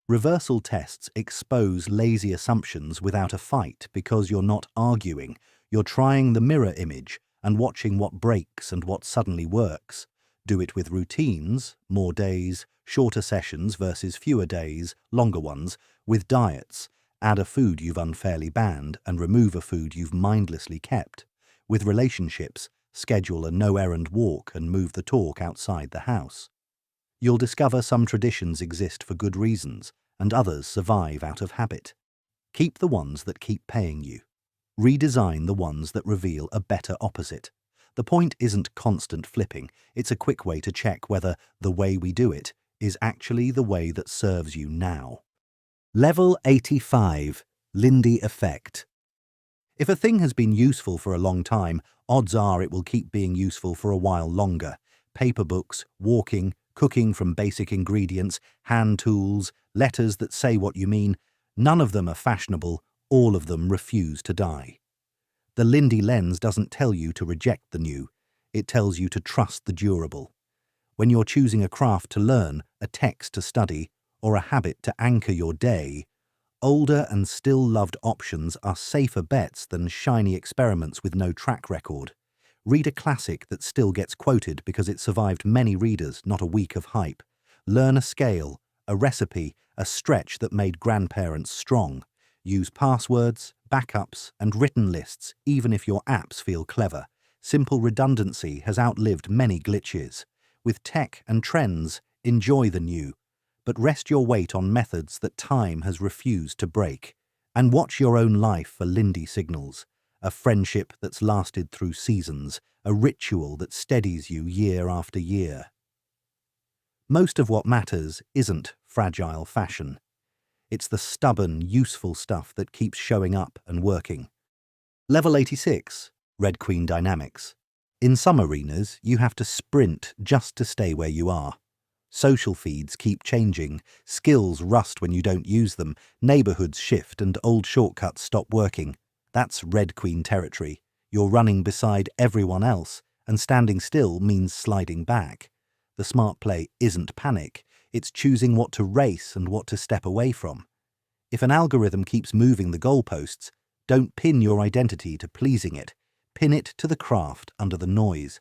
Reversal tests expose lazy assumptions without a fight because you're not arguing. You're trying the mirror image and watching what breaks and what suddenly works. Do it with routines, more days, shorter sessions versus fewer days, longer ones, with diets. Add a food you've unfairly banned and remove a food you've mindlessly kept. With relationships, schedule a no-errand walk and move the talk outside the house. You'll discover some traditions exist for good reasons, and others survive out of habit. Keep the ones that keep paying you. Redesign the ones that reveal a better opposite. The point isn't constant flipping, it's a quick way to check whether the way we do it is actually the way that serves you now. Level 85. Lindy Effect. If a thing has been useful for a long time, odds are it will keep being useful for a while longer. Paper books, walking, cooking from basic ingredients, hand tools, letters that say what you mean, none of them are fashionable, all of them refuse to die. The Lindy lens doesn't tell you to reject the new, it tells you to trust the durable. When you're choosing a craft to learn, a text to study, or a habit to anchor your day, older and still loved options are safer bets than shiny experiments with no track record. Read a classic that still gets quoted because it survived many readers, not a week of hype. Learn a scale, a recipe, a stretch that made grandparents strong. Use passwords, backups, and written lists, even if your apps feel clever. Simple redundancy has outlived many glitches. With tech and trends, enjoy the new, but rest your weight on methods that time has refused to break. And watch your own life for Lindy signals. A friendship that's lasted through seasons, a ritual that steadies you year after year. Most of what matters isn't fragile fashion. It's the stubborn, useful stuff that keeps showing up and working. Level 86. Red Queen Dynamics. In some arenas, you have to sprint just to stay where you are. Social feeds keep changing, skills rust when you don't use them, neighborhoods shift and old shortcuts stop working. That's Red Queen territory. You're running beside everyone else, and standing still means sliding back. The smart play isn't panic, it's choosing what to race and what to step away from. If an algorithm keeps moving the goalposts, Don't pin your identity to pleasing it. Pin it to the craft under the noise.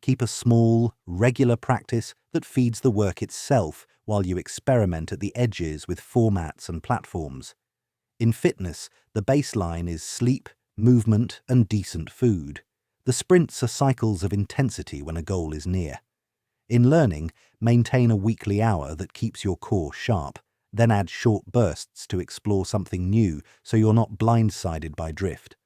Keep a small, regular practice that feeds the work itself while you experiment at the edges with formats and platforms. In fitness, the baseline is sleep, movement, and decent food. The sprints are cycles of intensity when a goal is near. In learning, maintain a weekly hour that keeps your core sharp, then add short bursts to explore something new so you're not blindsided by drift.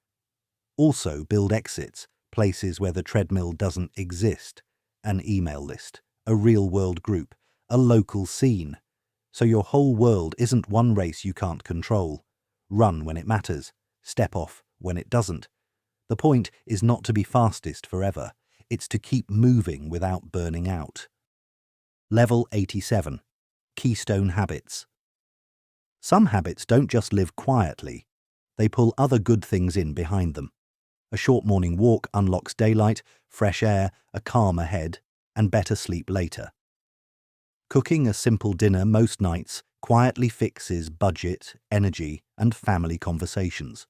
Also build exits, places where the treadmill doesn't exist, an email list, a real-world group, a local scene, so your whole world isn't one race you can't control. Run when it matters, step off when it doesn't. The point is not to be fastest forever, it's to keep moving without burning out. Level 87. Keystone Habits. Some habits don't just live quietly, they pull other good things in behind them. A short morning walk unlocks daylight, fresh air, a calmer head, and better sleep later. Cooking a simple dinner most nights quietly fixes budget, energy, and family conversations.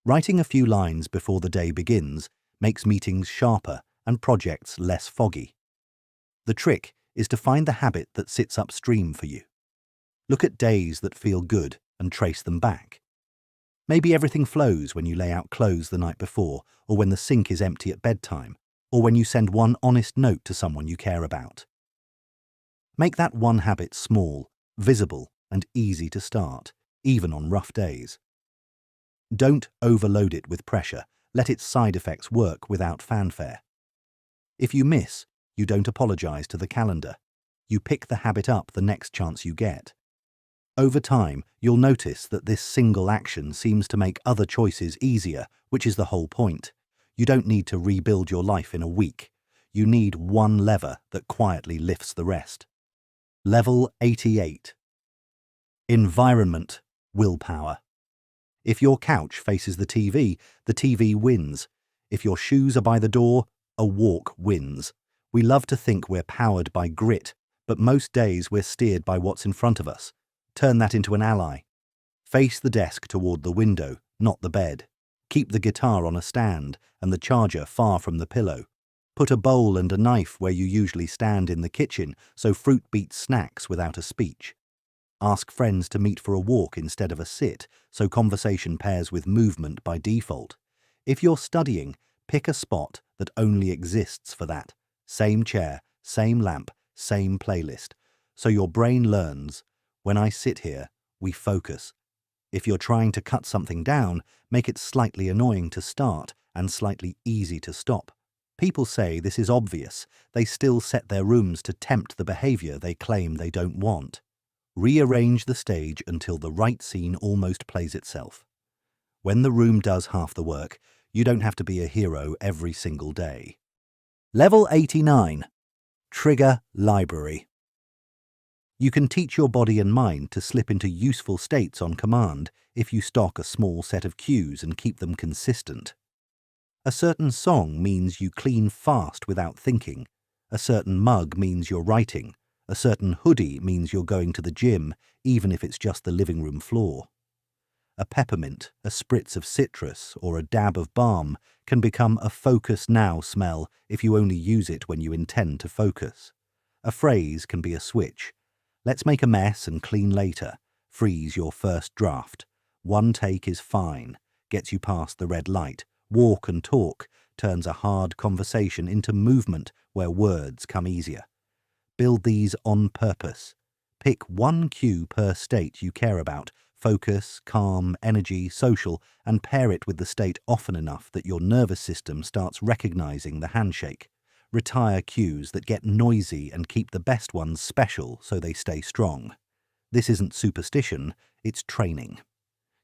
Writing a few lines before the day begins makes meetings sharper and projects less foggy. The trick is to find the habit that sits upstream for you. Look at days that feel good and trace them back. Maybe everything flows when you lay out clothes the night before, or when the sink is empty at bedtime, or when you send one honest note to someone you care about. Make that one habit small, visible, and easy to start, even on rough days. Don't overload it with pressure. Let its side effects work without fanfare. If you miss, you don't apologize to the calendar. You pick the habit up the next chance you get. Over time, you'll notice that this single action seems to make other choices easier, which is the whole point. You don't need to rebuild your life in a week. You need one lever that quietly lifts the rest. Level 88. Environment, willpower. If your couch faces the TV wins. If your shoes are by the door, a walk wins. We love to think we're powered by grit, but most days we're steered by what's in front of us. Turn that into an ally. Face the desk toward the window, not the bed. Keep the guitar on a stand and the charger far from the pillow. Put a bowl and a knife where you usually stand in the kitchen so fruit beats snacks without a speech. Ask friends to meet for a walk instead of a sit so conversation pairs with movement by default. If you're studying, pick a spot that only exists for that. Same chair, same lamp, same playlist. So your brain learns, when I sit here, we focus. If you're trying to cut something down, make it slightly annoying to start and slightly easy to stop. People say this is obvious. They still set their rooms to tempt the behavior they claim they don't want. Rearrange the stage until the right scene almost plays itself. When the room does half the work, you don't have to be a hero every single day. Level 89. Trigger Library. You can teach your body and mind to slip into useful states on command if you stock a small set of cues and keep them consistent. A certain song means you clean fast without thinking. A certain mug means you're writing. A certain hoodie means you're going to the gym, even if it's just the living room floor. A peppermint, a spritz of citrus, or a dab of balm can become a focus now smell if you only use it when you intend to focus. A phrase can be a switch. Let's make a mess and clean later. Freeze your first draft. One take is fine, gets you past the red light. Walk and talk turns a hard conversation into movement where words come easier. Build these on purpose. Pick one cue per state you care about, focus, calm, energy, social, and pair it with the state often enough that your nervous system starts recognizing the handshake. Retire cues that get noisy and keep the best ones special so they stay strong. This isn't superstition, it's training.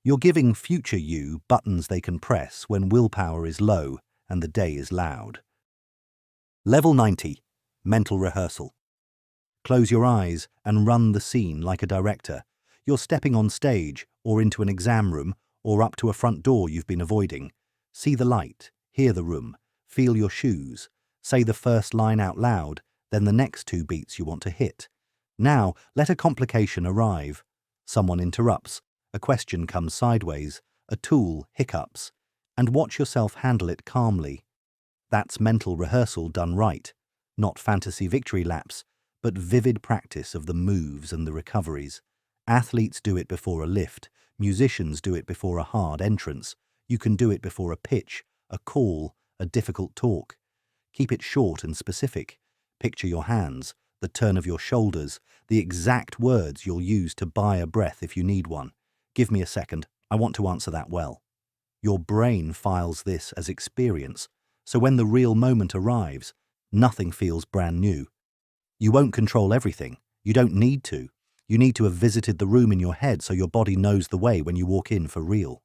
You're giving future you buttons they can press when willpower is low and the day is loud. Level 90. Mental rehearsal. Close your eyes and run the scene like a director. You're stepping on stage or into an exam room or up to a front door you've been avoiding. See the light, hear the room, feel your shoes. Say the first line out loud, then the next two beats you want to hit. Now, let a complication arrive. Someone interrupts. A question comes sideways. a tool, hiccups, and watch yourself handle it calmly. That's mental rehearsal done right, not fantasy victory laps, but vivid practice of the moves and the recoveries. Athletes do it before a lift, musicians do it before a hard entrance. You can do it before a pitch, a call, a difficult talk. Keep it short and specific. Picture your hands, the turn of your shoulders, the exact words you'll use to buy a breath if you need one. Give me a second, I want to answer that well. Your brain files this as experience, so when the real moment arrives, nothing feels brand new. You won't control everything. You don't need to. You need to have visited the room in your head so your body knows the way when you walk in for real.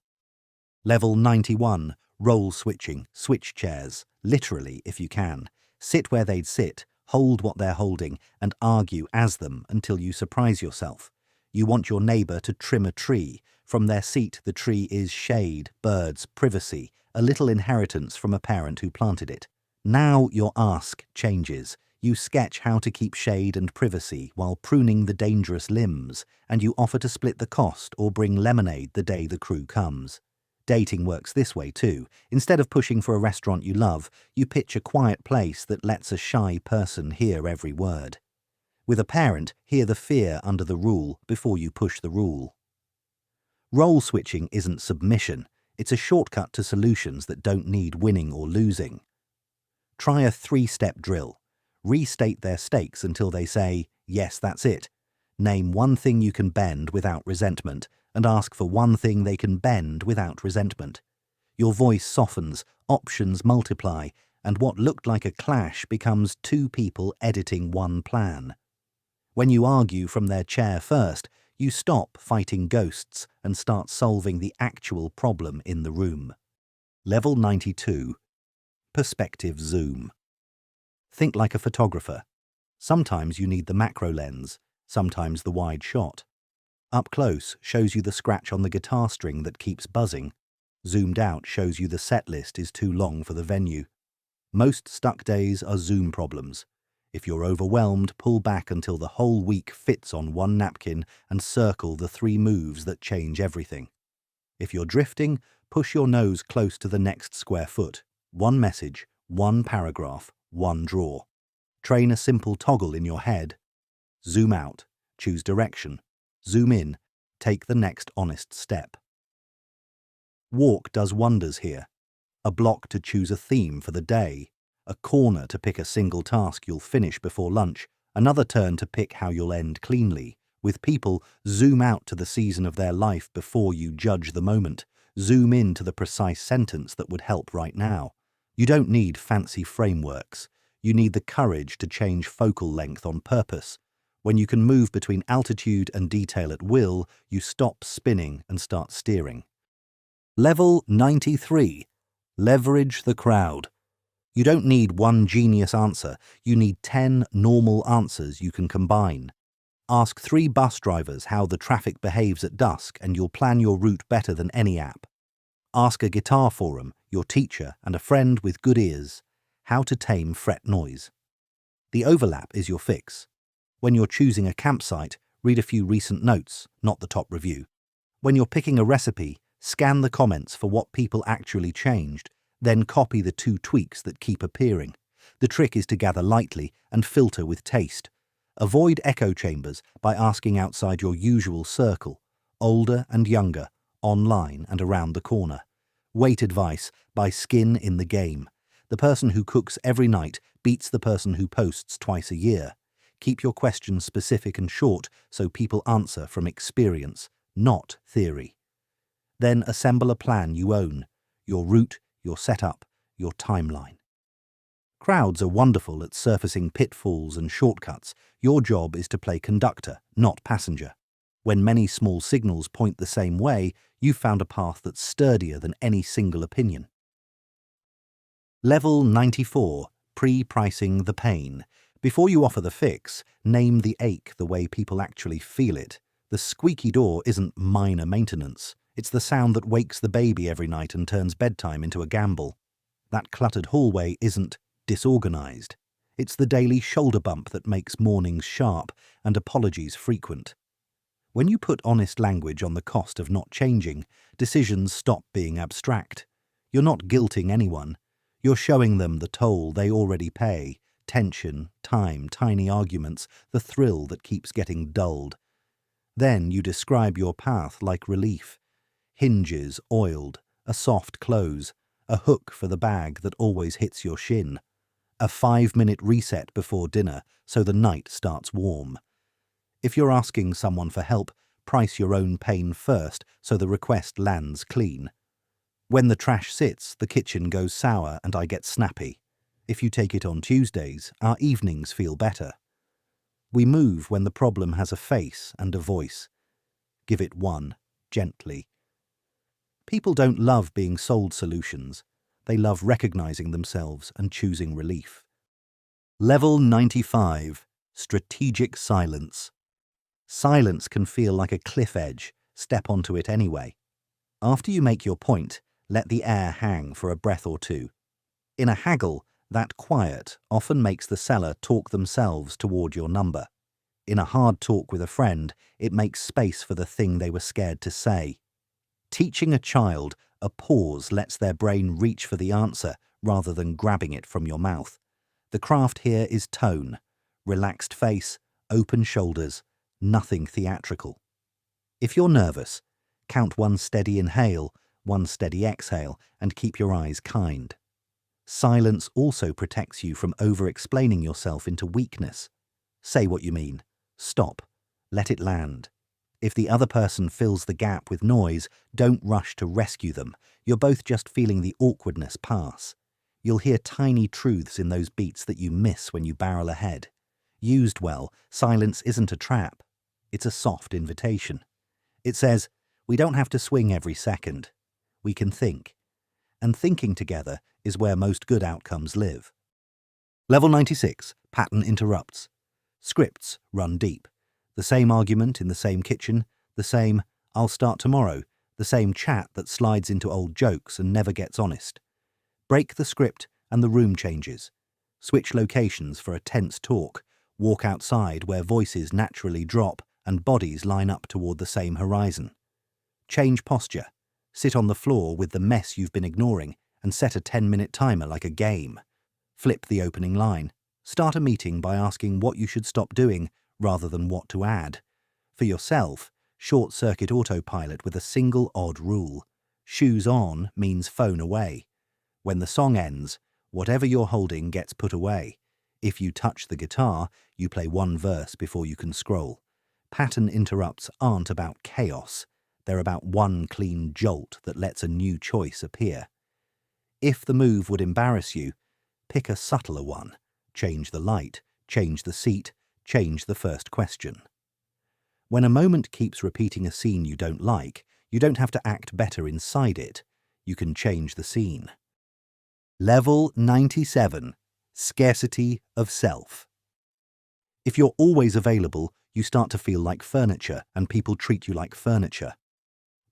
Level 91, role switching, switch chairs, literally if you can. Sit where they'd sit, hold what they're holding, and argue as them until you surprise yourself. You want your neighbour to trim a tree. From their seat, the tree is shade, birds, privacy, a little inheritance from a parent who planted it. Now your ask changes. You sketch how to keep shade and privacy while pruning the dangerous limbs, and you offer to split the cost or bring lemonade the day the crew comes. Dating works this way too. Instead of pushing for a restaurant you love, you pitch a quiet place that lets a shy person hear every word. With a parent, hear the fear under the rule before you push the rule. Role switching isn't submission. It's a shortcut to solutions that don't need winning or losing. Try a 3-step drill. Restate their stakes until they say, yes, that's it. Name one thing you can bend without resentment, and ask for one thing they can bend without resentment. Your voice softens, options multiply, and what looked like a clash becomes two people editing one plan. When you argue from their chair first, you stop fighting ghosts and start solving the actual problem in the room. Level 92. Perspective zoom. Think like a photographer. Sometimes you need the macro lens, sometimes the wide shot. Up close shows you the scratch on the guitar string that keeps buzzing. Zoomed out shows you the set list is too long for the venue. Most stuck days are zoom problems. If you're overwhelmed, pull back until the whole week fits on one napkin and circle the 3 moves that change everything. If you're drifting, push your nose close to the next square foot. One message, one paragraph, one draw. Train a simple toggle in your head. Zoom out, choose direction. Zoom in, take the next honest step. Walk does wonders here. A block to choose a theme for the day. A corner to pick a single task you'll finish before lunch. Another turn to pick how you'll end cleanly. With people, zoom out to the season of their life before you judge the moment. Zoom in to the precise sentence that would help right now. You don't need fancy frameworks. You need the courage to change focal length on purpose. When you can move between altitude and detail at will, you stop spinning and start steering. Level 93. Leverage the crowd. You don't need one genius answer. You need 10 normal answers you can combine. Ask 3 bus drivers how the traffic behaves at dusk and you'll plan your route better than any app. Ask a guitar forum, your teacher, and a friend with good ears how to tame fret noise. The overlap is your fix. When you're choosing a campsite, read a few recent notes, not the top review. When you're picking a recipe, scan the comments for what people actually changed, then copy the 2 tweaks that keep appearing. The trick is to gather lightly and filter with taste. Avoid echo chambers by asking outside your usual circle, older and younger, online and around the corner. Weight advice by skin in the game. The person who cooks every night beats the person who posts twice a year. Keep your questions specific and short so people answer from experience, not theory. Then assemble a plan you own, your route, your setup, your timeline. Crowds are wonderful at surfacing pitfalls and shortcuts. Your job is to play conductor, not passenger. When many small signals point the same way, you've found a path that's sturdier than any single opinion. Level 94. Pre-pricing the pain. Before you offer the fix, name the ache the way people actually feel it. The squeaky door isn't minor maintenance. It's the sound that wakes the baby every night and turns bedtime into a gamble. That cluttered hallway isn't disorganized. It's the daily shoulder bump that makes mornings sharp and apologies frequent. When you put honest language on the cost of not changing, decisions stop being abstract. You're not guilting anyone. You're showing them the toll they already pay: tension, time, tiny arguments, the thrill that keeps getting dulled. Then you describe your path like relief. Hinges oiled, a soft close, a hook for the bag that always hits your shin, a 5-minute reset before dinner so the night starts warm. If you're asking someone for help, price your own pain first so the request lands clean. When the trash sits, the kitchen goes sour and I get snappy. If you take it on Tuesdays, our evenings feel better. We move when the problem has a face and a voice. Give it one, gently. People don't love being sold solutions. They love recognizing themselves and choosing relief. Level 95. Strategic silence. Silence can feel like a cliff edge. Step onto it anyway. After you make your point, let the air hang for a breath or two. In a haggle, that quiet often makes the seller talk themselves toward your number. In a hard talk with a friend, it makes space for the thing they were scared to say. Teaching a child, a pause lets their brain reach for the answer rather than grabbing it from your mouth. The craft here is tone. Relaxed face, open shoulders, nothing theatrical. If you're nervous, count one steady inhale, one steady exhale, and keep your eyes kind. Silence also protects you from over-explaining yourself into weakness. Say what you mean. Stop. Let it land. If the other person fills the gap with noise, don't rush to rescue them. You're both just feeling the awkwardness pass. You'll hear tiny truths in those beats that you miss when you barrel ahead. Used well, silence isn't a trap. It's a soft invitation. It says, we don't have to swing every second. We can think. And thinking together is where most good outcomes live. Level 96. Pattern interrupts. Scripts run deep. The same argument in the same kitchen, the same "I'll start tomorrow," the same chat that slides into old jokes and never gets honest. Break the script and the room changes. Switch locations for a tense talk. Walk outside where voices naturally drop and bodies line up toward the same horizon. Change posture. Sit on the floor with the mess you've been ignoring and set a 10-minute timer like a game. Flip the opening line. Start a meeting by asking what you should stop doing rather than what to add. For yourself, short-circuit autopilot with a single odd rule. Shoes on means phone away. When the song ends, whatever you're holding gets put away. If you touch the guitar, you play one verse before you can scroll. Pattern interrupts aren't about chaos. They're about one clean jolt that lets a new choice appear. If the move would embarrass you, pick a subtler one. Change the light, change the seat, change the first question. When a moment keeps repeating a scene you don't like, you don't have to act better inside it. You can change the scene. Level 97. Scarcity of self. If you're always available, you start to feel like furniture and people treat you like furniture.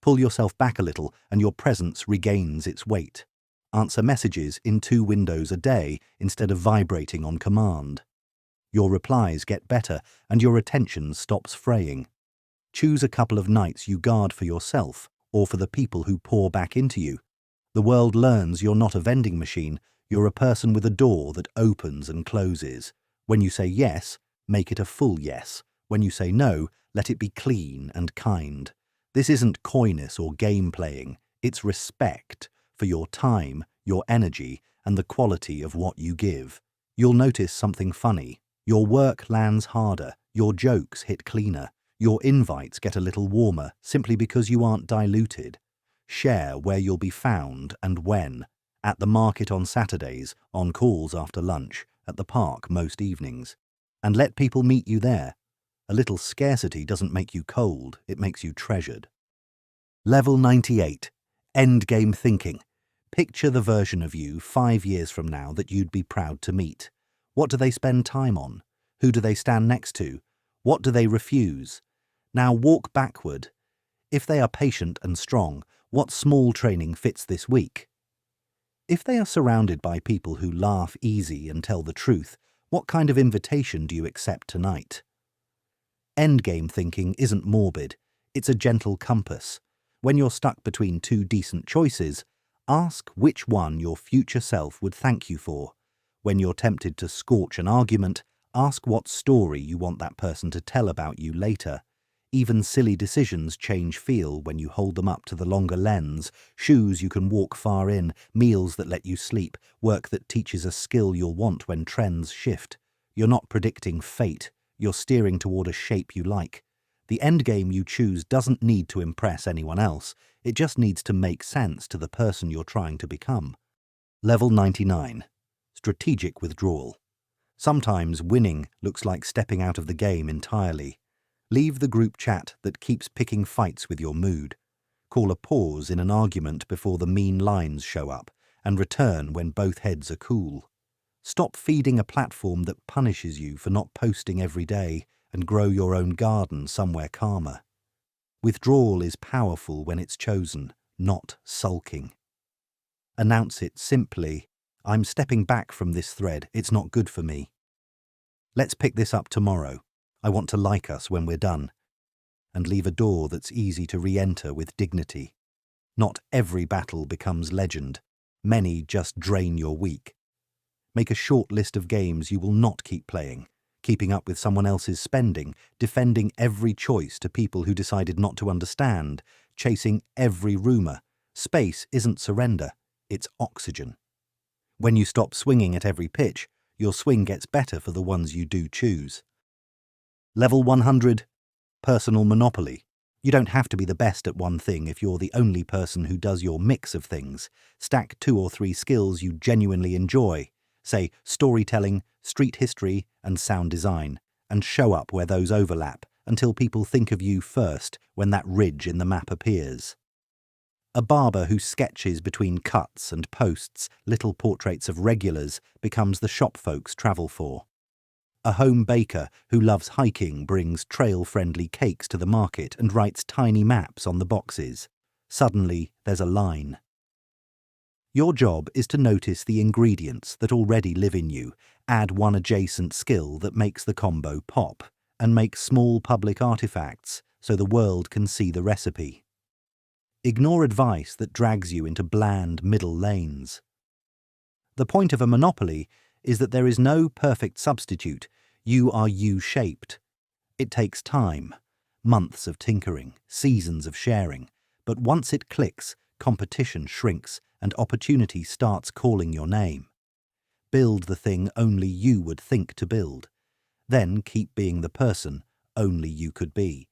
Pull yourself back a little and your presence regains its weight. Answer messages in 2 windows a day instead of vibrating on command. Your replies get better and your attention stops fraying. Choose a couple of nights you guard for yourself or for the people who pour back into you. The world learns you're not a vending machine, you're a person with a door that opens and closes. When you say yes, make it a full yes. When you say no, let it be clean and kind. This isn't coyness or game playing, it's respect for your time, your energy, and the quality of what you give. You'll notice something funny. Your work lands harder, your jokes hit cleaner, your invites get a little warmer simply because you aren't diluted. Share where you'll be found and when. At the market on Saturdays, on calls after lunch, at the park most evenings. And let people meet you there. A little scarcity doesn't make you cold, it makes you treasured. Level 98. Endgame thinking. Picture the version of you 5 years from now that you'd be proud to meet. What do they spend time on? Who do they stand next to? What do they refuse? Now walk backward. If they are patient and strong, what small training fits this week? If they are surrounded by people who laugh easy and tell the truth, what kind of invitation do you accept tonight? Endgame thinking isn't morbid, it's a gentle compass. When you're stuck between two decent choices, ask which one your future self would thank you for. When you're tempted to scorch an argument, ask what story you want that person to tell about you later. Even silly decisions change feel when you hold them up to the longer lens. Shoes you can walk far in, meals that let you sleep, work that teaches a skill you'll want when trends shift. You're not predicting fate, you're steering toward a shape you like. The endgame you choose doesn't need to impress anyone else, it just needs to make sense to the person you're trying to become. Level 99. Strategic withdrawal. Sometimes winning looks like stepping out of the game entirely. Leave the group chat that keeps picking fights with your mood. Call a pause in an argument before the mean lines show up, and return when both heads are cool. Stop feeding a platform that punishes you for not posting every day, and grow your own garden somewhere calmer. Withdrawal is powerful when it's chosen, not sulking. Announce it simply, "I'm stepping back from this thread, it's not good for me. Let's pick this up tomorrow. I want to like us when we're done." And leave a door that's easy to re-enter with dignity. Not every battle becomes legend. Many just drain your week. Make a short list of games you will not keep playing, keeping up with someone else's spending, defending every choice to people who decided not to understand, chasing every rumor. Space isn't surrender, it's oxygen. When you stop swinging at every pitch, your swing gets better for the ones you do choose. Level 100. Personal monopoly. You don't have to be the best at one thing if you're the only person who does your mix of things. Stack 2 or 3 skills you genuinely enjoy, say storytelling, street history, and sound design, and show up where those overlap until people think of you first when that ridge in the map appears. A barber who sketches between cuts and posts little portraits of regulars becomes the shop folks travel for. A home baker who loves hiking brings trail-friendly cakes to the market and writes tiny maps on the boxes. Suddenly, there's a line. Your job is to notice the ingredients that already live in you, add one adjacent skill that makes the combo pop, and make small public artifacts so the world can see the recipe. Ignore advice that drags you into bland middle lanes. The point of a monopoly is that there is no perfect substitute. You are U-shaped. It takes time, months of tinkering, seasons of sharing, but once it clicks, competition shrinks and opportunity starts calling your name. Build the thing only you would think to build. Then keep being the person only you could be.